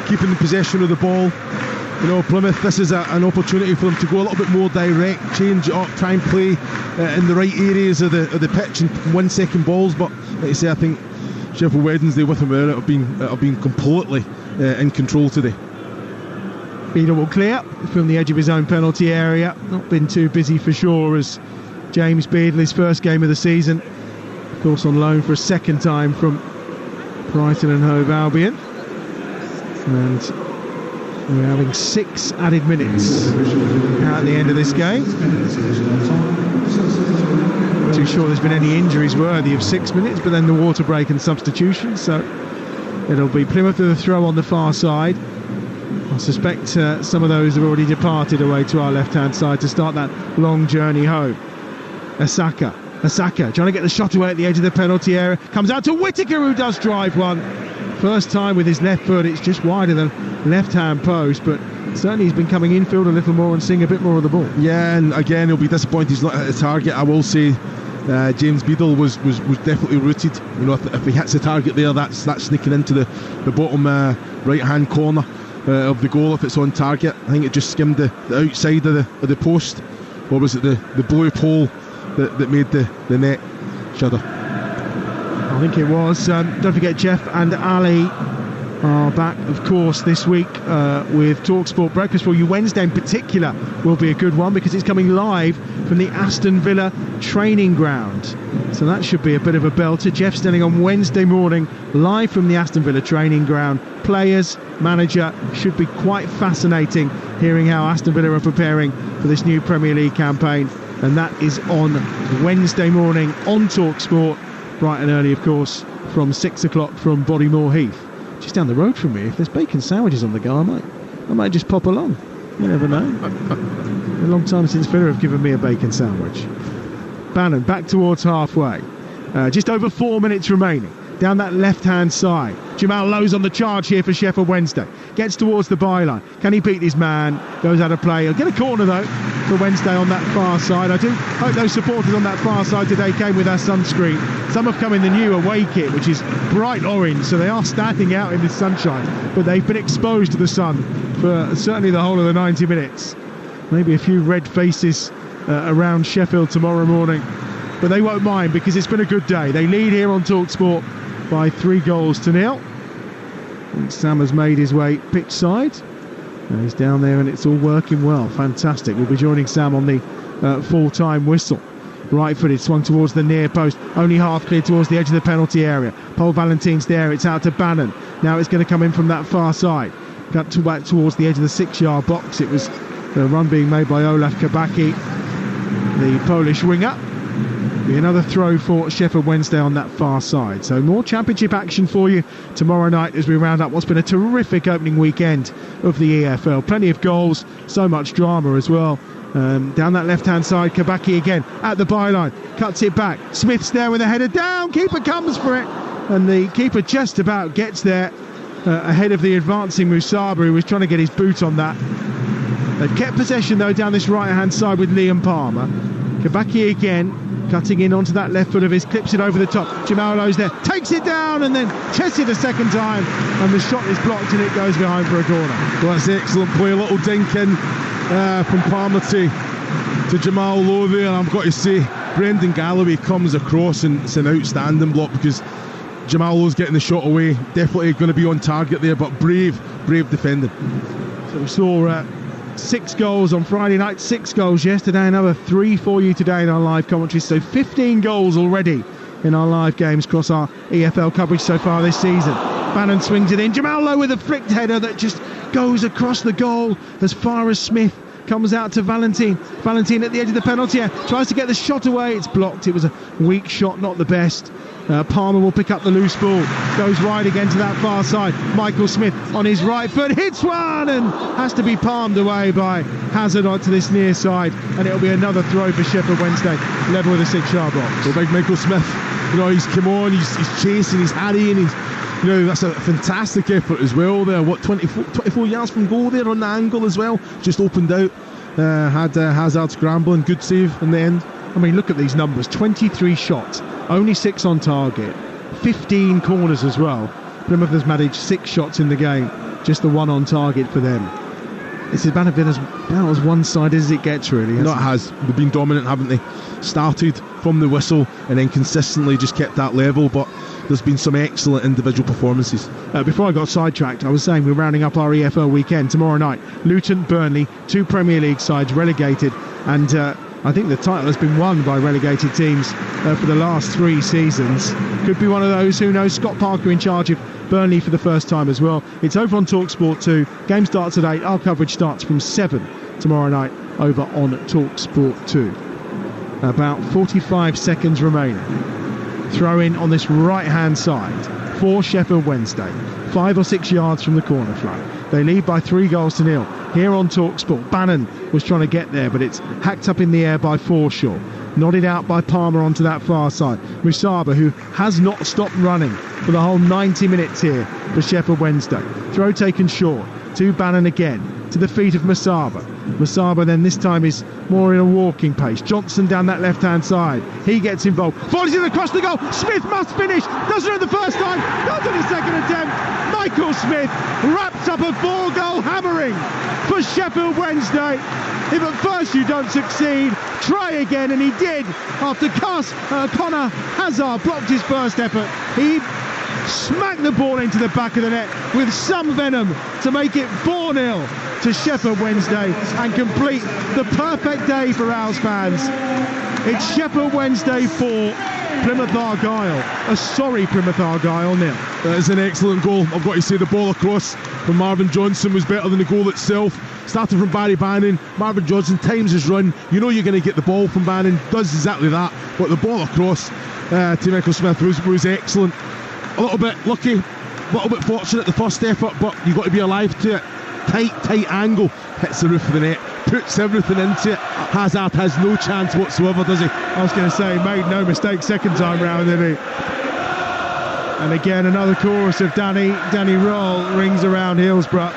keeping the possession of the ball. You know, Plymouth, this is an opportunity for them to go a little bit more direct, change it up, try and play in the right areas of the pitch and win second balls. But like I say, I think Sheffield Wednesday with him have been completely in control today. Beadle will clear from the edge of his own penalty area. Not been too busy for sure, as James Beadle, his first game of the season, of course on loan for a second time from Brighton and Hove Albion. And we're having 6 added minutes at the end of this game. Not too sure there's been any injuries worthy of 6 minutes, but then the water break and substitution. So it'll be Plymouth with a throw on the far side. I suspect some of those have already departed away to our left-hand side to start that long journey home. Asaka trying to get the shot away at the edge of the penalty area. Comes out to Whittaker, who does drive one. First time with his left foot, it's just wider than left-hand post, but certainly he's been coming infield a little more and seeing a bit more of the ball. Yeah, and again, he'll be disappointed he's not at the target. I will say James Beadle was definitely rooted. You know, if he hits the target there, that's sneaking into the bottom right-hand corner of the goal if it's on target. I think it just skimmed the outside of the post, or was it the blue pole that made the net shudder? I think it was. Don't forget, Jeff and Ali are back, of course, this week with Talksport Breakfast for You. Wednesday in particular will be a good one because it's coming live from the Aston Villa training ground. So that should be a bit of a belter. Jeff Stelling on Wednesday morning, live from the Aston Villa training ground. Players, manager, should be quite fascinating hearing how Aston Villa are preparing for this new Premier League campaign. And that is on Wednesday morning on Talksport. Bright and early, of course, from 6 o'clock from Bodymore Heath. Just down the road from me. If there's bacon sandwiches on the go, I might just pop along. You never know. A long time since Villa have given me a bacon sandwich. Bannon back towards halfway. Just over 4 minutes remaining. Down that left-hand side. Jamal Lowe's on the charge here for Sheffield Wednesday. Gets towards the byline. Can he beat his man? Goes out of play. He'll get a corner, though, for Wednesday on that far side. I do hope those supporters on that far side today came with our sunscreen. Some have come in the new away kit, which is bright orange, so they are standing out in the sunshine. But they've been exposed to the sun for certainly the whole of the 90 minutes. Maybe a few red faces around Sheffield tomorrow morning. But they won't mind because it's been a good day. They lead here on Talksport by 3-0. And Sam has made his way pitch side. And he's down there and it's all working well. Fantastic. We'll be joining Sam on the full-time whistle. Right-footed, swung towards the near post. Only half clear towards the edge of the penalty area. Paul Valentine's there. It's out to Bannon. Now it's going to come in from that far side. Cut back towards the edge of the 6-yard box. It was a run being made by Olaf Kabacki, the Polish winger. Be another throw for Sheffield Wednesday on that far side. So more championship action for you tomorrow night as we round up what's been a terrific opening weekend of the EFL. Plenty of goals, so much drama as well. Down that left-hand side, Kabacki again at the byline, cuts it back. Smith's there with a header down. Keeper comes for it, and the keeper just about gets there ahead of the advancing Musaba, who was trying to get his boot on that. They've kept possession though down this right-hand side with Liam Palmer. Kabacki again. Cutting in onto that left foot of his, clips it over the top. Jamal Lowe's there, takes it down and then chests it a second time, and the shot is blocked and it goes behind for a corner. Well, that's excellent play, a little dink in from Palmer to Jamal Lowe there, and I've got to say Brendan Galloway comes across and it's an outstanding block because Jamal Lowe's getting the shot away, definitely going to be on target there, but brave defending. So we saw 6 goals on Friday night, 6 goals yesterday, another 3 for you today in our live commentary. So 15 goals already in our live games across our EFL coverage so far this season. Bannon swings it in. Jamal Lowe with a flicked header that just goes across the goal as far as Smith comes out to Valentin. Valentin at the edge of the penalty area, tries to get the shot away. It's blocked. It was a weak shot, not the best. Palmer will pick up the loose ball, goes wide again to that far side. Michael Smith on his right foot, hits one and has to be palmed away by Hazard onto this near side, and it'll be another throw for Sheffield Wednesday, level with a 6-yard box. Well, big Michael Smith, he's come on, he's chasing, he's harrying, that's a fantastic effort as well there. 24 yards from goal there on the angle as well, just opened out, had Hazard scrambling, good save in the end. I mean, look at these numbers, 23 shots, only 6 on target, 15 corners as well. Plymouth has managed 6 shots in the game, just the 1 on target for them. It's about as one-sided as it gets, really. No, it has. They've been dominant, haven't they? Started from the whistle and then consistently just kept that level, but there's been some excellent individual performances. Before I got sidetracked, I was saying we're rounding up our EFL weekend tomorrow night. Luton, Burnley, 2 Premier League sides relegated, and I think the title has been won by relegated teams for the last 3 seasons. Could be one of those, who knows. Scott Parker in charge of Burnley for the first time as well. It's over on Talksport 2. Game starts at 8. Our coverage starts from 7 tomorrow night over on Talksport 2. About 45 seconds remaining. Throw in on this right-hand side for Sheffield Wednesday. 5 or 6 yards from the corner flag. They lead by 3-0 here on Talksport. Bannon was trying to get there, but it's hacked up in the air by Forshaw. Nodded out by Palmer onto that far side. Musaba, who has not stopped running for the whole 90 minutes here for Sheffield Wednesday. Throw taken short to Bannon again, to the feet of Musaba. Musaba then this time is more in a walking pace. Johnson down that left-hand side. He gets involved. Volleys it across the goal. Smith must finish. Doesn't it the first time. Not on the second attempt. Michael Smith wraps up a 4-goal hammering for Sheffield Wednesday. If at first you don't succeed, try again, and he did. After Connor Hazard blocked his first effort, he smacked the ball into the back of the net with some venom to make it 4-0 to Sheffield Wednesday and complete the perfect day for Owls fans. It's Sheffield Wednesday 4, Plymouth Argyle, a sorry Plymouth Argyle 0. That is an excellent goal. I've got to say the ball across from Marvin Johnson was better than the goal itself. Started from Barry Bannon. Marvin Johnson times his run. You know you're going to get the ball from Bannon. Does exactly that. But the ball across to Michael Smith was excellent. A little bit lucky, a little bit fortunate the first effort, but you've got to be alive to it. Tight angle. Hits the roof of the net. Puts everything into it. Hazard has no chance whatsoever, does he? I was going to say, made no mistake second time round, did he? And again, another chorus of Danny Roll rings around Hillsborough.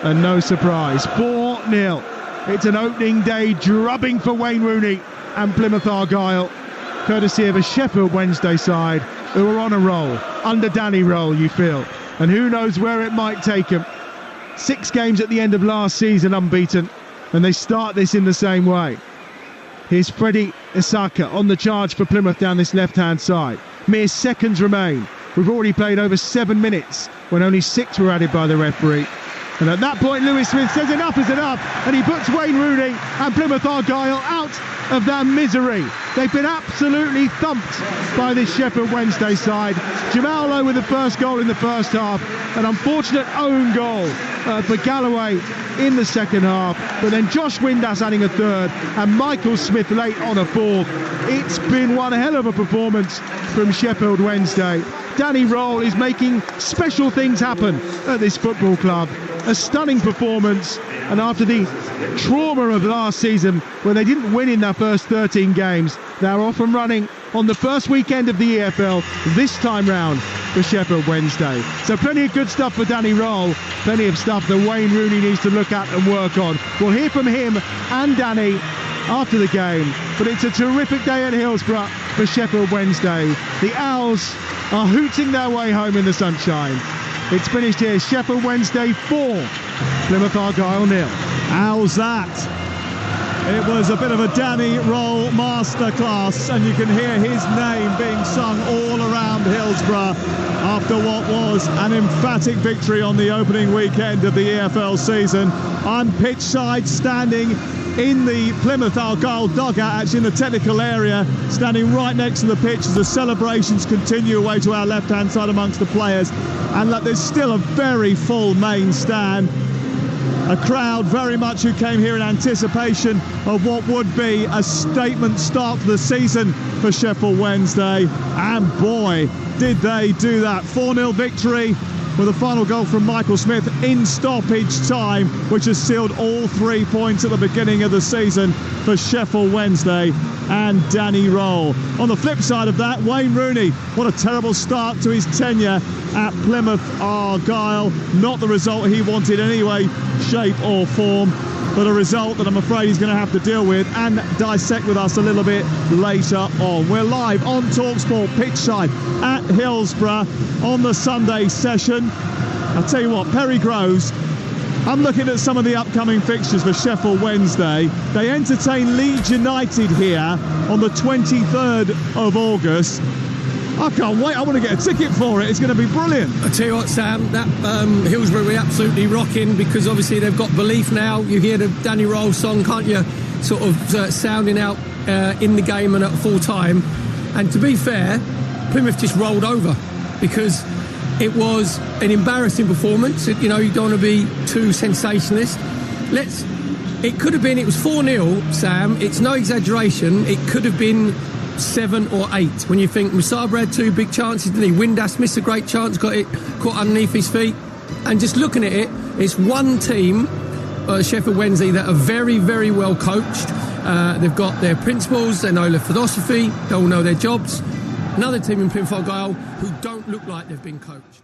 And no surprise, 4-0. It's an opening day drubbing for Wayne Rooney and Plymouth Argyle, courtesy of a Sheffield Wednesday side who are on a roll, under Danny Roll, you feel. And who knows where it might take them. 6 games at the end of last season unbeaten, and they start this in the same way. Here's Freddie Isaka on the charge for Plymouth down this left-hand side. Mere seconds remain. We've already played over 7 minutes when only 6 were added by the referee. And at that point, Lewis Smith says enough is enough, and he puts Wayne Rooney and Plymouth Argyle out of their misery. They've been absolutely thumped by this Sheffield Wednesday side. Jamal Lowe with the first goal in the first half. An unfortunate own goal for Galloway in the second half. But then Josh Windass adding a third, and Michael Smith late on a fourth. It's been one hell of a performance from Sheffield Wednesday. Danny Roll is making special things happen at this football club. A stunning performance, and after the trauma of last season where they didn't win in their first 13 games, they're off and running on the first weekend of the EFL this time round for Sheffield Wednesday. So plenty of good stuff for Danny Roll, plenty of stuff that Wayne Rooney needs to look at and work on. We'll hear from him and Danny after the game, but it's a terrific day at Hillsborough for Sheffield Wednesday. The Owls are hooting their way home in the sunshine. It's finished here, Sheffield Wednesday 4, Plymouth Argyle 0. How's that? It was a bit of a Danny Roll masterclass, and you can hear his name being sung all around Hillsborough after what was an emphatic victory on the opening weekend of the EFL season. I'm pitch side, standing in the Plymouth Argyle dugout, actually in the technical area, standing right next to the pitch as the celebrations continue away to our left-hand side amongst the players. And look, there's still a very full main stand. A crowd very much who came here in anticipation of what would be a statement start to the season for Sheffield Wednesday. And boy, did they do that. 4-0 victory with a final goal from Michael Smith in stoppage time, which has sealed all 3 points at the beginning of the season for Sheffield Wednesday and Danny Roll. On the flip side of that, Wayne Rooney, what a terrible start to his tenure at Plymouth Argyle. Not the result he wanted in any way, shape or form, but a result that I'm afraid he's going to have to deal with and dissect with us a little bit later on. We're live on Talksport pitchside at Hillsborough on the Sunday session. I'll tell you what, Perry Groves, I'm looking at some of the upcoming fixtures for Sheffield Wednesday. They entertain Leeds United here on the 23rd of August. I can't wait. I want to get a ticket for it. It's going to be brilliant. I tell you what, Sam, that Hillsborough will be absolutely rocking, because obviously they've got belief now. You hear the Danny Roll song, can't you, sort of sounding out in the game and at full time. And to be fair, Plymouth just rolled over, because it was an embarrassing performance. You know, you don't want to be too sensationalist. It could have been, it was 4-0, Sam. It's no exaggeration. It could have been 7 or 8. When you think Musaba had 2 big chances, didn't he? Windass missed a great chance, got it caught underneath his feet. And just looking at it, it's one team, Sheffield Wednesday, that are very, very well coached. They've got their principles, they know their philosophy, they all know their jobs. Another team in Plymouth Argyle who don't look like they've been coached.